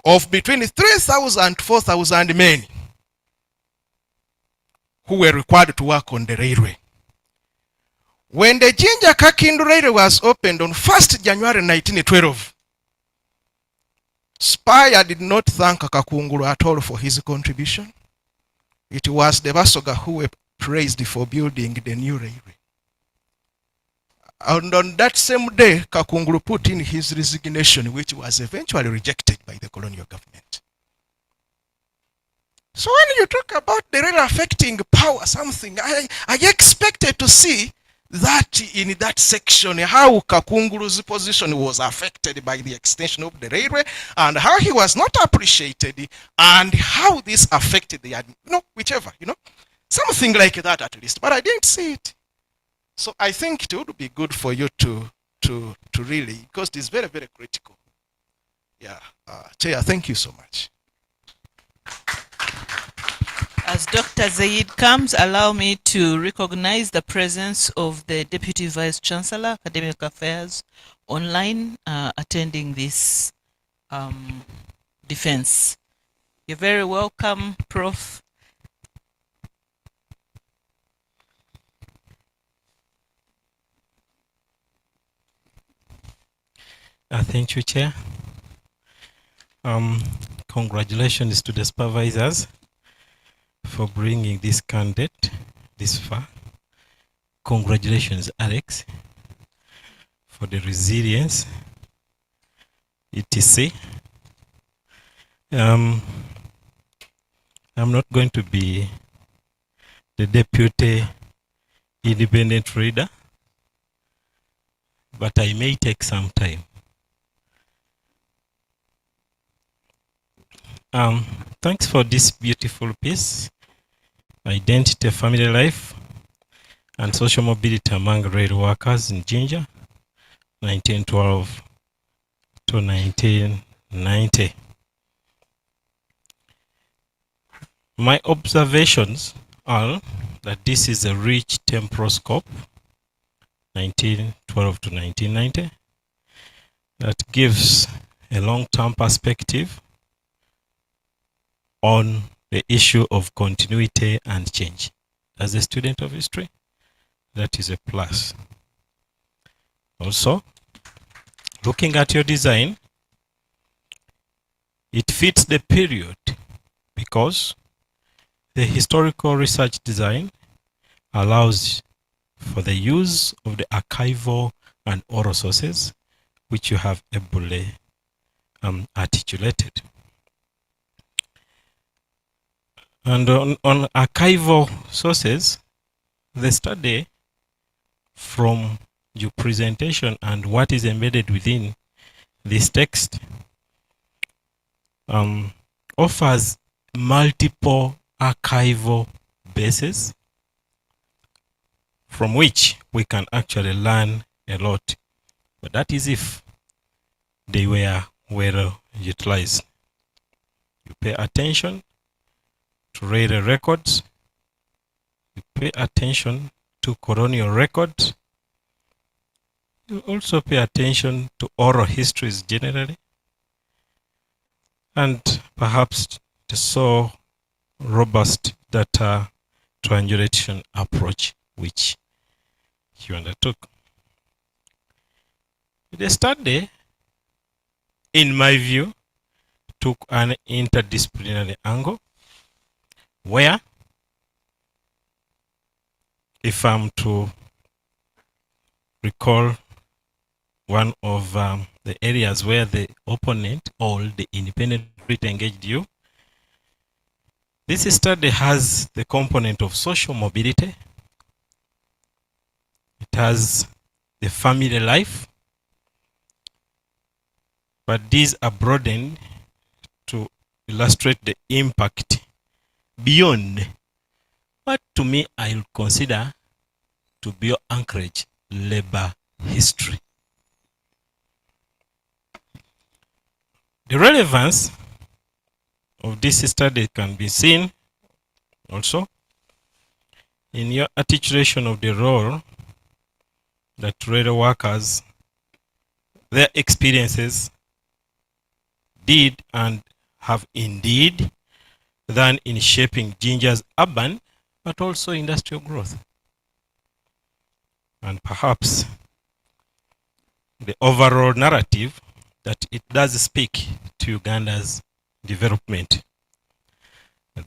of between 3,000 and 4,000 men who were required to work on the railway. When the Jinja Kakindu railway was opened on 1st January 1912, Spire did not thank Kakungulu at all for his contribution. It was the Basoga who were praised for building the new railway. And on that same day, Kakungulu put in his resignation, which was eventually rejected by the colonial government. So when you talk about the railway affecting power, something, I expected to see that in that section, how Kakunguru's position was affected by the extension of the railway, and how he was not appreciated, and how this affected the, whichever, something like that at least. But I didn't see it. So I think it would be good for you to really, because it is very, very critical. Yeah. Chair, thank you so much. As Dr. Zaid comes, allow me to recognize the presence of the Deputy Vice Chancellor, Academic Affairs, online, attending this defense. You're very welcome, Prof. Thank you, Chair. Congratulations to the supervisors for bringing this candidate this far. Congratulations, Alex, for the resilience, etc. I'm not going to be the deputy independent reader, but I may take some time. Thanks for this beautiful piece, Identity, Family Life, and Social Mobility Among Rail Workers in Jinja, 1912 to 1990. My observations are that this is a rich temporal scope, 1912 to 1990, that gives a long-term perspective on the issue of continuity and change. As a student of history, that is a plus. Also, looking at your design, it fits the period because the historical research design allows for the use of the archival and oral sources, which you have ably articulated. And on archival sources, the study from your presentation and what is embedded within this text offers multiple archival bases from which we can actually learn a lot. But that is if they were well utilized. You pay attention to railway records, you pay attention to colonial records, you also pay attention to oral histories generally, and perhaps the so robust data triangulation approach which you undertook. The study, in my view, took an interdisciplinary angle where, if I'm to recall one of the areas where the opponent or the independent reader engaged you, this study has the component of social mobility. It has the family life, but these are broadened to illustrate the impact beyond what to me I'll consider to be your anchorage, labor history. The relevance of this study can be seen also in your articulation of the role that railway workers, their experiences did and have indeed done in shaping Jinja's urban but also industrial growth. And perhaps the overall narrative that it does speak to Uganda's development.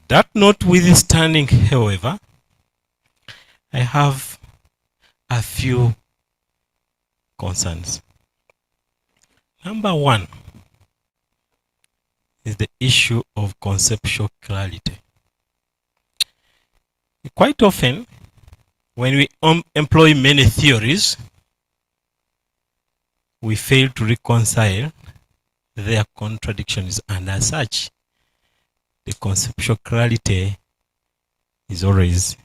That notwithstanding, however, I have a few concerns. Number one is the issue of conceptual clarity. Quite often, when we employ many theories, we fail to reconcile their contradictions, and as such, the conceptual clarity is always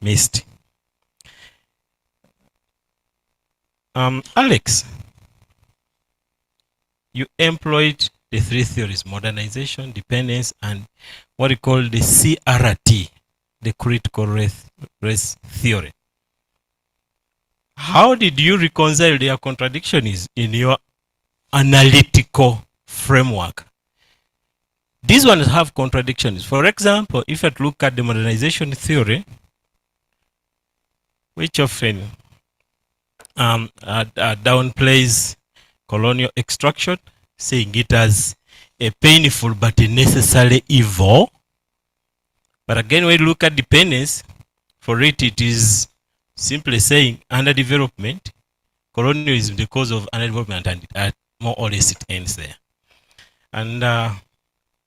missed. Alex, you employed the three theories: modernization, dependence, and what we call the CRT, the critical race theory. How did you reconcile their contradictions in your analytical framework? These ones have contradictions. For example, if you look at the modernization theory, which often downplays colonial extraction, saying it as a painful but a necessary evil. But again, when you look at dependence, for it is simply saying underdevelopment, colonialism is the cause of underdevelopment, and more or less it ends there. And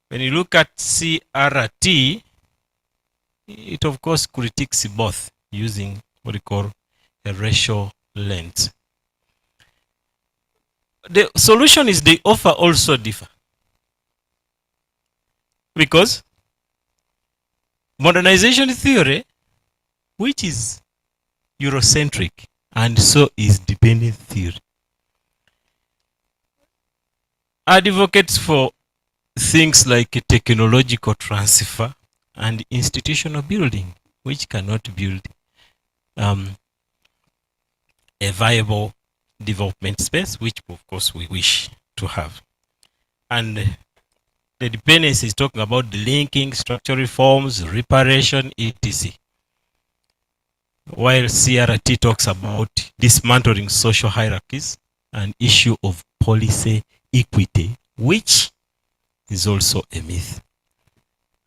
when you look at CRT, it of course critiques both using what we call a racial lens. The solution is the offer also differ. Because modernization theory, which is Eurocentric, and so is dependent theory, advocates for things like technological transfer and institutional building, which cannot build a viable development space, which of course we wish to have. And the dependence is talking about the linking, structural reforms, reparation, etc. While CRT talks about dismantling social hierarchies and issue of policy equity, which is also a myth.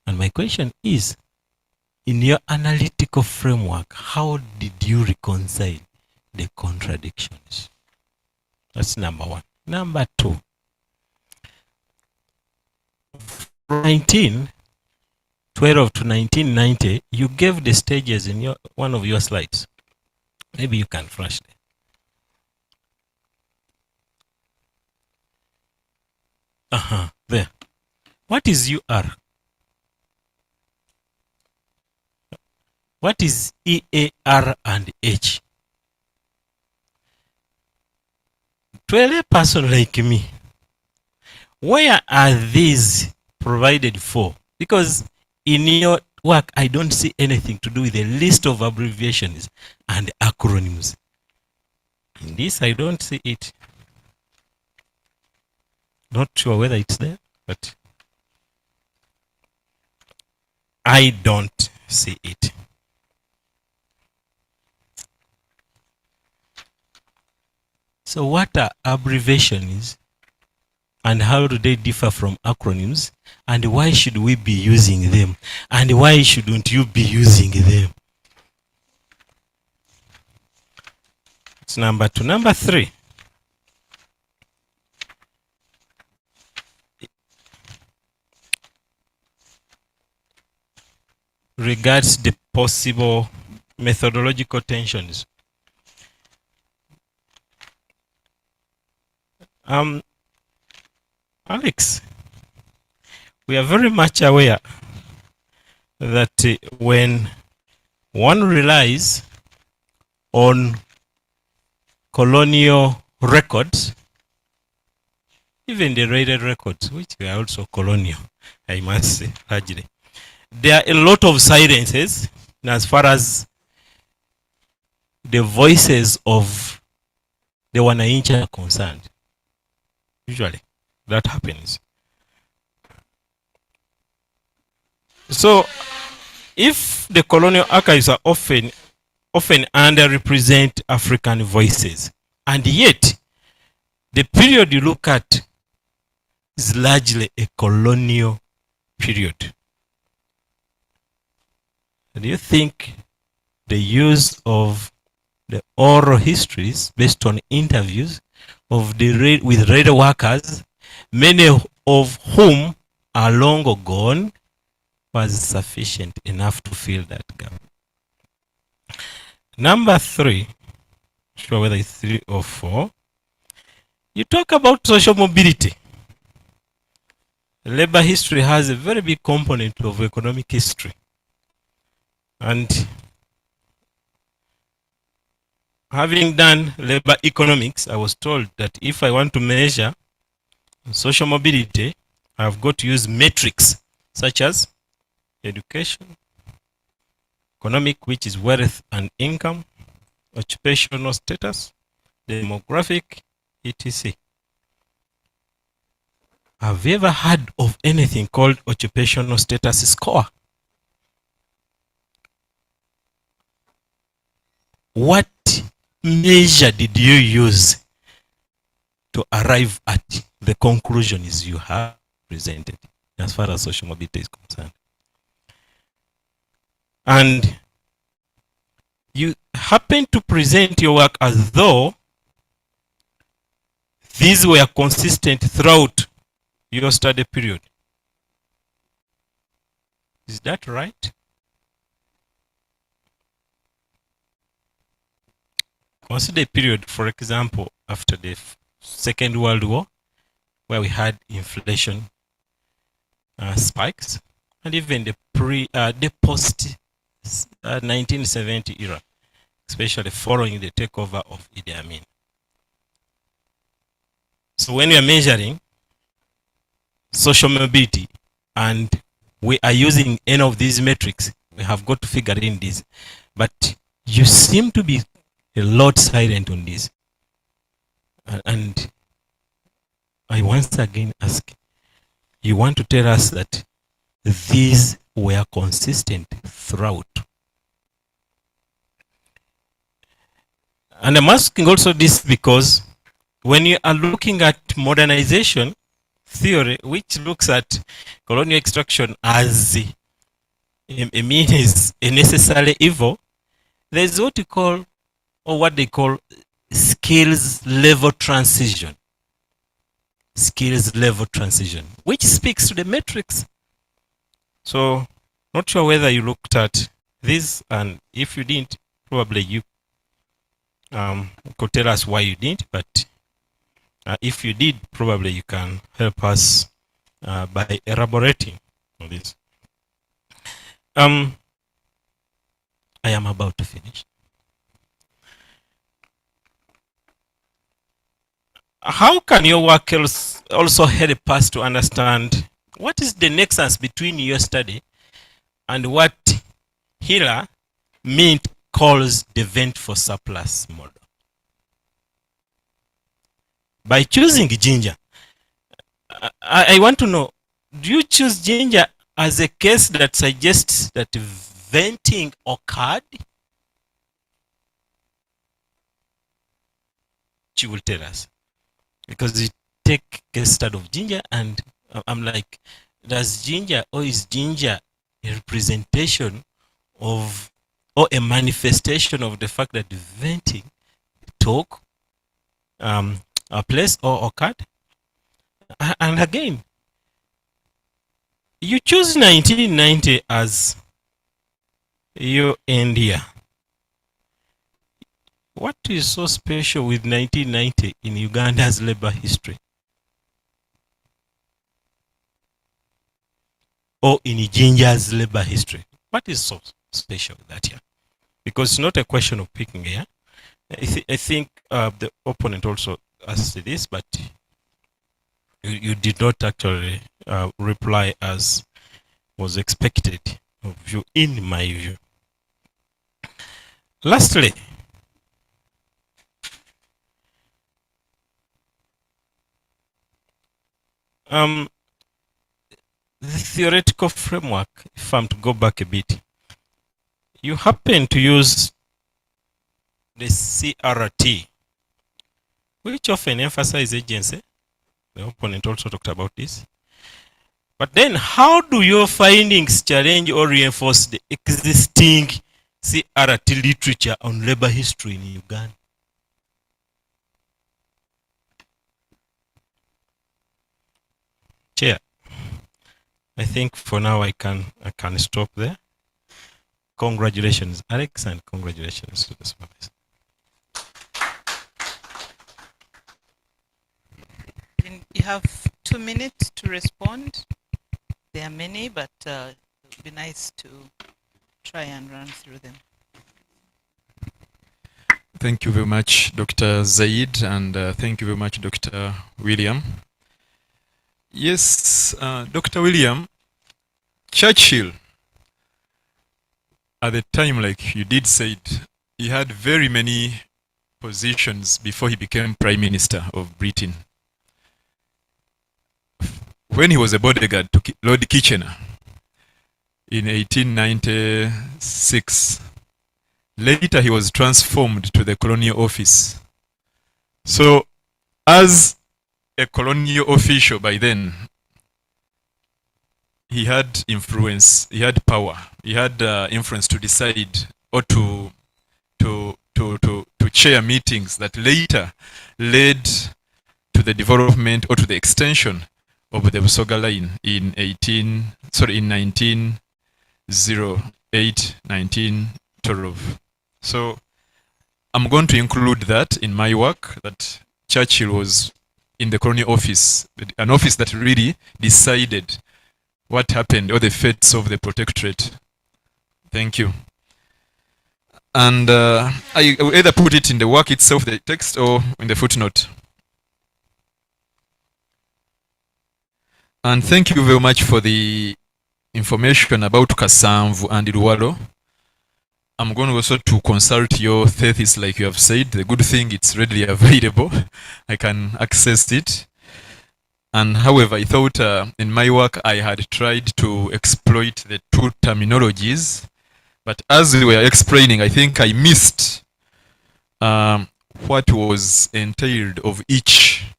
And my question is, in your analytical framework, how did you reconcile the contradictions? That's number one. Number two, from 1912 to 1990, you gave the stages in your one of your slides. Maybe you can flash there. There. What is UR? What is EAR and H? To a lay person like me, where are these provided for? Because in your work, I don't see anything to do with a list of abbreviations and acronyms. In this, I don't see it. Not sure whether it's there, but I don't see it. So what are abbreviations and how do they differ from acronyms, and why should we be using them, and why shouldn't you be using them? It's number two. Number three, regards the possible methodological tensions. Alex, we are very much aware that when one relies on colonial records, even the rated records, which are also colonial, I must say, largely, there are a lot of silences as far as the voices of the Wananchi are concerned. Usually, that happens. So, if the colonial archives are often underrepresent African voices, and yet the period you look at is largely a colonial period, do you think the use of the oral histories based on interviews of the with radio workers, many of whom are long gone, was sufficient enough to fill that gap? Number 3, sure whether it's 3 or 4, you talk about social mobility. Labor history has a very big component of economic history. And having done labor economics, I was told that if I want to measure social mobility, I've got to use metrics such as education, economic, which is wealth and income, occupational status, demographic, etc. Have you ever heard of anything called occupational status score? What measure did you use to arrive at the conclusions you have presented as far as social mobility is concerned? And you happen to present your work as though these were consistent throughout your study period. Is that right? Consider a period, for example, after the Second World War, where we had inflation spikes, and even the post 1970 era, especially following the takeover of Idi Amin. So when we are measuring social mobility and we are using any of these metrics, we have got to figure in this. But you seem to be a lot silent on this. And I once again ask, you want to tell us that these were consistent throughout? And I'm asking also this because when you are looking at modernization theory, which looks at colonial extraction as a means, a necessary evil, there's what you call, or what they call, skills level transition. Skills level transition, which speaks to the metrics. So, not sure whether you looked at this, and if you didn't, probably you could tell us why you didn't, but if you did, probably you can help us by elaborating on this. I am about to finish. How can your work also help us to understand what is the nexus between your study and what Hiller Mint calls the vent for surplus model? By choosing Jinja, I want to know, do you choose Jinja as a case that suggests that venting occurred? She will tell us. Because you take case study of Jinja, and I'm like, does Jinja, or is Jinja a representation of, or a manifestation of the fact that venting took a place or occurred? And again, you choose 1990 as your end year. What is so special with 1990 in Uganda's labor history? Or in Jinja's labor history? What is so special with that year? Because it's not a question of picking here. I think the opponent also asked this, but you did not actually reply as was expected of you, in my view. Lastly, the theoretical framework, if I'm to go back a bit, you happen to use the CRT, which often emphasizes agency. The opponent also talked about this. But then how do your findings challenge or reinforce the existing CRT literature on labor history in Uganda? Chair, I think for now I can stop there. Congratulations, Alex, and congratulations to the supervisor. You have 2 minutes to respond. There are many, but it would be nice to try and run through them. Thank you very much, Dr. Zaid, and thank you very much, Dr. William. Yes, Dr. William, Churchill, at the time, like you did say it, he had very many positions before he became Prime Minister of Britain. When he was a bodyguard to Lord Kitchener in 1896, later he was transformed to the colonial office. So, as a colonial official by then, he had influence, he had power, he had influence to decide or to chair meetings that later led to the development or to the extension of the Busoga line in 1908, 1912. So I'm going to include that in my work, that Churchill was in the colonial office, an office that really decided what happened or the fates of the protectorate. Thank you. And I will either put it in the work itself, the text, or in the footnote. And thank you very much for the information about Kasanvu and Luwalo. I'm going also to consult your thesis, like you have said. The good thing, it's readily available. I can access it. And however, I thought in my work I had tried to exploit the two terminologies. But as we were explaining, I think I missed what was entailed of each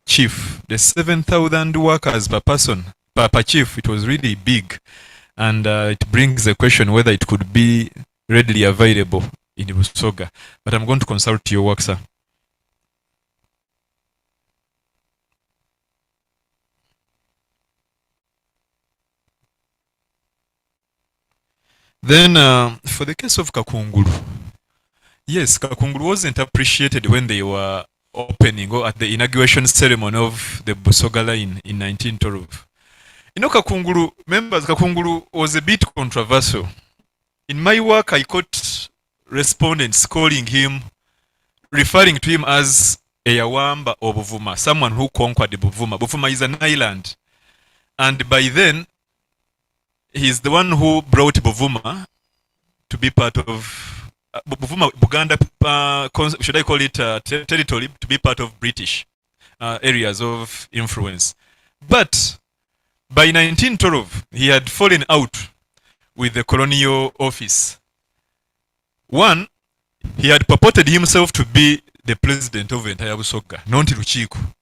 chief. The 7,000 workers per person, per chief, it was really big. And it brings the question whether it could be readily available in Busoga. But I'm going to consult your work, sir. Then, for the case of Kakungulu, yes, Kakungulu wasn't appreciated when they were opening or at the inauguration ceremony of the Busoga line in 1912. You know, Kakungulu, members, Kakungulu was a bit controversial. In my work, I caught respondents calling him, referring to him as a Yawamba or Buvuma, someone who conquered Buvuma. Buvuma is an island. And by then, he's the one who brought Buvuma to be part of Buvuma, Buganda, should I call it territory, to be part of British areas of influence. But by 1912, he had fallen out with the colonial office. One, he had purported himself to be the president of the entire Busoga, not Luchiku.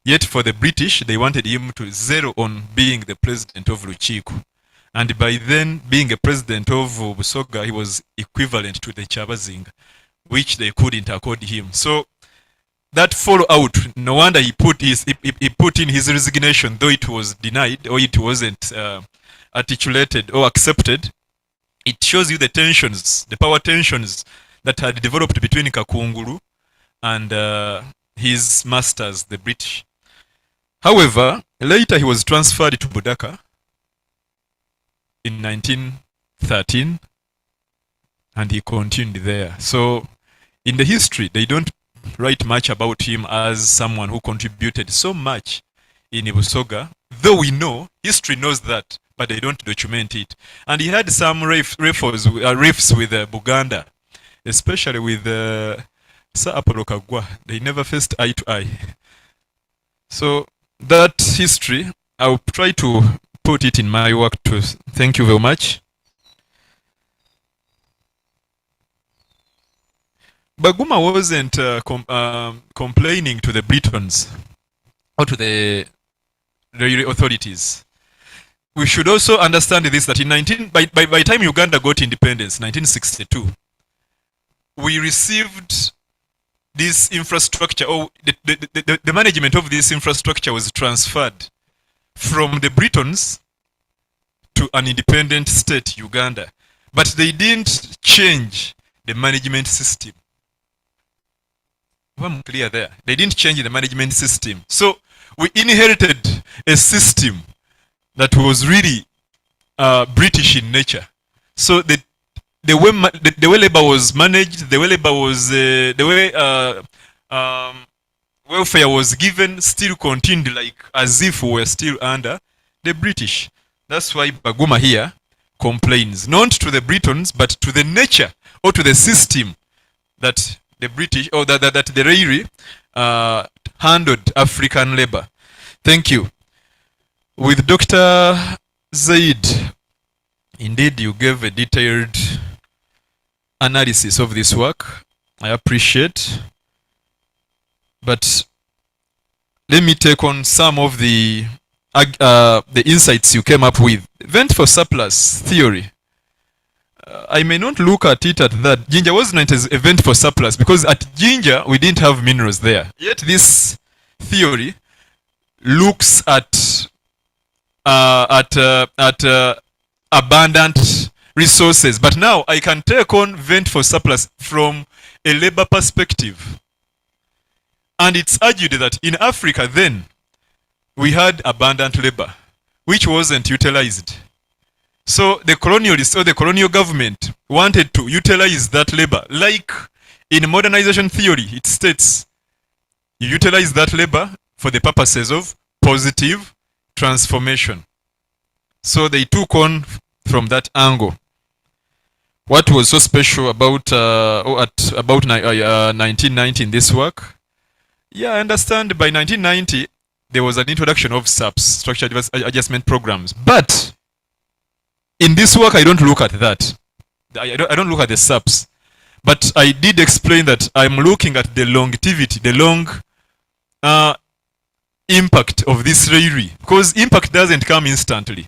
Yet for the British, they wanted him to zero on being the president of Luchiku. And by then, being a president of Busoga, he was equivalent to the Chabazinga, which they couldn't accord him. So that fallout, no wonder he put in his resignation, though it was denied or it wasn't articulated or accepted. It shows you the tensions, the power tensions that had developed between Kakungulu and his masters, the British. However, later he was transferred to Budaka in 1913, and he continued there. So in the history, they don't write much about him as someone who contributed so much in Busoga, though we know, history knows that, but they don't document it. And he had some riffs with Buganda, especially with Sir Apollo Kagwa. They never faced eye to eye. So that history, I'll try to put it in my work too. Thank you very much. Baguma wasn't complaining to the Britons or to the authorities. We should also understand this, that in by the time Uganda got independence, 1962, we received this infrastructure, or the management of this infrastructure was transferred from the Britons to an independent state, Uganda. But they didn't change the management system. I'm clear there. They didn't change the management system. So we inherited a system that was really British in nature. So the way labor was managed, the way labor was, the way welfare was given, still continued like as if we were still under the British. That's why Baguma here complains, not to the Britons, but to the nature or to the system that the British or that the Rairi handled African labor. Thank you. With Dr. Zaid, indeed you gave a detailed analysis of this work. I appreciate. But let me take on some of the insights you came up with. Vent for surplus theory. I may not look at it at that. Jinja wasn't an event for surplus because at Jinja we didn't have minerals there. Yet this theory looks at abundant resources. But now I can take on vent for surplus from a labor perspective. And it's argued that in Africa then, we had abundant labor, which wasn't utilized. So the colonialists or the colonial government wanted to utilize that labor. Like in modernization theory, it states, you utilize that labor for the purposes of positive transformation. So they took on from that angle. What was so special about 1990 in this work? Yeah, I understand by 1990, there was an introduction of SAPs, Structured Adjustment Programs. But in this work, I don't look at that. I don't look at the SAPs. But I did explain that I'm looking at the longevity, the long impact of this Rairi. Because impact doesn't come instantly.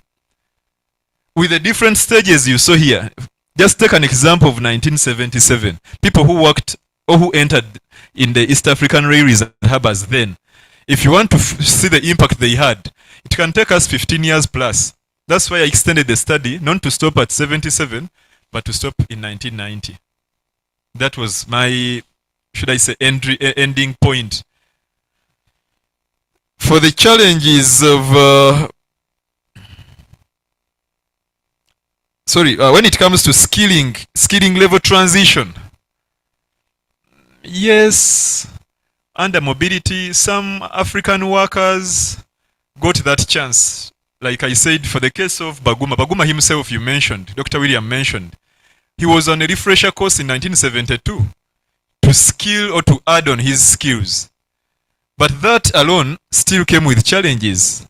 With the different stages you saw here, just take an example of 1977. People who worked or who entered in the East African Rairies and harbors then. If you want to see the impact they had, it can take us 15 years plus. That's why I extended the study, not to stop at 77, but to stop in 1990. That was my, should I say, ending point. For the challenges of, when it comes to skilling level transition, yes, under mobility, some African workers got that chance. Like I said, for the case of Baguma himself you mentioned, Dr. William mentioned, he was on a refresher course in 1972 to skill or to add on his skills. But that alone still came with challenges.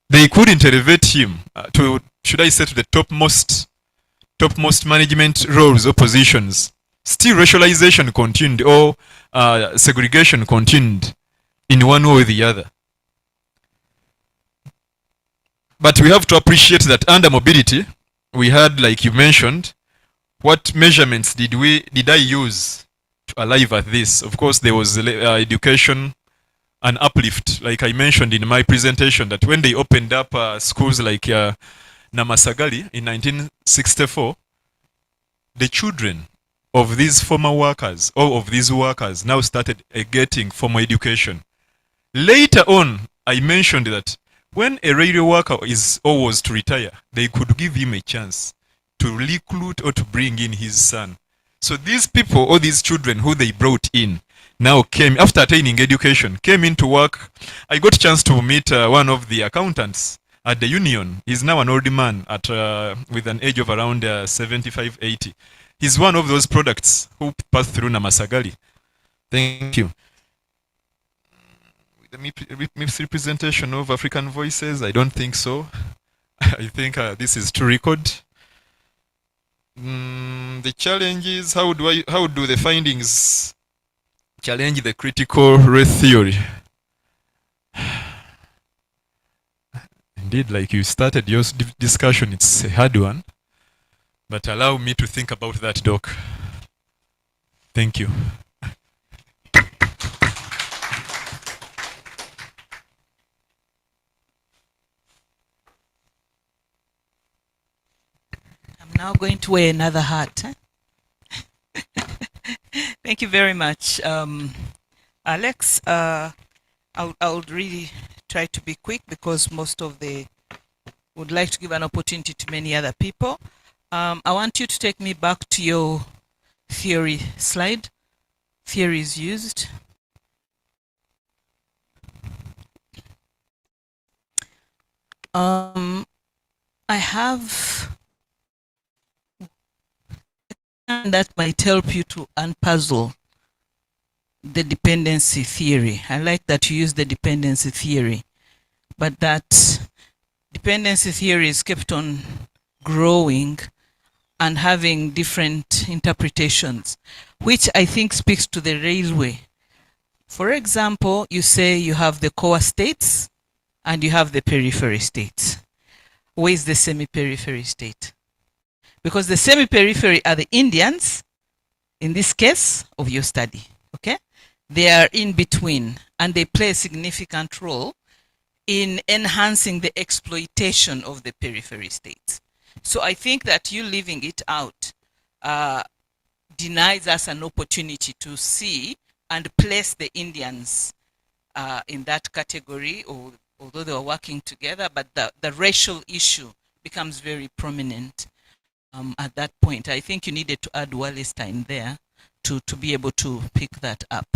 They couldn't elevate him to, should I say, to the topmost management roles or positions. Still racialization continued or segregation continued in one way or the other. But we have to appreciate that under mobility, we had, like you mentioned, what measurements did I use to arrive at this? Of course, there was education and uplift, like I mentioned in my presentation, that when they opened up schools like Namasagali in 1964, the children of these former workers, or of these workers, now started getting formal education. Later on, I mentioned that when a railway worker is or was to retire, they could give him a chance to recruit or to bring in his son. So these people or these children who they brought in now came, after attaining education, came into work. I got a chance to meet one of the accountants at the union. He's now an old man at with an age of around 75, 80. He's one of those products who passed through Namasagali. Thank you. The misrepresentation of African voices, I don't think so. I think this is to record. The challenges, how do the findings challenge the critical race theory? Indeed, like you started your discussion, it's a hard one. But allow me to think about that, Doc. Thank you. now going to wear another hat. Thank you very much, Alex. I'll really try to be quick because most of the would like to give an opportunity to many other people. I want you to take me back to your theory slide. Theory is used. I have that might help you to unpuzzle the dependency theory. I like that you use the dependency theory, but that dependency theory is kept on growing and having different interpretations, which I think speaks to the railway. For example, you say you have the core states and you have the periphery states. Where is the semi-periphery state? Because the semi-periphery are the Indians, in this case of your study, okay? They are in between and they play a significant role in enhancing the exploitation of the periphery states. So I think that you leaving it out denies us an opportunity to see and place the Indians in that category, or although they were working together, but the racial issue becomes very prominent at that point. I think you needed to add Wallenstein there to be able to pick that up.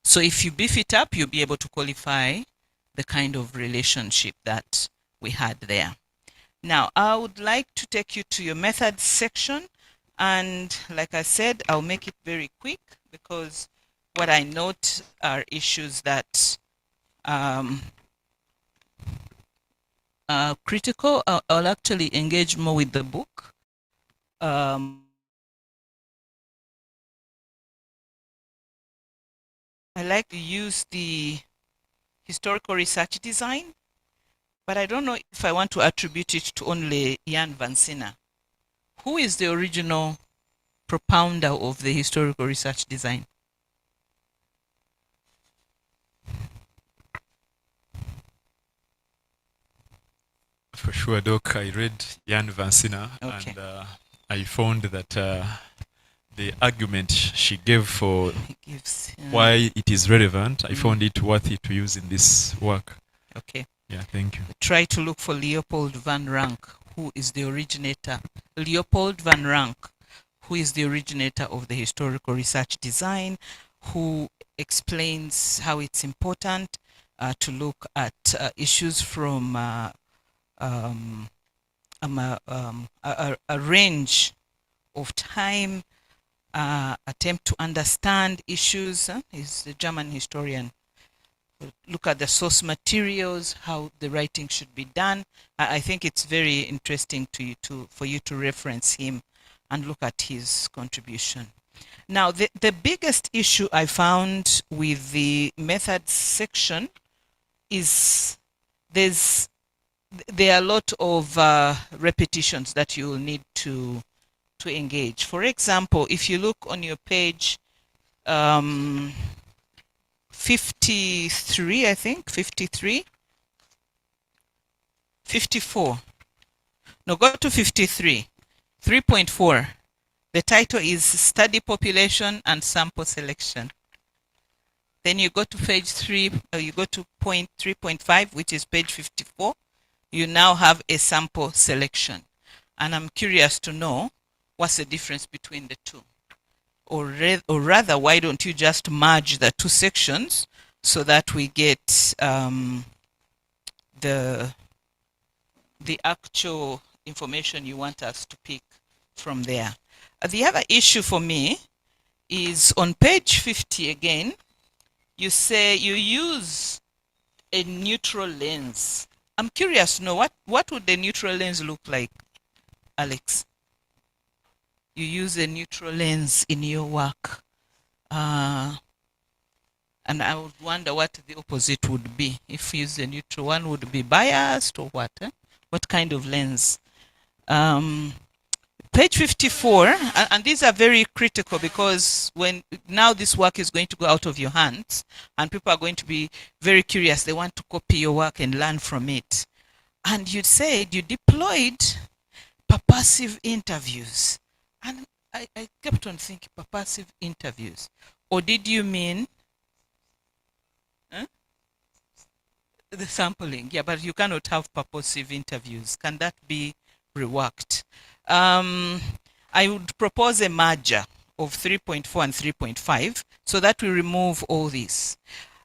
So if you beef it up, you'll be able to qualify the kind of relationship that we had there. Now, I would like to take you to your methods section. And like I said, I'll make it very quick because what I note are issues that are critical. I'll actually engage more with the book. I like to use the historical research design, but I don't know if I want to attribute it to only Jan van Sina. Who is the original propounder of the historical research design? For sure, Doc, I read Jan van Sina, Okay. and I found that the argument she gave for He gives, why it is relevant, I found it worthy to use in this work. okay. Yeah, thank you. Try to look for Leopold van Rank, who is the originator. Leopold van Rank, who is the originator of the historical research design, who explains how it's important to look at issues from a range of time, attempt to understand issues. He's a German historian. Look at the source materials, how the writing should be done. I think it's very interesting for you to reference him and look at his contribution. Now, the biggest issue I found with the methods section is there are a lot of repetitions that you will need to engage. For example, if you look on your page 53, I think, 53, 54. No, go to 53, 3.4. The title is Study Population and Sample Selection. Then you go to page 3, you go to point 3.5, which is page 54. You now have a sample selection. And I'm curious to know what's the difference between the two. Or rather, why don't you just merge the two sections so that we get the actual information you want us to pick from there. The other issue for me is on page 50 again, you say you use a neutral lens. I'm curious to know what would the neutral lens look like, Alex? You use a neutral lens in your work. And I would wonder what the opposite would be. If you use a neutral one, would be biased or what? What kind of lens? Page 54, and these are very critical because when now this work is going to go out of your hands and people are going to be very curious. They want to copy your work and learn from it. And you said you deployed purposive interviews. And I kept on thinking, purposive interviews. Or did you mean the sampling? Yeah, but you cannot have purposive interviews. Can that be reworked? I would propose a merger of 3.4 and 3.5 so that we remove all this.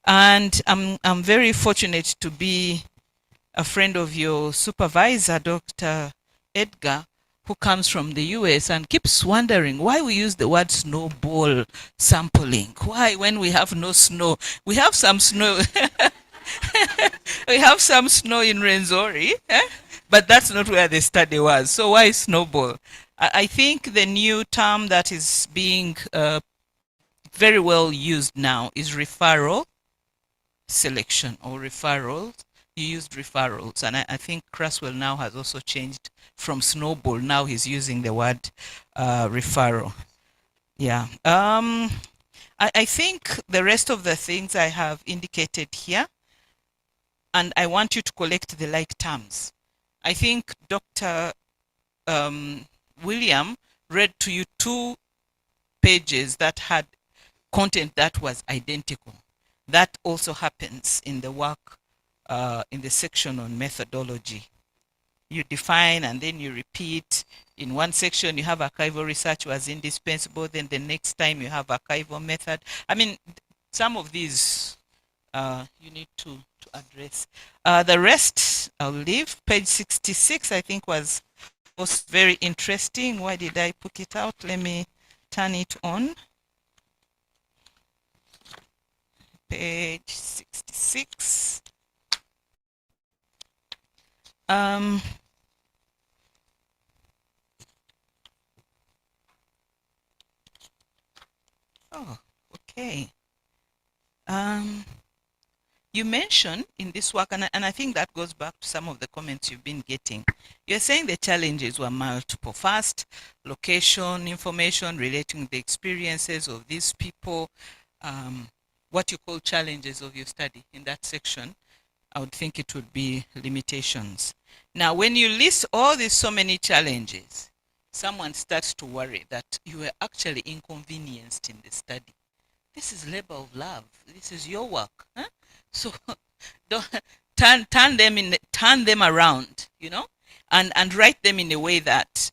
And I'm very fortunate to be a friend of your supervisor, Dr. Edgar, who comes from the US and keeps wondering why we use the word snowball sampling. Why, when we have no snow? We have some snow. We have some snow in Renzori, but that's not where the study was. So why snowball? I think the new term that is being very well used now is referral selection or referrals. You used referrals, and I think Craswell now has also changed from snowball. Now he's using the word referral. Yeah. I think the rest of the things I have indicated here, and I want you to collect the like terms. I think Dr. William read to you 2 pages that had content that was identical. That also happens in the work, in the section on methodology. You define and then you repeat. In one section, you have archival research was indispensable. Then the next time you have archival method. I mean, some of these you need to address. The rest I'll leave. Page 66, I think, was very interesting. Why did I put it out? Let me turn it on. Page 66. Oh, okay. You mentioned in this work, and I think that goes back to some of the comments you've been getting. You're saying the challenges were multiple. First, location, information relating the experiences of these people, what you call challenges of your study in that section. I would think it would be limitations. Now, when you list all these so many challenges, someone starts to worry that you were actually inconvenienced in the study. This is labor of love. This is your work. Huh? So don't turn them around, you know, and write them in a way that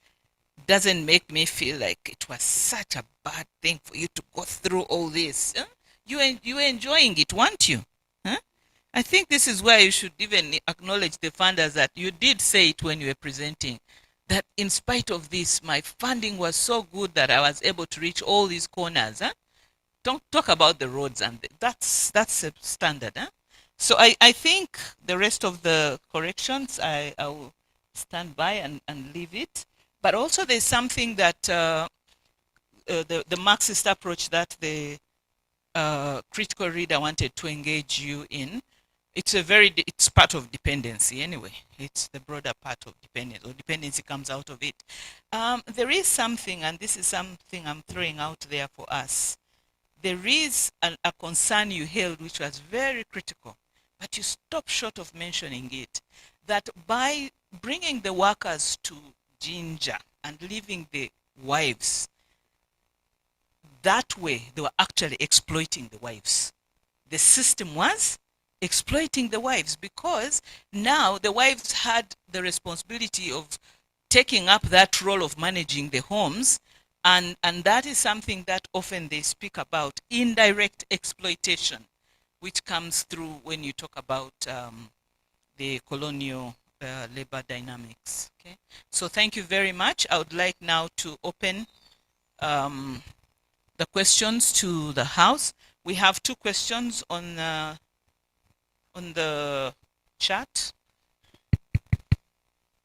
doesn't make me feel like it was such a bad thing for you to go through all this. Huh? You were enjoying it, weren't you? Huh? I think this is where you should even acknowledge the funders that you did say it when you were presenting, that in spite of this, my funding was so good that I was able to reach all these corners. Huh? Don't talk about the roads, and that's a standard. Huh? So I think the rest of the corrections I will stand by and leave it. But also there's something that the Marxist approach that the critical reader wanted to engage you in. It's part of dependency anyway. It's the broader part of dependence, or dependency comes out of it. There is something, and this is something I'm throwing out there for us. There is a concern you held which was very critical, but you stopped short of mentioning it, that by bringing the workers to Jinja and leaving the wives, that way they were actually exploiting the wives. The system was exploiting the wives because now the wives had the responsibility of taking up that role of managing the homes, and that is something that often they speak about, indirect exploitation, which comes through when you talk about the colonial labor dynamics. Okay, so thank you very much. I would like now to open the questions to the House. We have 2 questions on the chat.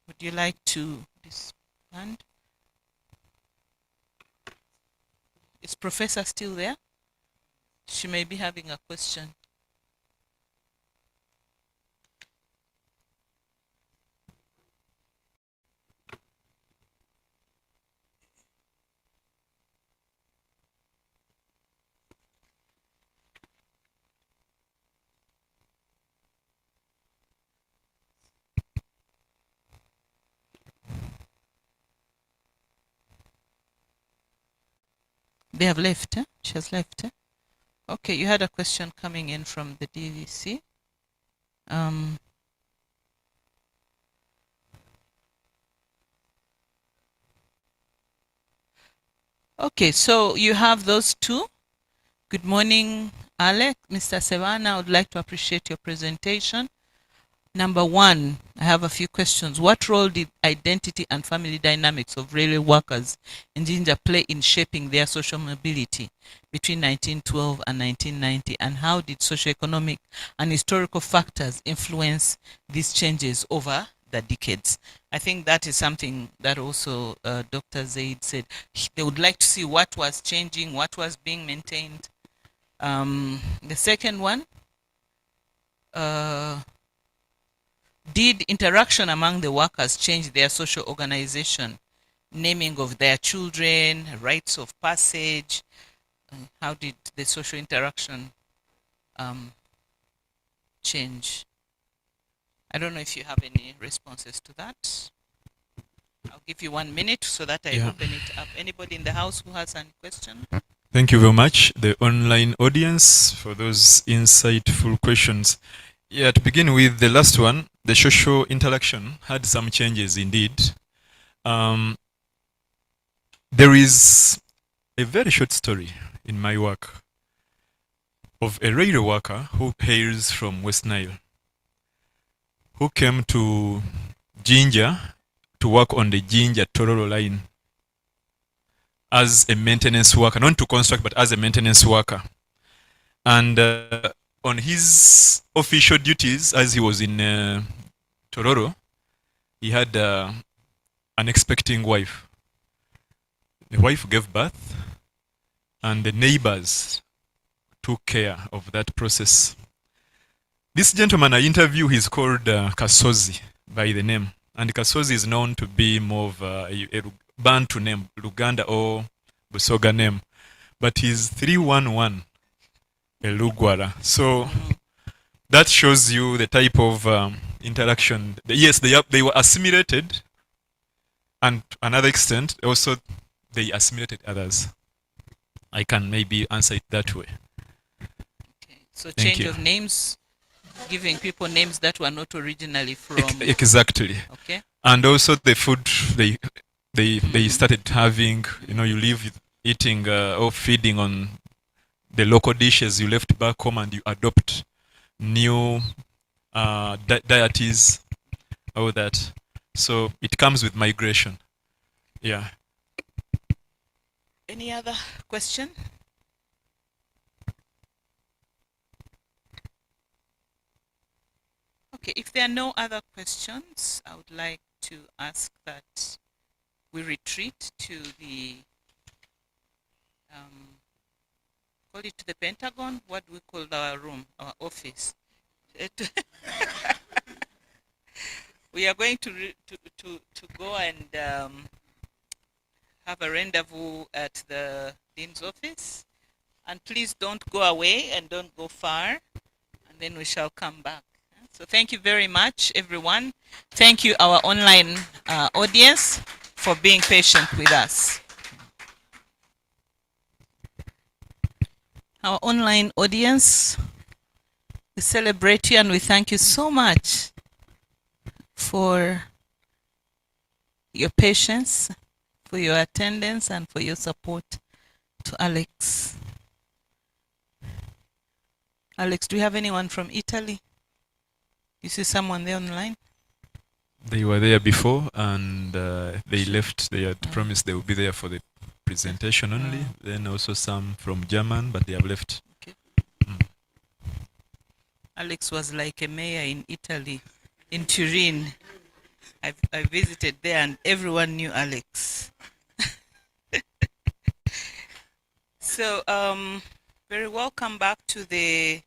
Would you like to respond? Is Professor still there? She may be having a question. They have left, eh? She has left, eh? Okay, you had a question coming in from the DVC. Okay, so you have those two. Good morning, Alex. Mr. Ssebaana, I would like to appreciate your presentation. Number one, I have a few questions. What role did identity and family dynamics of railway workers in Jinja play in shaping their social mobility between 1912 and 1990? And how did socioeconomic and historical factors influence these changes over the decades? I think that is something that also Dr. Zaid said. They would like to see what was changing, what was being maintained. The second one, did interaction among the workers change their social organization, naming of their children, rites of passage? How did the social interaction change? I don't know if you have any responses to that. I'll give you 1 minute so that I open it up. Anybody in the house who has any question? Thank you very much, the online audience, for those insightful questions. Yeah, to begin with, the last one, the social interaction had some changes indeed. There is a very short story in my work of a railway worker who hails from West Nile, who came to Jinja to work on the Jinja Tororo line as a maintenance worker, not to construct, but as a maintenance worker. And on his official duties, as he was in Tororo, he had an expecting wife. The wife gave birth, and the neighbors took care of that process. This gentleman I interview, he's called Kasozi by the name. And Kasozi is known to be more of a Bantu name, Luganda or Busoga name. But he's 311 Elugwara. So that shows you the type of interaction. Yes, they were assimilated, and to another extent, also they assimilated others. I can maybe answer it that way. Okay. So change of names, giving people names that were not originally from... Exactly. Okay. And also the food they started having, you live eating or feeding on the local dishes you left back home, and you adopt new deities, all that. So it comes with migration. Yeah. Any other question? Okay, if there are no other questions, I would like to ask that we retreat to the call it the Pentagon. What do we call our room, our office? We are going to go and have a rendezvous at the Dean's office. And please don't go away and don't go far, and then we shall come back. So thank you very much, everyone. Thank you, our online audience, for being patient with us. Our online audience, we celebrate you and we thank you so much for your patience, for your attendance, and for your support to Alex. Alex, do you have anyone from Italy? You see someone there online? They were there before, and they left. They had promised they would be there for the presentation only. Then also some from German, but they have left. Okay. Alex was like a mayor in Italy, in Turin. I visited there, and everyone knew Alex. So, very welcome back to the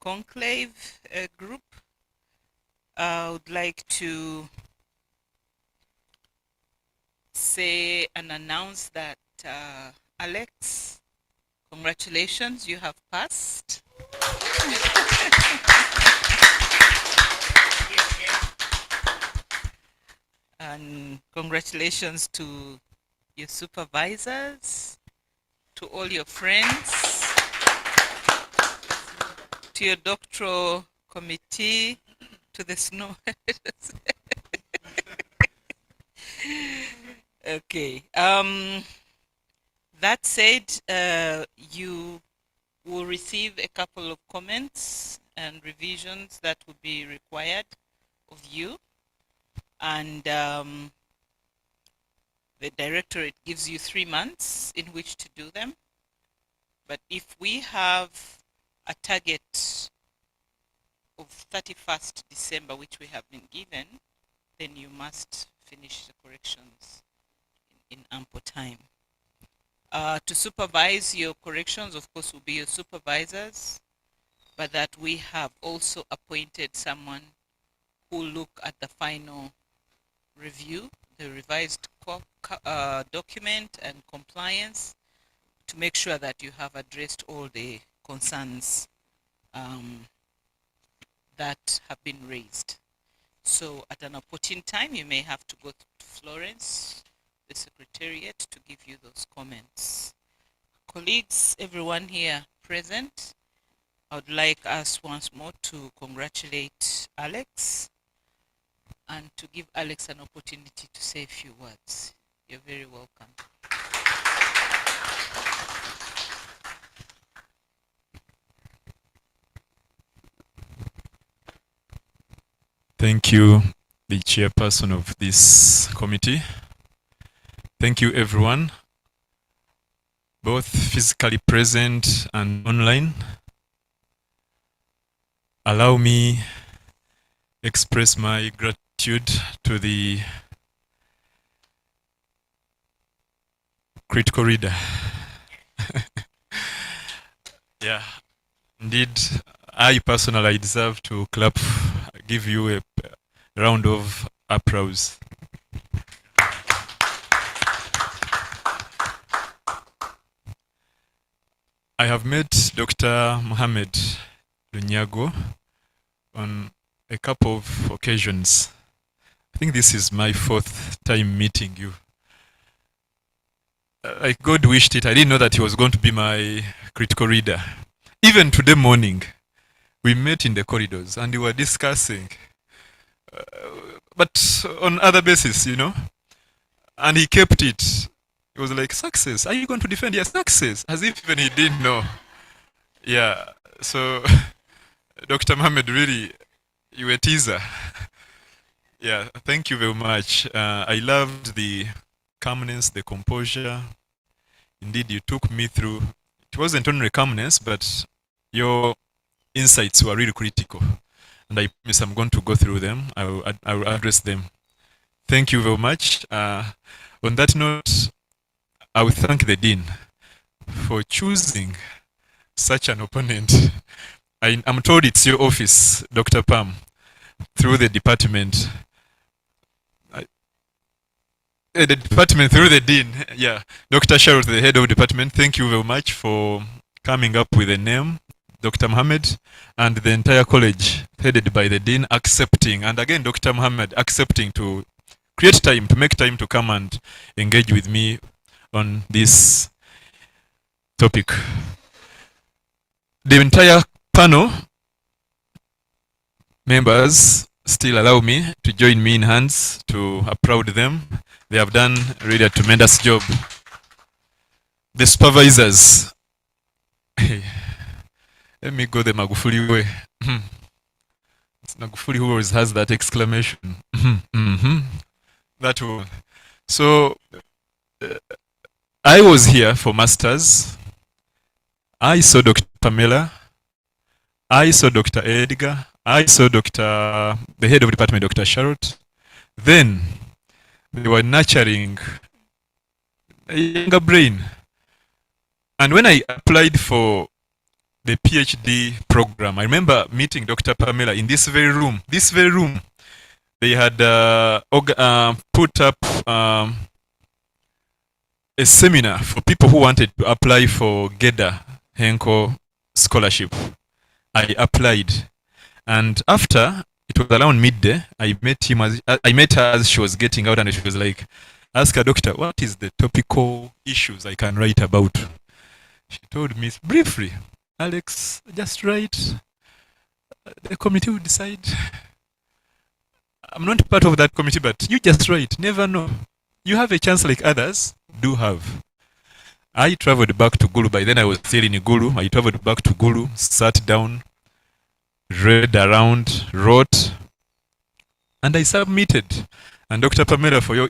conclave group. I would like to say and announce that Alex, congratulations, you have passed. And congratulations to your supervisors, to all your friends, to your doctoral committee, to the snow. Okay. That said, you will receive a couple of comments and revisions that will be required of you, and the directorate gives you 3 months in which to do them. But if we have a target of 31st December, which we have been given, then you must finish the corrections in ample time. To supervise your corrections, of course, will be your supervisors, but that we have also appointed someone who will look at the final review, the revised document and compliance, to make sure that you have addressed all the concerns that have been raised. So at an opportune time, you may have to go to Florence, the Secretariat, to give you those comments. Colleagues, everyone here present, I would like us once more to congratulate Alex and to give Alex an opportunity to say a few words. You're very welcome. Thank you, the chairperson of this committee. Thank you, everyone, both physically present and online. Allow me express my gratitude to the critical reader. Yeah, indeed, I personally deserve to clap, give you a round of applause. I have met Dr. Muhamed Lunyago on a couple of occasions. I think this is my 4th time meeting you. Like God wished it, I didn't know that he was going to be my critical reader. Even today morning, we met in the corridors and we were discussing, but on other basis, you know, and he kept it. It was like, success, are you going to defend your success? As if even he didn't know. Yeah, so Dr. Mohammed, really, you were a teaser. Yeah, thank you very much. I loved the calmness, the composure. Indeed, you took me through. It wasn't only calmness, but your insights were really critical. And I promise I'm going to go through them. I will address them. Thank you very much. On that note, I will thank the Dean for choosing such an opponent. I'm told it's your office, Dr. Pam, through the department. The department through the Dean, yeah. Dr. Sharot, the head of department, thank you very much for coming up with a name, Dr. Mohammed, and the entire college, headed by the Dean, accepting, and again, Dr. Mohammed, accepting to create time, to make time to come and engage with me on this topic. The entire panel members still allow me to join me in hands to applaud them. They have done really a tremendous job. The supervisors, hey, let me go the Magufuli way. It's Magufuli who always has that exclamation. That one. So, I was here for masters. I saw Dr. Pamela. I saw Dr. Edgar. I saw the head of department, Dr. Sharot. Then they were nurturing a younger brain. And when I applied for the PhD program, I remember meeting Dr. Pamela in this very room. This very room. They had put up a seminar for people who wanted to apply for GEDA Henko scholarship. I applied. And after, it was around midday, I met her as she was getting out, and she was like, Ask her, doctor, what is the topical issues I can write about? She told me briefly, Alex, just write. The committee will decide. I'm not part of that committee, but you just write. Never know. You have a chance like others do have. I traveled back to Gulu. By then I was still in Gulu. I traveled back to Gulu, sat down, read around, wrote, and I submitted. And Dr. Pamela, for your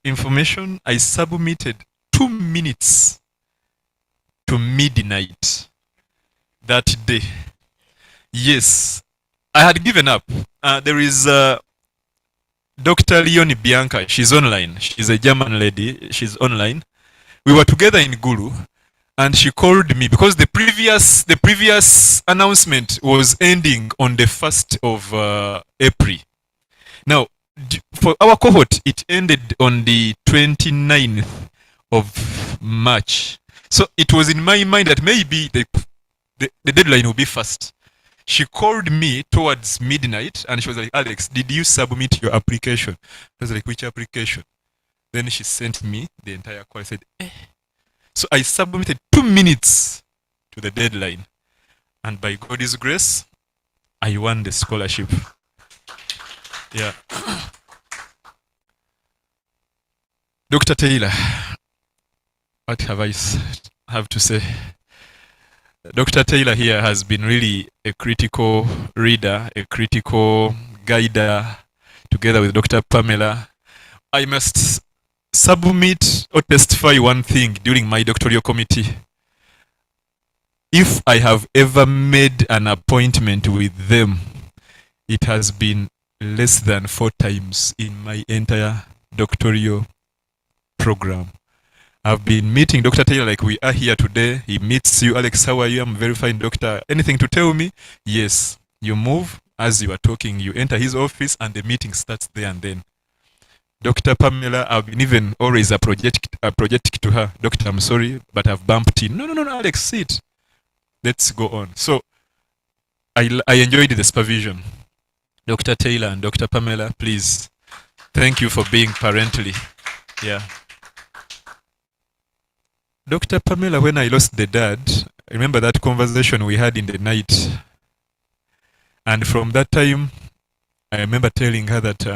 information, I submitted 2 minutes to midnight that day. Yes, I had given up. There is Dr. Leonie Bianca. She's online. She's a German lady. She's online. We were together in Gulu, and she called me because the previous announcement was ending on the 1st of April. Now, for our cohort, it ended on the 29th of March. So it was in my mind that maybe the deadline will be fast. She called me towards midnight and she was like, Alex, did you submit your application? I was like, which application? Then she sent me the entire call. I said, eh. So I submitted 2 minutes to the deadline. And by God's grace, I won the scholarship. Yeah. Dr. Taylor, what have to say? Dr. Taylor here has been really a critical reader, a critical guider, together with Dr. Pamela. I must submit or testify one thing during my doctoral committee. If I have ever made an appointment with them, it has been less than 4 times in my entire doctoral program. I've been meeting Dr. Taylor like we are here today. He meets you. Alex, how are you? I'm very fine, doctor. Anything to tell me? Yes. You move as you are talking. You enter his office and the meeting starts there and then. Dr. Pamela, I've been even always a project to her. Doctor, I'm sorry, but I've bumped in. No, Alex, sit. Let's go on. So I enjoyed the supervision. Dr. Taylor and Dr. Pamela, please. Thank you for being parentally. Yeah. Dr. Pamela, when I lost the dad, I remember that conversation we had in the night. And from that time, I remember telling her that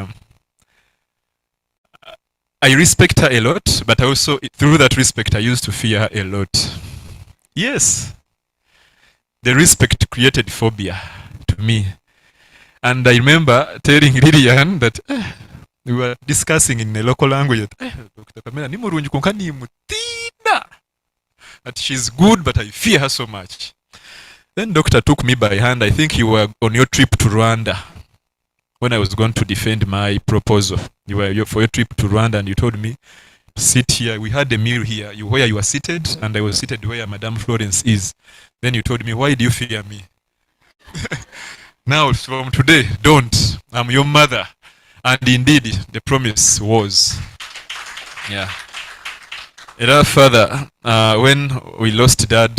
I respect her a lot, but also through that respect, I used to fear her a lot. Yes. The respect created phobia to me. And I remember telling Lillian that we were discussing in the local language that Dr. Pamela, that she's good, but I fear her so much. Then doctor took me by hand. I think you were on your trip to Rwanda when I was going to defend my proposal. You were for your trip to Rwanda and you told me, sit here. We had a meal here where you were seated and I was seated where Madame Florence is. Then you told me, why do you fear me? Now, from today, don't. I'm your mother. And indeed, the promise was. Yeah. A little further, when we lost dad,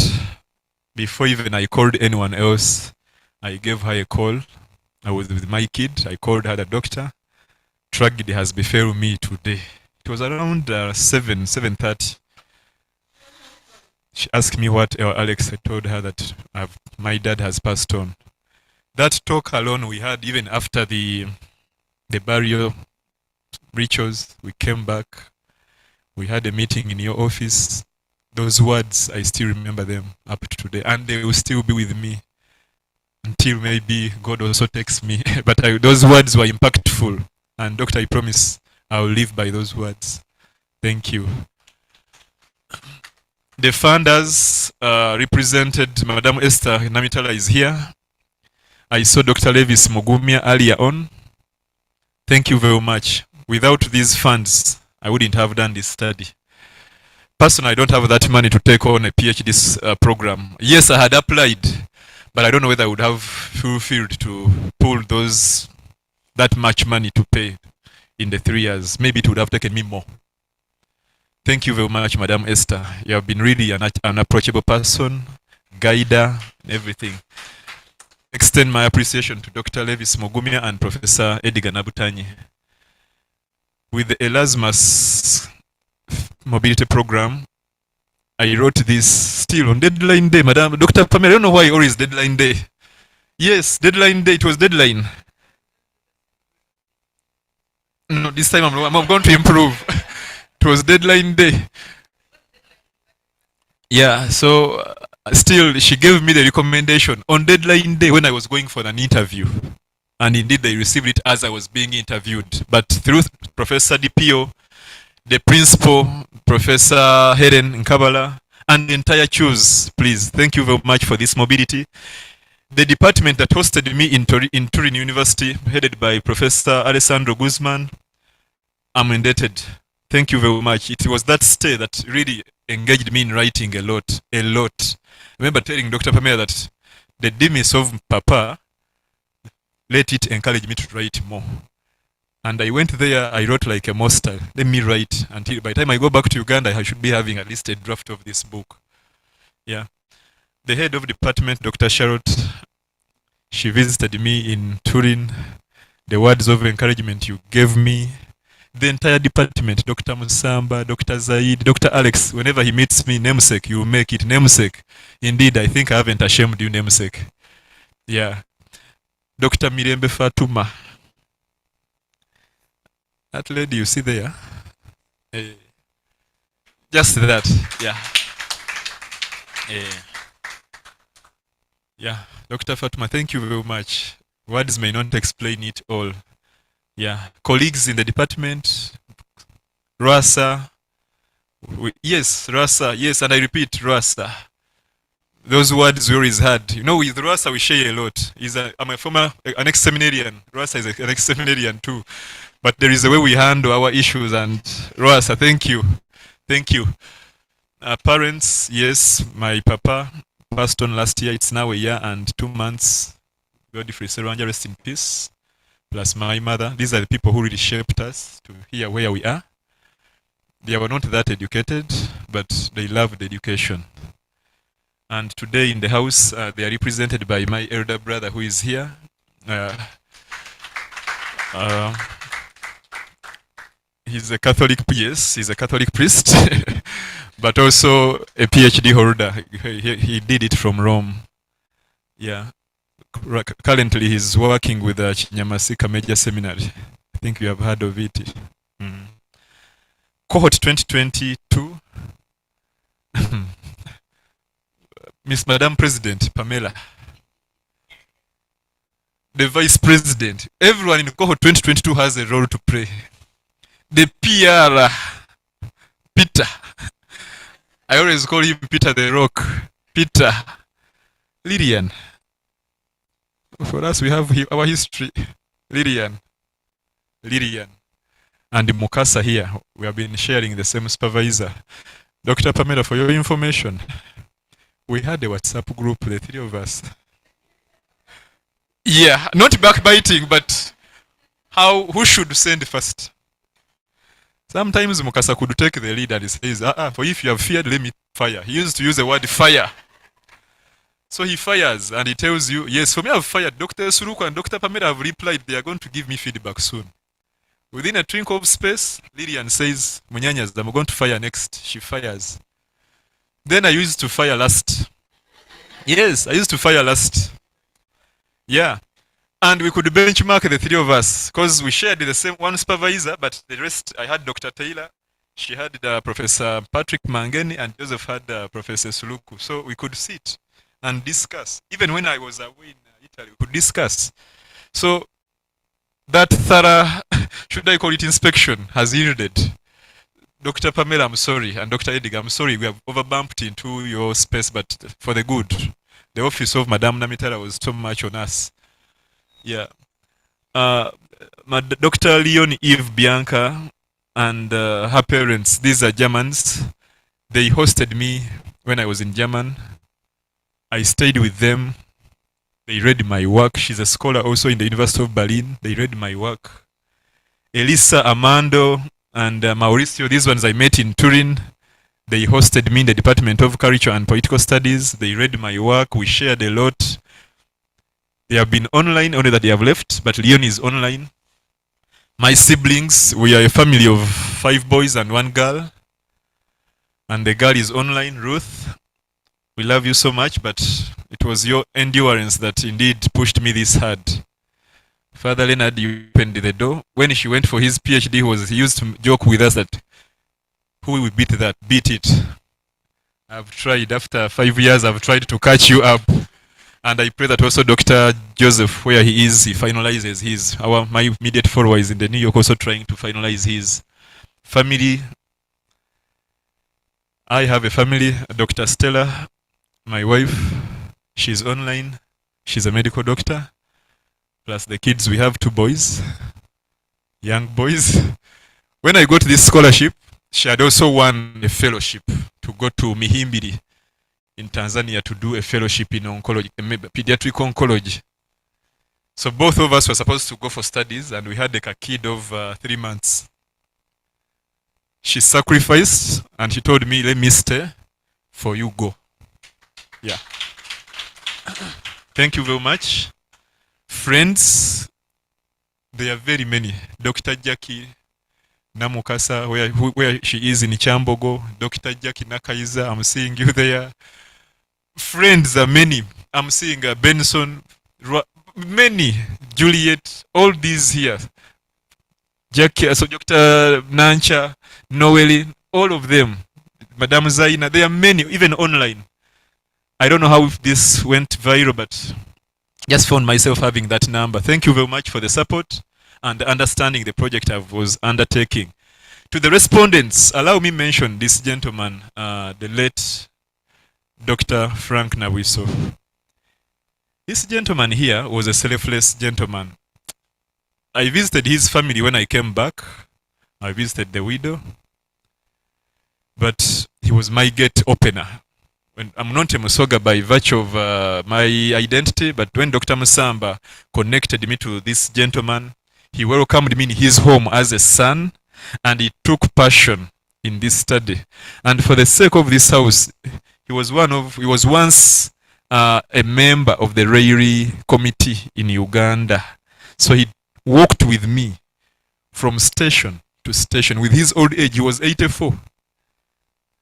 before even I called anyone else, I gave her a call. I was with my kid. I called her the doctor. Tragedy has befell me today. It was around 7:30. She asked me what Alex. I told her that my dad has passed on. That talk alone we had even after the burial rituals. We came back. We had a meeting in your office. Those words, I still remember them up to today. And they will still be with me until maybe God also takes me. But those words were impactful. And doctor, I promise I will live by those words. Thank you. The funders represented, Madam Esther Namitala is here. I saw Dr. Levis Mugumia earlier on. Thank you very much. Without these funds, I wouldn't have done this study. Personally, I don't have that money to take on a PhD program. Yes, I had applied, but I don't know whether I would have fulfilled to pull that much money to pay in the 3 years. Maybe it would have taken me more. Thank you very much, Madam Esther. You have been really an approachable person, guider, and everything. Extend my appreciation to Dr. Levis Mogumia and Professor Edgar Nabutanyi. with the Erasmus mobility program. I wrote this still on deadline day, Madam Dr. Pamela. I don't know why always deadline day. Yes, deadline day. It was deadline. No, this time I'm going to improve. It was deadline day. Yeah, so still she gave me the recommendation on deadline day when I was going for an interview. And indeed they received it as I was being interviewed. But through Professor DPO, the principal, Professor Helen Nkabala, and the entire CHOOS, please, thank you very much for this mobility. The department that hosted me in Turin University, headed by Professor Alessandro Guzman, I'm indebted. Thank you very much. It was that stay that really engaged me in writing a lot. I remember telling Dr. Pamela that the demise of Papa, let it encourage me to write more. And I went there, I wrote like a monster. Let me write until by the time I go back to Uganda, I should be having at least a draft of this book. Yeah. The head of department, Dr. Charlotte, she visited me in Turin. The words of encouragement you gave me. The entire department, Dr. Musamba, Dr. Zaid, Dr. Alex, whenever he meets me, namesake, you make it namesake. Indeed, I think I haven't ashamed you, namesake. Yeah. Dr. Mirembe Fatuma. That lady you see there. Just that. Yeah. Yeah. Dr. Fatuma, thank you very much. Words may not explain it all. Yeah. Colleagues in the department. Rasa. Yes, Rasa. Yes, and I repeat, Rasa. Those words we always had. You know, with Rasa we share a lot. I'm an ex-seminarian. Rasa is an ex-seminarian too. But there is a way we handle our issues, and Rasa, thank you. Thank you. Parents, yes, my papa passed on last year. It's now a year and 2 months. Godfrey Serwanja, rest in peace. Plus my mother. These are the people who really shaped us to here where we are. They were not that educated, but they loved education. And today in the house, they are represented by my elder brother who is here. He's a Catholic, yes, he's a Catholic priest, but also a PhD holder. He did it from Rome. Yeah. Currently, he's working with the Chinyamasika Major Seminary. I think you have heard of it. Cohort 2022. Miss Madam President, Pamela. The Vice President. Everyone in Cohort 2022 has a role to play. The PR, Peter. I always call him Peter the Rock. Peter. Lillian. For us, we have our history. Lillian. And Mukasa here. We have been sharing the same supervisor. Dr. Pamela, for your information, we had a WhatsApp group, the three of us. Yeah, not backbiting, but who should send first? Sometimes Mukasa could take the lead and he says, for if you have feared, let me fire. He used to use the word fire. So he fires and he tells you, yes, for me I've fired. Dr. Suruku and Dr. Pamela have replied, they are going to give me feedback soon. Within a twinkle of space, Lillian says, Munyanyas, I'm going to fire next. She fires. Then I used to fire last. Yes, I used to fire last. Yeah. And we could benchmark the three of us because we shared the same one supervisor, but the rest, I had Dr. Taylor, she had Professor Patrick Mangeni, and Joseph had Professor Suluku. So we could sit and discuss. Even when I was away in Italy, we could discuss. So that thorough, should I call it inspection, has yielded. Dr. Pamela, I'm sorry, and Dr. Edgar, I'm sorry, we have overbumped into your space, but for the good. The office of Madame Namitara was too much on us. Yeah. Dr. Leon Eve Bianca and her parents, these are Germans. They hosted me when I was in German. I stayed with them. They read my work. She's a scholar also in the University of Berlin. They read my work. Elisa, Armando, and Mauricio, these ones I met in Turin. They hosted me in the Department of Culture and Political Studies. They read my work. We shared a lot. They have been online, only that they have left, but Leon is online. My siblings, we are a family of 5 boys and 1 girl. And the girl is online, Ruth. We love you so much, but it was your endurance that indeed pushed me this hard. Father Leonard, you opened the door. When she went for his PhD, he used to joke with us that who will beat that? Beat it. I've tried. After 5 years, I've tried to catch you up. And I pray that also Dr. Joseph, where he is, he finalizes his. My immediate follower is in the New York also trying to finalize his. Family. I have a family, Dr. Stella, my wife. She's online. She's a medical doctor. Plus the kids, we have 2 boys, young boys. When I got this scholarship, she had also won a fellowship to go to Muhimbili in Tanzania to do a fellowship in oncology, pediatric oncology. So both of us were supposed to go for studies, and we had like a kid of 3 months. She sacrificed, and she told me, let me stay for you go. Yeah. Thank you very much. Friends, there are very many. Dr. Jackie Namukasa, where she is in Chambogo. Dr. Jackie Nakaiza, I'm seeing you there. Friends are many. I'm seeing Benson, many. Juliet, all these here. Jackie, so Dr. Nancha, Noeli, all of them. Madame Zaina, there are many, even online. I don't know how this went viral, but just found myself having that number. Thank you very much for the support and understanding the project I was undertaking. To the respondents, allow me mention this gentleman, the late Dr. Frank Nawiso. This gentleman here was a selfless gentleman. I visited his family when I came back. I visited the widow. But he was my gate opener. When I'm not a Musoga by virtue of my identity, but when Dr. Musamba connected me to this gentleman, he welcomed me in his home as a son, and he took passion in this study. And for the sake of this house, he was once a member of the Rayleigh Committee in Uganda. So he walked with me from station to station. With his old age, he was 84.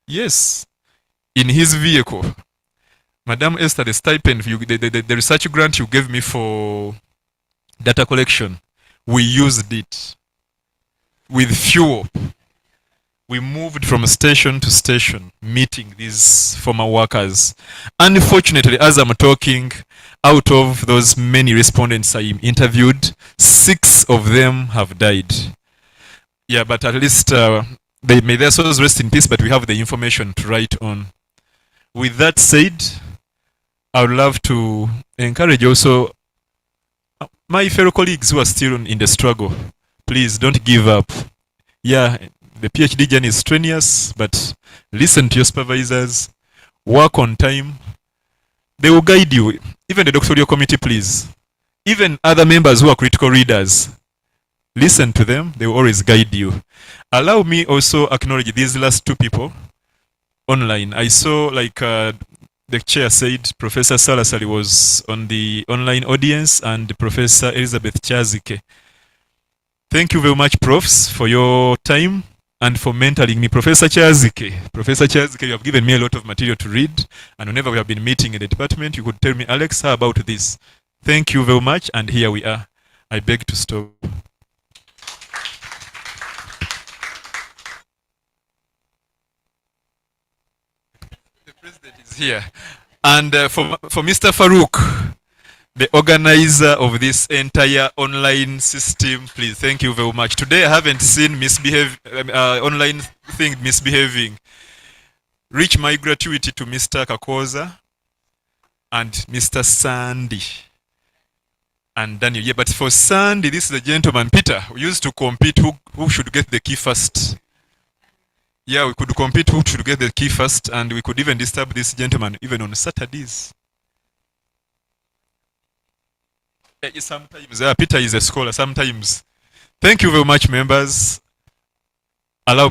Yes. In his vehicle. Madam Esther, the stipend, the research grant you gave me for data collection, we used it with fuel. We moved from station to station, meeting these former workers. Unfortunately, as I'm talking, out of those many respondents I interviewed, 6 of them have died. Yeah, but at least may their souls rest in peace, but we have the information to write on. With that said, I would love to encourage also my fellow colleagues who are still in the struggle. Please don't give up. Yeah, the PhD journey is strenuous, but listen to your supervisors, work on time. They will guide you. Even the doctoral committee, please. Even other members who are critical readers, listen to them. They will always guide you. Allow me also acknowledge these last 2 people online. I saw, like the chair said, Professor Salasali was on the online audience, and Professor Elizabeth Chazike. Thank you very much, profs, for your time and for mentoring me. Professor Chazike, you have given me a lot of material to read, and whenever we have been meeting in the department, you could tell me, Alex, how about this? Thank you very much, and here we are. I beg to stop. Here. And for Mr. Farouk, the organizer of this entire online system, please, thank you very much. Today I haven't seen online thing misbehaving. Reach my gratuity to Mr. Kakoza and Mr. Sandy and Daniel. Yeah, but for Sandy, this is the gentleman, Peter, we used to compete who should get the key first. Yeah, we could compete who should get the key first, and we could even disturb this gentleman even on Saturdays. Sometimes, Peter is a scholar, sometimes. Thank you very much, members.